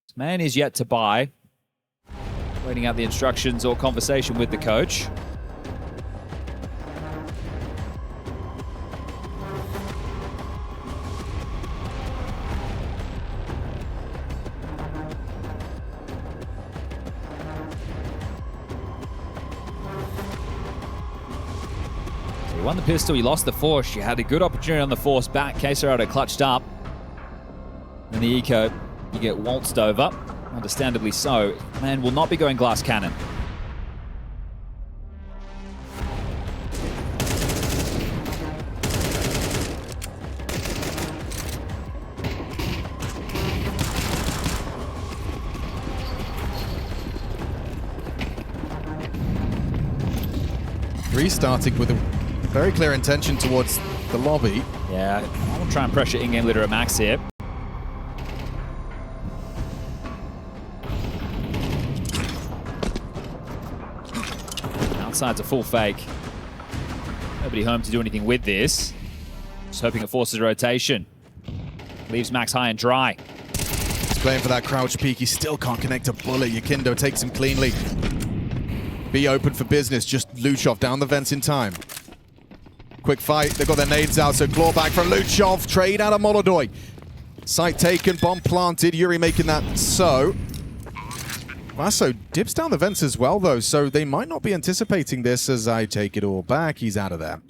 This man is yet to buy. Waiting out the instructions or conversation with the coach. He won the pistol, he lost the force. She had a good opportunity on the force back. Keserato clutched up. And the eco, you get waltzed over. Understandably so. Man will not be going glass cannon. restarting with a very clear intention towards the lobby. Yeah, I'll try and pressure in-game leader at max here. Outside's a full fake. Nobody home to do anything with this. Just hoping it forces a rotation. Leaves Max high and dry. He's playing for that crouch peek. He still can't connect a bullet. Yukindo takes him cleanly. Be open for business. Just Luchov down the vents in time. Quick fight. They've got their nades out, so clawback from Luchov. Trade out of Molodoi. Site taken, bomb planted. yuurih making that so. HUASO dips down the vents as well, though, so they might not be anticipating this as I take it all back. He's out of there.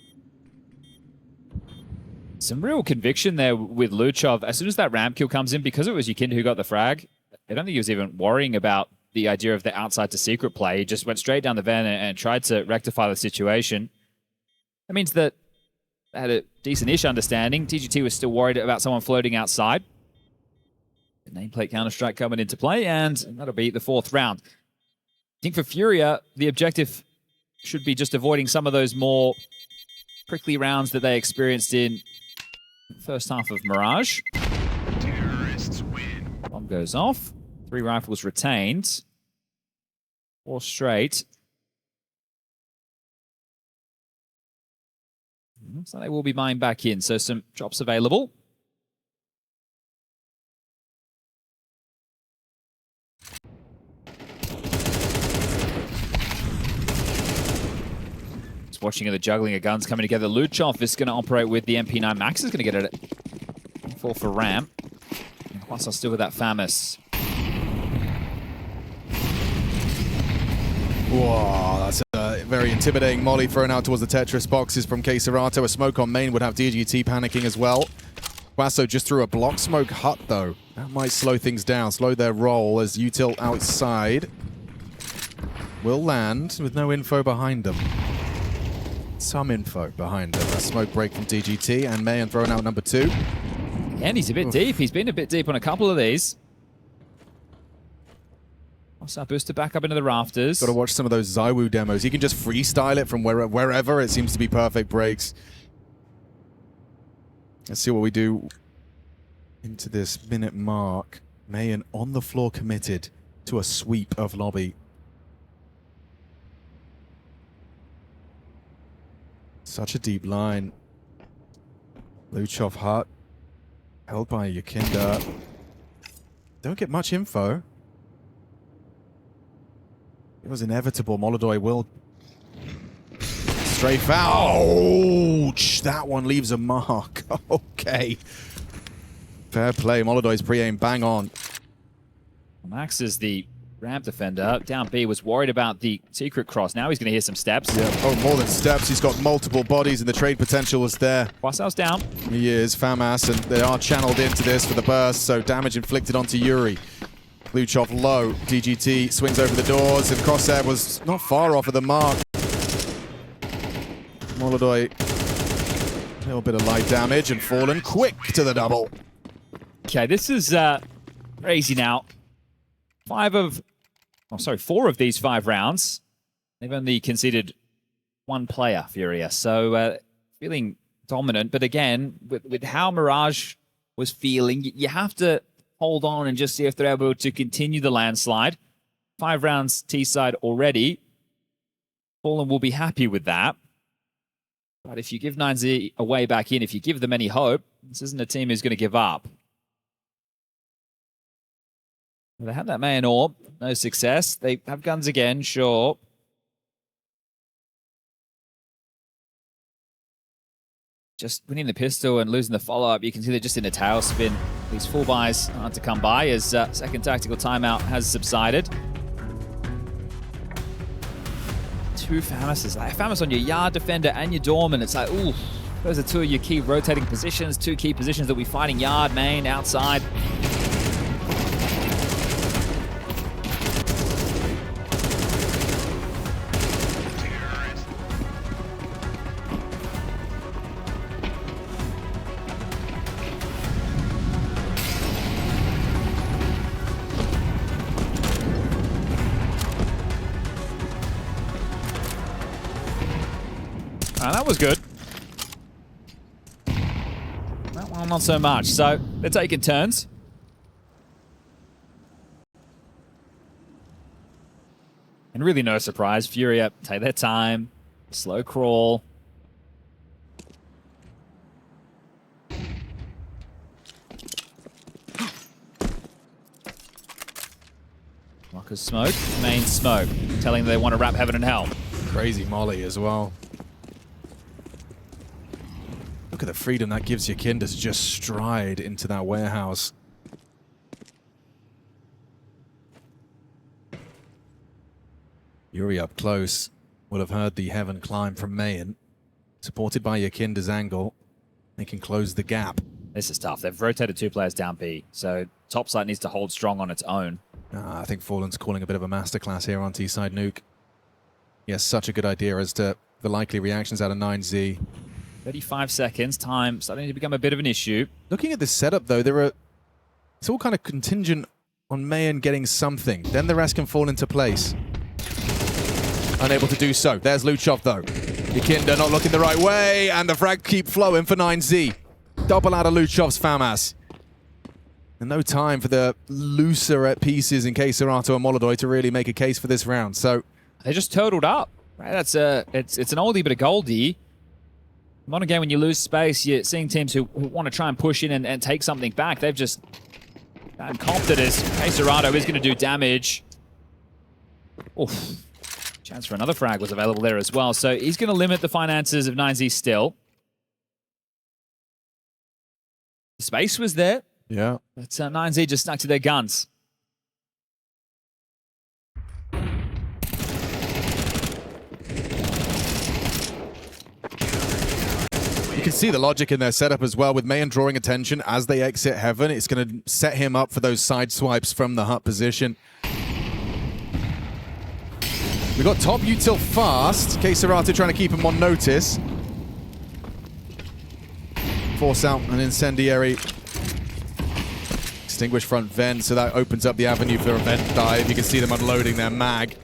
Some real conviction there with Luchov. As soon as that ramp kill comes in, because it was Yukindo who got the frag, I don't think he was even worrying about the idea of the outside to secret play. He just went straight down the vent and tried to rectify the situation. That means that they had a decent-ish understanding. TGT was still worried about someone floating outside. The nameplate Counter-Strike coming into play, and that'll be the 4th round. I think for FURIA, the objective should be just avoiding some of those more prickly rounds that they experienced in the first half of Mirage. Terrorists win. Bomb goes off. 3 rifles retained. 4 straight. Looks like they will be buying back in, so some drops available. Just watching the juggling of guns coming together. Luchov is going to operate with the MP9. Max is going to get it at 4 for ramp. And HUASO still with that FAMAS. Whoa, that's a very intimidating molly thrown out towards the Tetris boxes from K-Serato. A smoke on main would have DGT panicking as well. HUASO just threw a block smoke hut, though. That might slow things down, slow their roll as util outside will land with no info behind them. Some info behind them. A smoke break from DGT and Mayan throwing out number 2. And he's a bit deep. He's been a bit deep on a couple of these. Also, booster back up into the rafters. Got to watch some of those ZywOo demos. He can just freestyle it from wherever. It seems to be perfect breaks. Let's see what we do into this minute mark. Mayan on the floor committed to a sweep of lobby. Such a deep line. Luchov hut. Held by Yukindo. Don't get much info. It was inevitable. Molodoi will strafe out. Ouch! That one leaves a mark. Okay. Fair play. Molodoi's pre-aim bang on. Max is the ramp defender. Down B was worried about the secret cross. Now he's going to hear some steps. Yeah. Oh, more than steps. He's got multiple bodies and the trade potential is there. HUASO's down. He is. FAMAS, and they are channeled into this for the burst, so damage inflicted onto yuurih. Luchov low. DGT swings over the doors, and Crosshair was not far off of the mark. Molodoi, a little bit of light damage, and fallen quick to the double. Okay, this is crazy now. 4 of these 5 rounds. They've only conceded 1 player, FURIA. So feeling dominant, but again, with how Mirage was feeling, you have to hold on and just see if they're able to continue the landslide. 5 rounds T-side already. Fallen will be happy with that. But if you give 9Z a way back in, if you give them any hope, this isn't a team who's going to give up. Well, they had that man orb, no success. They have guns again, sure. Just winning the pistol and losing the follow-up, you can see they're just in a tailspin. These full buys hard to come by as second tactical timeout has subsided. 2 FAMASes. Like, FAMAS on your yard defender and your doorman. It's like, ooh, those are 2 of your key rotating positions, 2 key positions that we fighting yard, main, outside. That was good. Well, not so much. So they're taking turns. And really no surprise. FURIA take their time. Slow crawl. Rockers smoke. Main smoke. Telling them they want to wrap heaven and hell. Crazy molly as well. Look at the freedom that gives yuurih to just stride into that warehouse. yuurih up close will have heard the heaven climb from Mayan. Supported by yuurih's angle, they can close the gap. This is tough. They've rotated 2 players down B, so top side needs to hold strong on its own. I think Fallen's calling a bit of a masterclass here on T-side Nuke. He has such a good idea as to the likely reactions out of 9Z. 35 seconds, time starting to become a bit of an issue. Looking at this setup, though, it's all kind of contingent on Mayan getting something. Then the rest can fall into place. Unable to do so. There's Luchov, though. yuurih not looking the right way, and the frag keep flowing for 9Z. Double out of Luchov's FAMAS. And no time for the looser pieces in KScERATO and Molodoi to really make a case for this round. So they just turtled up. Right? That's it's an oldie but a goldie. Modern game, when you lose space, you're seeing teams who want to try and push in and take something back. They've just comped it as KScERATO is going to do damage. Oof. Chance for another frag was available there as well. So he's going to limit the finances of 9Z still. The space was there. yeah. But 9Z just stuck to their guns. You can see the logic in their setup as well, with Mayan drawing attention as they exit heaven. It's going to set him up for those side swipes from the hut position. We got top util fast. KScERATO trying to keep him on notice. Force out an incendiary. Extinguish front vent, so that opens up the avenue for a vent dive. You can see them unloading their mag.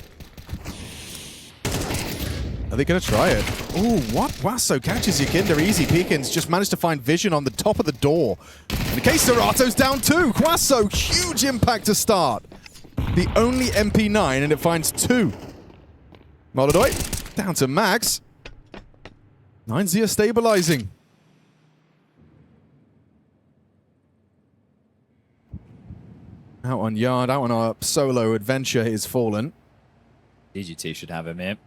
Are they going to try it? Oh, what? Wasso catches yuurih easy. Peekins just managed to find vision on the top of the door. And KScERATO's down 2. Wasso, huge impact to start. The only MP9, and it finds 2. Molodoi, down to max. 9Z are stabilizing. Out on yard, out on our solo adventure is Fallen. DGT should have him here.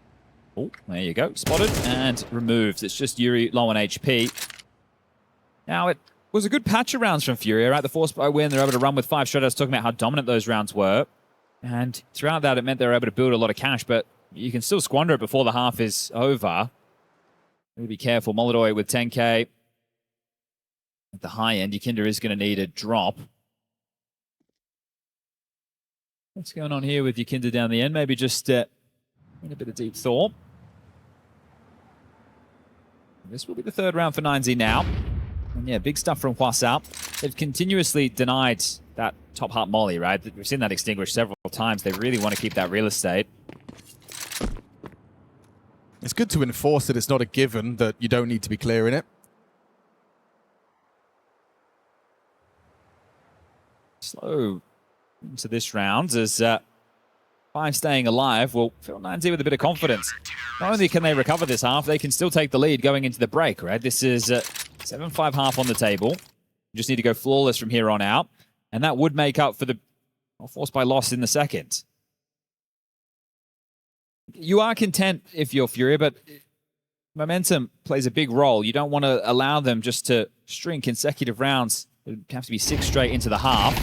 Oh, there you go. Spotted and removed. It's just yuurih low on HP. Now, it was a good patch of rounds from FURIA, right? The force by win, they're able to run with 5 shutouts, talking about how dominant those rounds were. And throughout that, it meant they were able to build a lot of cash, but you can still squander it before the half is over. Really be careful. Molodoi with 10k. At the high end, yuurih is going to need a drop. What's going on here with yuurih down the end? Maybe just in a bit of deep thought. This will be the 3rd round for 9Z now. And yeah, big stuff from HUASOPEEK. They've continuously denied that top heart molly, right? We've seen that extinguished several times. They really want to keep that real estate. It's good to enforce that it's not a given, that you don't need to be clearing it. Slow into this round as 5 staying alive will fill 9Z with a bit of confidence. Not only can they recover this half, they can still take the lead going into the break, right? This is 7-5 half on the table. You just need to go flawless from here on out. And that would make up for the force by loss in the second. You are content if you're FURIA, but momentum plays a big role. You don't want to allow them just to string consecutive rounds. It would have to be 6 straight into the half.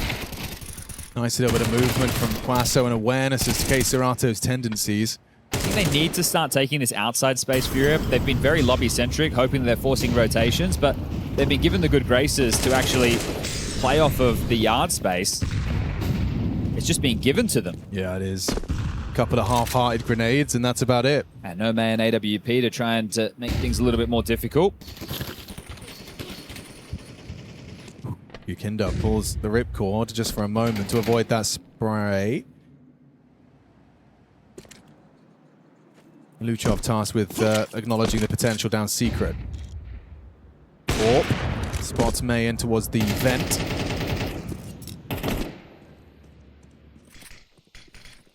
Nice little bit of movement from Quasso and awareness as to KScERATO's tendencies. I think they need to start taking this outside space FURIA. They've been very lobby-centric, hoping that they're forcing rotations, but they've been given the good graces to actually play off of the yard space. It's just being given to them. Yeah, it is. Couple of half-hearted grenades, and that's about it. And no man AWP to try and make things a little bit more difficult. yuurih pulls the ripcord just for a moment to avoid that spray. Luchov tasked with acknowledging the potential down secret. Porte spots Mayan towards the vent.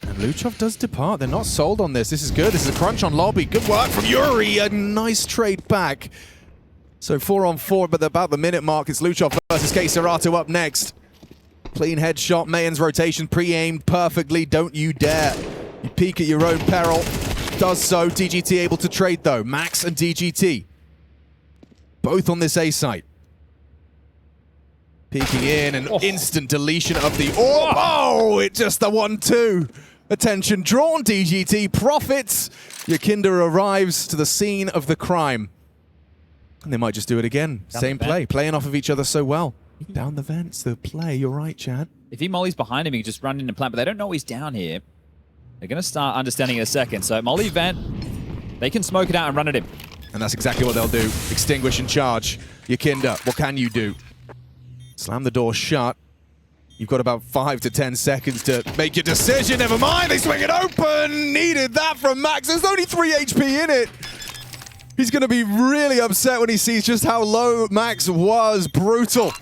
And Luchov does depart. They're not sold on this. This is good. This is a crunch on lobby. Good work from yuurih. A nice trade back. So 4-on-4, but about the minute mark, it's Luchov versus Keisarato up next. Clean headshot. Mayan's rotation pre-aimed perfectly. Don't you dare. You peek at your own peril. Does so. DGT able to trade though. Max and DGT. Both on this A site. Peeking in, an instant deletion of the orb. Oh, it just the 1-2. Attention drawn, DGT profits. Yakinda arrives to the scene of the crime. And they might just do it again. Same play, playing off of each other so well. Down the vents, the play, you're right, Chad. If he mollies behind him, he can just run in and plant, but they don't know he's down here. They're going to start understanding in a second. So molly vent, they can smoke it out and run at him. And that's exactly what they'll do. Extinguish and charge. Yakinda, what can you do? Slam the door shut. You've got about 5 to 10 seconds to make your decision. Never mind, they swing it open. Needed that from Max. There's only 3 HP in it. He's going to be really upset when he sees just how low Max was. Brutal.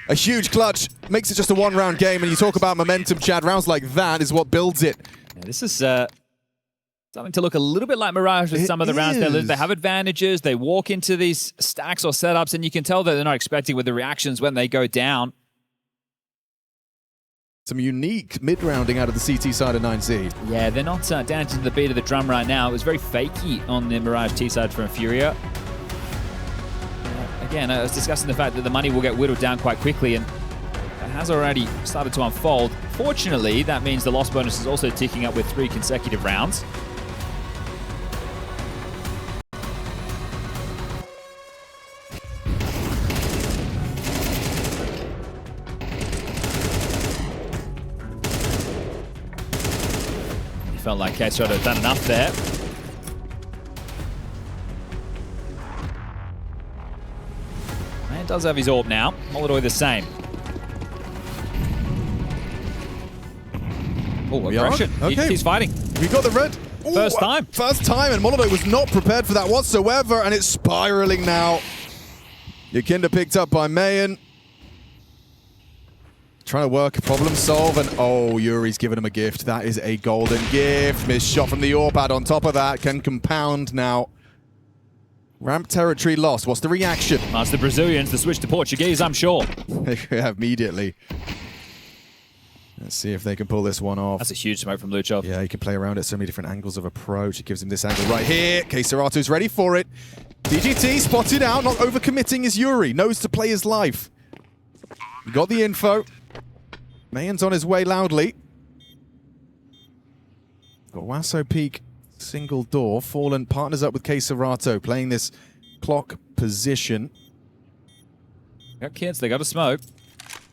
A huge clutch. Makes it just a 1-round game. And you talk about momentum, Chad. Rounds like that is what builds it. Yeah, this is starting to look a little bit like Mirage with some of the rounds. They have advantages. They walk into these stacks or setups, and you can tell that they're not expecting with the reactions when they go down. Some unique mid-rounding out of the CT side of 9C. Yeah, they're not dancing to the beat of the drum right now. It was very fakey on the Mirage T side from FURIA. Again, I was discussing the fact that the money will get whittled down quite quickly, and it has already started to unfold. Fortunately, that means the loss bonus is also ticking up with 3 consecutive rounds. Felt like Keisarato had done enough there. Man does have his orb now. Molodoi the same. Oh, aggression. Okay. He's fighting. We got the red. Ooh, First time. First time, and Molodoi was not prepared for that whatsoever, and it's spiraling now. Yakinda picked up by Mayan. Trying to work, problem solve, and oh, yuurih's given him a gift. That is a golden gift. Missed shot from the AWP on top of that. Can compound now. Ramp territory lost. What's the reaction? That's the Brazilians, the switch to Portuguese, I'm sure. Yeah, immediately. Let's see if they can pull this one off. That's a huge smoke from Luchov. Yeah, he can play around at so many different angles of approach. It gives him this angle right here. Keisarato's ready for it. DGT spotted out, not overcommitting his yuurih. Knows to play his life. He got the info. Mayan's on his way loudly. Got HUASOPEEK, single door. Fallen partners up with Keisarato, playing this clock position. Got kids, they got to smoke.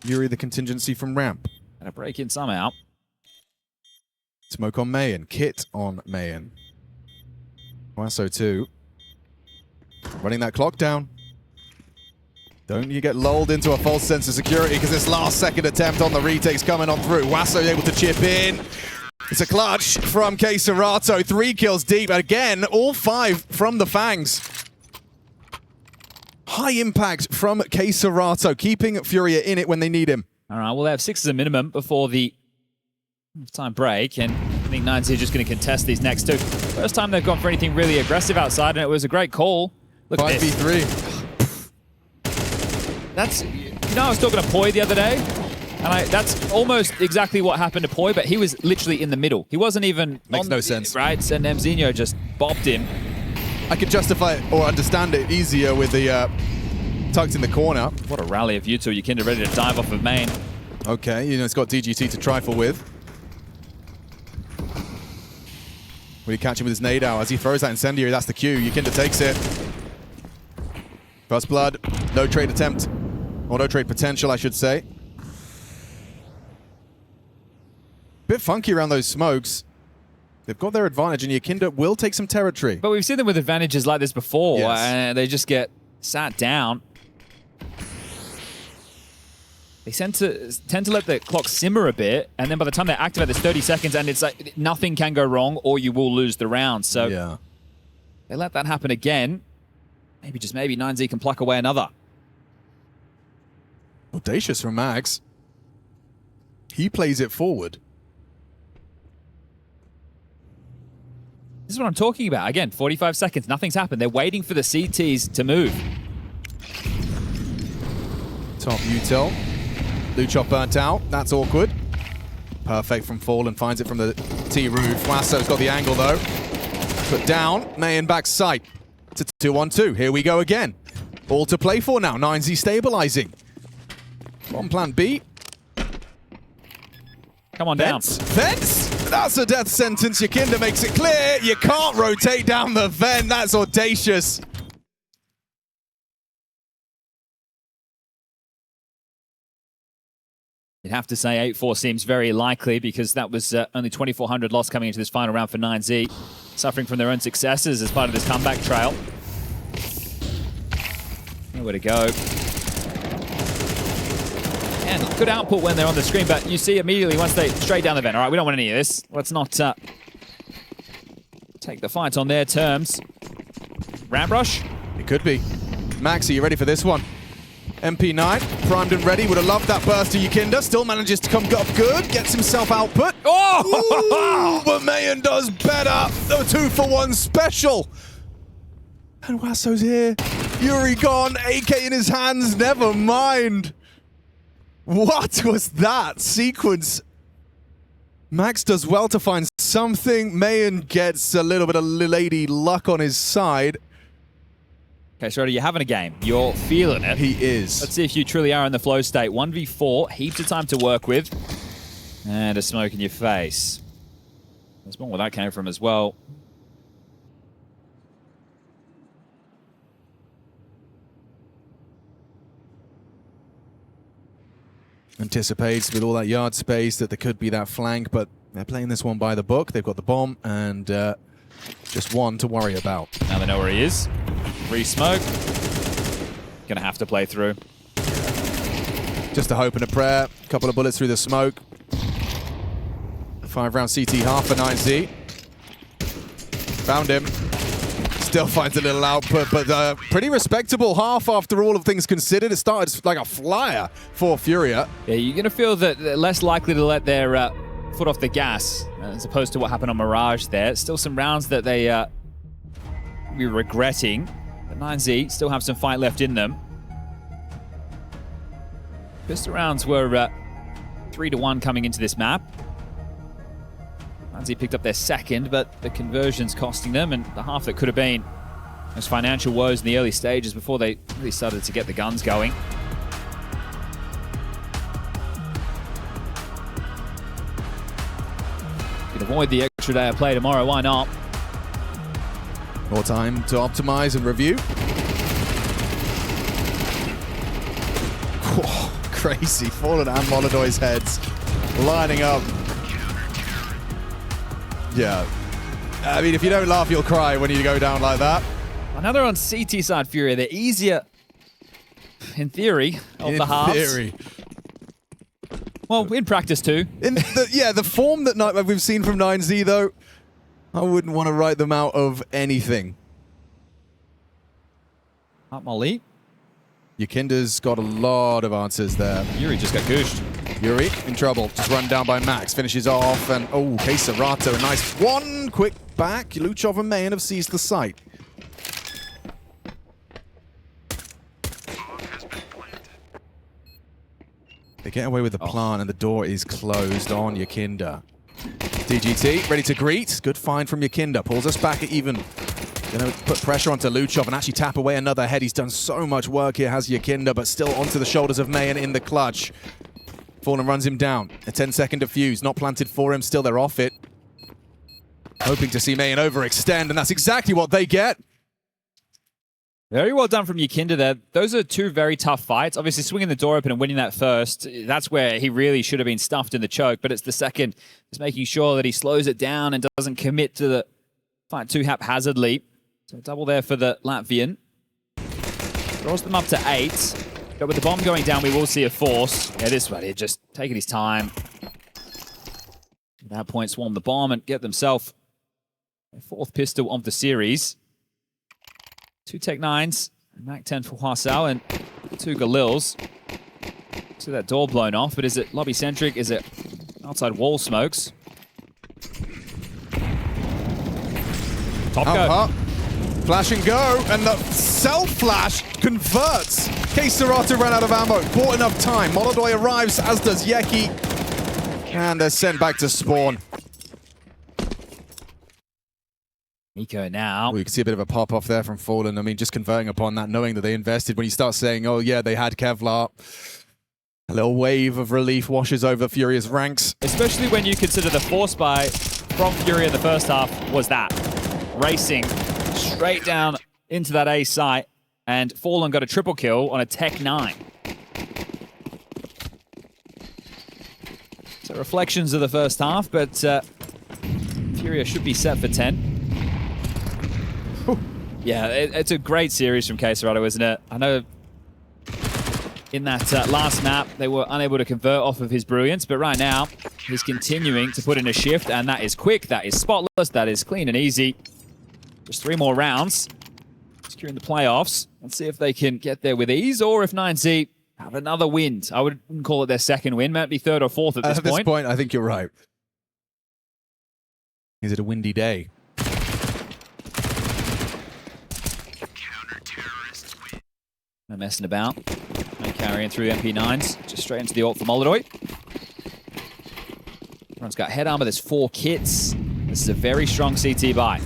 yuurih the contingency from ramp. Gonna break in somehow. Smoke on Mayan. Kit on Mayan. HUASO2. Running that clock down. Don't you get lulled into a false sense of security because this last second attempt on the retake's coming on through. HUASO able to chip in. It's a clutch from Keisarato. 3 kills deep. Again, all 5 from the Fangs. High impact from Keisarato, keeping FURIA in it when they need him. All right, well, they have 6 as a minimum before the time break, and I think 9C are just going to contest these next 2. First time they've gone for anything really aggressive outside, and it was a great call. Look at this. 5v3. That's, you know, I was talking to Poi the other day, and that's almost exactly what happened to Poi, but he was literally in the middle. He wasn't even Makes no sense. Right, and Mzinho just bopped him. I could justify it or understand it easier with the tucked in the corner. What a rally of you two. Yakinda ready to dive off of main. Okay, you know, it's got DGT to trifle with. Will he catch him with his nade out? As he throws that incendiary, that's the cue. Yakinda takes it. First blood, no trade attempt. Or no trade potential, I should say. Bit funky around those smokes. They've got their advantage, and Yakinda will take some territory. But we've seen them with advantages like this before, and they just get sat down. they tend to let the clock simmer a bit, and then by the time they activate, there's 30 seconds, and it's like nothing can go wrong, or you will lose the round. So Yeah. they let that happen again. Maybe, just maybe, 9Z can pluck away another. Audacious from Max. He plays it forward. This is what I'm talking about. Again, 45 seconds, nothing's happened. They're waiting for the CTs to move. Top util. Luchov burnt out. That's awkward. Perfect from Fallen. Finds it from the T roof. Wasso's got the angle though. Put down. Mayan back sight. To 2-1-2. Here we go again. All to play for now. 9Z stabilizing. On plan B. Come on down. Fence. That's a death sentence. Yukinda makes it clear. You can't rotate down the vent. That's audacious. You'd have to say 8-4 seems very likely because that was only 2,400 loss coming into this final round for 9Z, suffering from their own successes as part of this comeback trail. Nowhere to go. And good output when they're on the screen, but you see immediately once they straight down the vent. All right, we don't want any of this. Let's not take the fight on their terms. Ramp rush? It could be. Max, are you ready for this one? MP9, primed and ready. Would have loved that burst to Yukinda. Still manages to come up good. Gets himself output. Oh! Ooh, but Mayan does better. The 2-for-1 special. And Wasso's here. yuurih gone. AK in his hands. Never mind. What was that sequence? Max does well to find something. Mayan gets a little bit of lady luck on his side. Okay, Schroeder, you're having a game. You're feeling it. He is. Let's see if you truly are in the flow state. 1v4, heaps of time to work with. And a smoke in your face. There's more where that came from as well. Anticipates with all that yard space that there could be that flank, but they're playing this one by the book. They've got the bomb and just one to worry about. Now they know where he is. Free smoke. Gonna have to play through. Just a hope and a prayer. A couple of bullets through the smoke. 5-round CT half for 9Z. Found him. Still finds a little output, but pretty respectable half after all of things considered. It started like a flyer for FURIA. Yeah, you're gonna feel that they're less likely to let their foot off the gas as opposed to what happened on Mirage there. Still some rounds that they be regretting. But 9Z still have some fight left in them. Pistol rounds were 3-1 coming into this map. 9Z picked up their second, but the conversion's costing them, and the half that could have been those financial woes in the early stages before they really started to get the guns going. Could avoid the extra day of play tomorrow, why not? More time to optimize and review. Whoa, crazy. Fallen and Molodoy's heads lining up. Yeah. I mean, if you don't laugh, you'll cry when you go down like that. Another on CT side FURIA. They're easier, in theory, of the halves. In theory. Well, in practice too. In the form that we've seen from 9Z, though, I wouldn't want to write them out of anything. Up Molly. Yukinda's got a lot of answers there. yuurih just got gooshed. yuurih in trouble. Just run down by Max. Finishes off. And, oh, Keserato, a nice one. Quick back. Luchov and Mayan have seized the site. They get away with the plant, and the door is closed on Yukinda. DGT, ready to greet. Good find from Yukinda. Pulls us back at even. Gonna put pressure onto Luchov and actually tap away another head. He's done so much work here, has Yukinda, but still onto the shoulders of Mayan in the clutch. Fallen runs him down. A 10-second defuse, not planted for him. Still, they're off it. Hoping to see Mayan overextend, and that's exactly what they get. Very well done from Yukinda there. Those are two very tough fights. Obviously, swinging the door open and winning that first, that's where he really should have been stuffed in the choke, but it's the second. It's making sure that he slows it down and doesn't commit to the fight too haphazardly. So double there for the Latvian. Draws them up to 8. But with the bomb going down, we will see a force. Yeah, this one, he's just taking his time. At that point, swarm the bomb and get themselves a 4th pistol of the series. 2 Tech 9s, Mac 10 for HUASO, and 2 Galils. See that door blown off, but is it lobby-centric? Is it outside wall smokes? Top go. Flash and go, and the self-flash converts. KSCERATO ran out of ammo, bought enough time. Molodoi arrives, as does Yeki. And they're sent back to spawn. Nico now. Well, you can see a bit of a pop-off there from Fallen. I mean, just converting upon that, knowing that they invested. When you start saying, oh yeah, they had Kevlar, a little wave of relief washes over Furia's ranks. Especially when you consider the force buy from FURIA in the first half was that. Racing straight down into that A site, and Fallen got a triple kill on a Tech 9. So reflections of the first half, but FURIA should be set for 10. Yeah, it's a great series from KSCERATO, isn't it? I know in that last map, they were unable to convert off of his brilliance, but right now, he's continuing to put in a shift, and that is quick, that is spotless, that is clean and easy. Just 3 more rounds, securing the playoffs. Let's see if they can get there with ease, or if 9Z have another win. I wouldn't call it their second win, might be 3rd or 4th at this point. At this point, I think you're right. Is it a windy day? No messing about. No carrying through MP9s. Just straight into the ult for Molodoi. Everyone's got head armor. There's 4 kits. This is a very strong CT buy.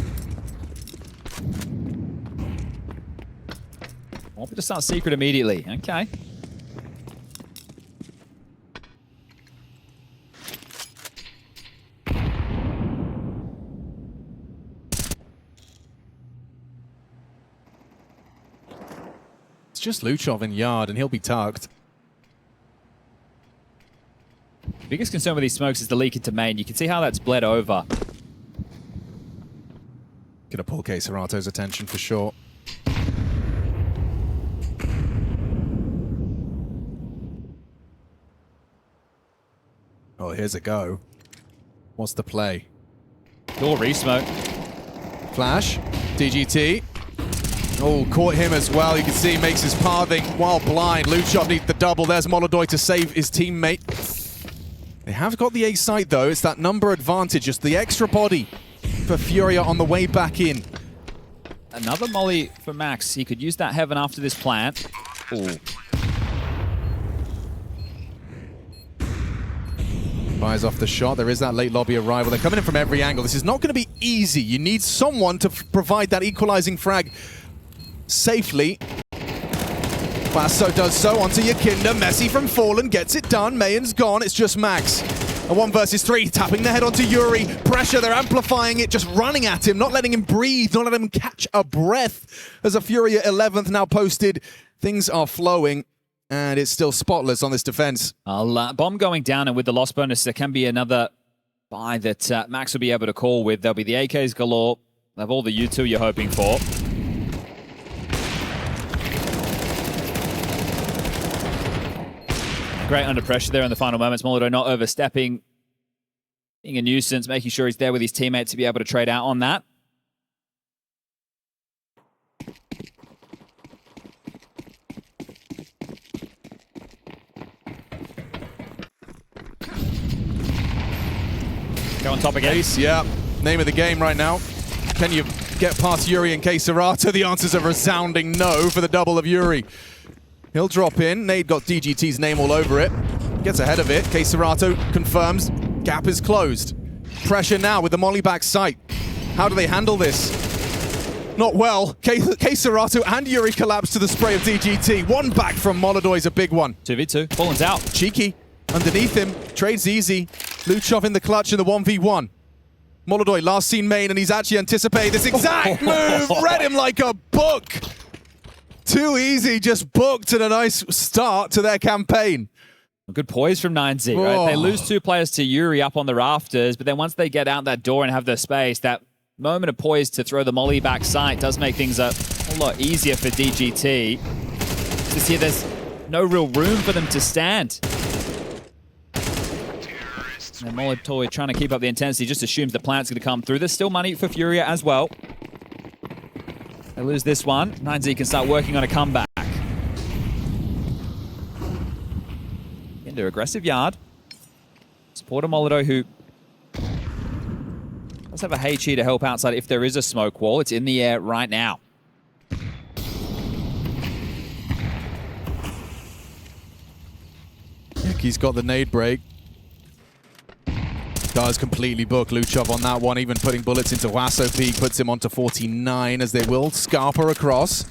Want me to start secret immediately. Okay. Just Luchov in yard, and he'll be tugged. Biggest concern with these smokes is the leak into main. You can see how that's bled over. Gonna pull KSCERATO's attention for sure. Oh, here's a go. What's the play? Door re-smoke. Flash. DGT. Oh, caught him as well. You can see he makes his pathing while blind. Luchov needs the double. There's Molodoi to save his teammate. They have got the A site, though. It's that number advantage, just the extra body for FURIA on the way back in. Another molly for Max. He could use that heaven after this plant. Ooh. Buys off the shot. There is that late lobby arrival. They're coming in from every angle. This is not going to be easy. You need someone to provide that equalizing frag safely. HUASO does so onto Yakinda. Messi from Fallen gets it done. Mayan's gone. It's just Max. A 1 versus 3, tapping the head onto yuurih. Pressure, they're amplifying it, just running at him, not letting him breathe, not letting him catch a breath. As a FURIA 11th now posted, things are flowing, and it's still spotless on this defense. Bomb going down, and with the loss bonus, there can be another buy that Max will be able to call with. There'll be the AKs galore. They'll have all the U2 you're hoping for. Great under pressure there in the final moments. Molodoi not overstepping, being a nuisance, making sure he's there with his teammates to be able to trade out on that. Go on top again. Ace, yeah. Name of the game right now. Can you get past yuurih and KSCERATO? The answer's a resounding no for the double of yuurih. He'll drop in. Nade got DGT's name all over it. Gets ahead of it. KSCERATO confirms. Gap is closed. Pressure now with the molly back sight. How do they handle this? Not well. KSCERATO and yuurih collapse to the spray of DGT. One back from Molodoi is a big one. 2v2. Fallen's out. Cheeky. Underneath him. Trades easy. Luchov in the clutch in the 1v1. Molodoi last seen main, and he's actually anticipated this exact move. Read him like a book. Too easy, just booked, and a nice start to their campaign. Good poise from 9Z, right? They lose 2 players to yuurih up on the rafters, but then once they get out that door and have the space, that moment of poise to throw the molly back sight does make things a lot easier for DGT. Just here, there's no real room for them to stand. And Molotov trying to keep up the intensity, just assumes the plant's going to come through. There's still money for FURIA as well. They lose this one. 9Z can start working on a comeback. Into aggressive yard. Support a Molotov who does have a HE to help outside if there is a smoke wall. It's in the air right now. He's got the nade break. Does completely book Luchov on that one, even putting bullets into HUASOPEEK, puts him onto 49 as they will scarper across.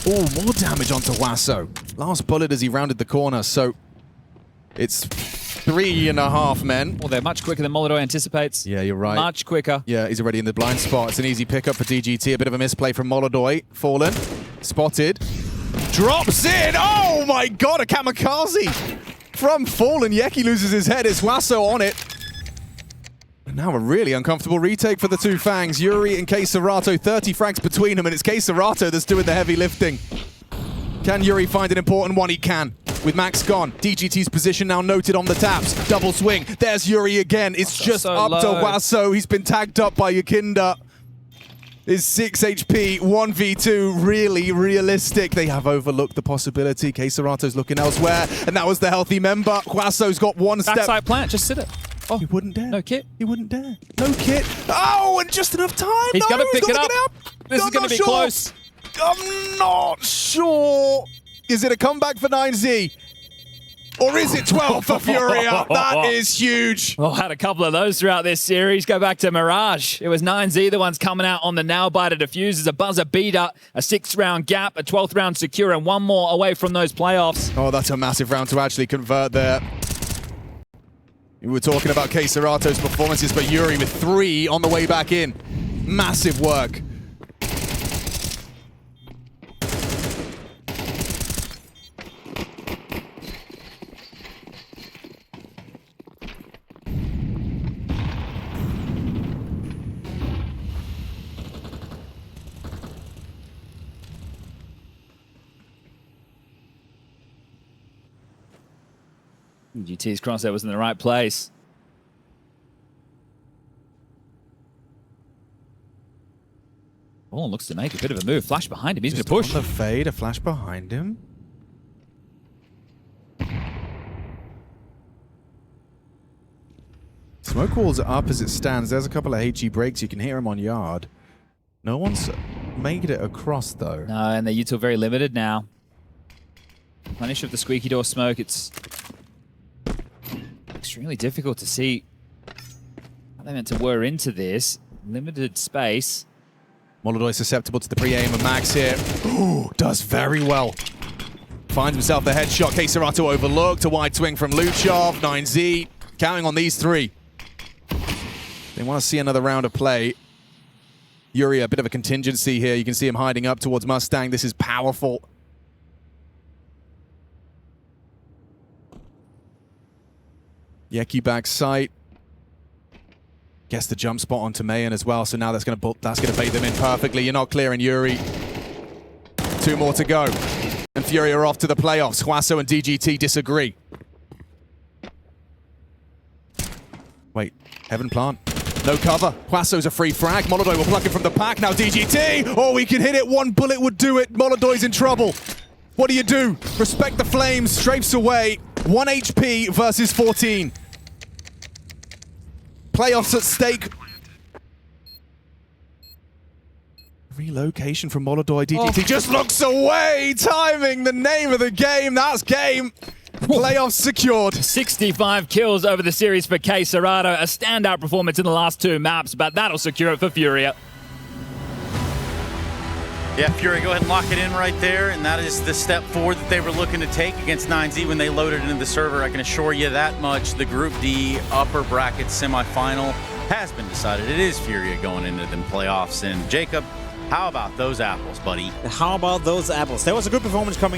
Oh, more damage onto Huaso. Last bullet as he rounded the corner, so it's 3.5 men. Well, they're much quicker than Molotov anticipates. Yeah, you're right. Much quicker. Yeah, he's already in the blind spot. It's an easy pickup for DGT. A bit of a misplay from Molotov. Fallen. Spotted. Drops in. Oh my god, a kamikaze from Fallen. Yeki loses his head. It's Huaso on it. And now a really uncomfortable retake for the two Fangs. yuurih and Keiserato, 30 frags between them, and it's Keiserato that's doing the heavy lifting. Can yuurih find an important one? He can. With Max gone, DGT's position now noted on the taps. Double swing. There's yuurih again. It's just so up low. to Huaso. He's been tagged up by Yakinda. Is 6 HP, 1v2, really realistic. They have overlooked the possibility. Keiserato's looking elsewhere, and that was the healthy member. Huaso's got one step. Backside plant, just sit it. Oh, he wouldn't dare. No kit. He wouldn't dare. No kit. Oh, and just enough time. He's no, got to pick it gotta up. get This is I'm going not to be sure. close. I'm not sure. Is it a comeback for 9Z? Or is it 12 for FURIA? That is huge. Well, had a couple of those throughout this series. Go back to Mirage. It was 9Z, the ones coming out on the nail biter diffusers, a buzzer beater, a 6th round gap, a 12th round secure, and one more away from those playoffs. Oh, that's a massive round to actually convert there. We were talking about Keiserato's performances, but yuurih with 3 on the way back in. Massive work. GT's crosshair was in the right place. Oh, looks to make a bit of a move. Flash behind him. He's going to push. On the fade, a flash behind him. Smoke walls are up as it stands. There's a couple of HE breaks. You can hear him on yard. No one's made it across, though. No, and they're util very limited now. Punish of the squeaky door smoke. It's extremely difficult to see how they meant to whir into this. Limited space. Molotov susceptible to the pre-aim of Max here. Ooh, does very well. Finds himself the headshot. Keiserato overlooked. A wide swing from Luchov. 9Z counting on these 3. They want to see another round of play. yuurih, a bit of a contingency here. You can see him hiding up towards Mustang. This is powerful. Yeki back sight. Gets the jump spot onto Mayan as well, so now that's going to bait them in perfectly. You're not clearing yuurih. 2 more to go. And FURIA are off to the playoffs. Huaso and DGT disagree. Wait, Heaven Plant. No cover. Huaso's a free frag. Molotov will pluck it from the pack. Now DGT. Oh, we can hit it. 1 bullet would do it. Molotow's in trouble. What do you do? Respect the flames. Strafes away. 1 HP versus 14. Playoffs at stake. Relocation from Molotov. DGT just looks away. Timing, the name of the game. That's game. Playoffs secured. 65 kills over the series for Keiserato. A standout performance in the last 2 maps, but that'll secure it for FURIA. Yeah, FURIA, go ahead and lock it in right there, and that is the step forward that they were looking to take against 9Z when they loaded into the server. I can assure you that much. The Group D upper bracket semifinal has been decided. It is FURIA going into the playoffs. And Jacob, how about those apples, buddy? How about those apples? There was a good performance coming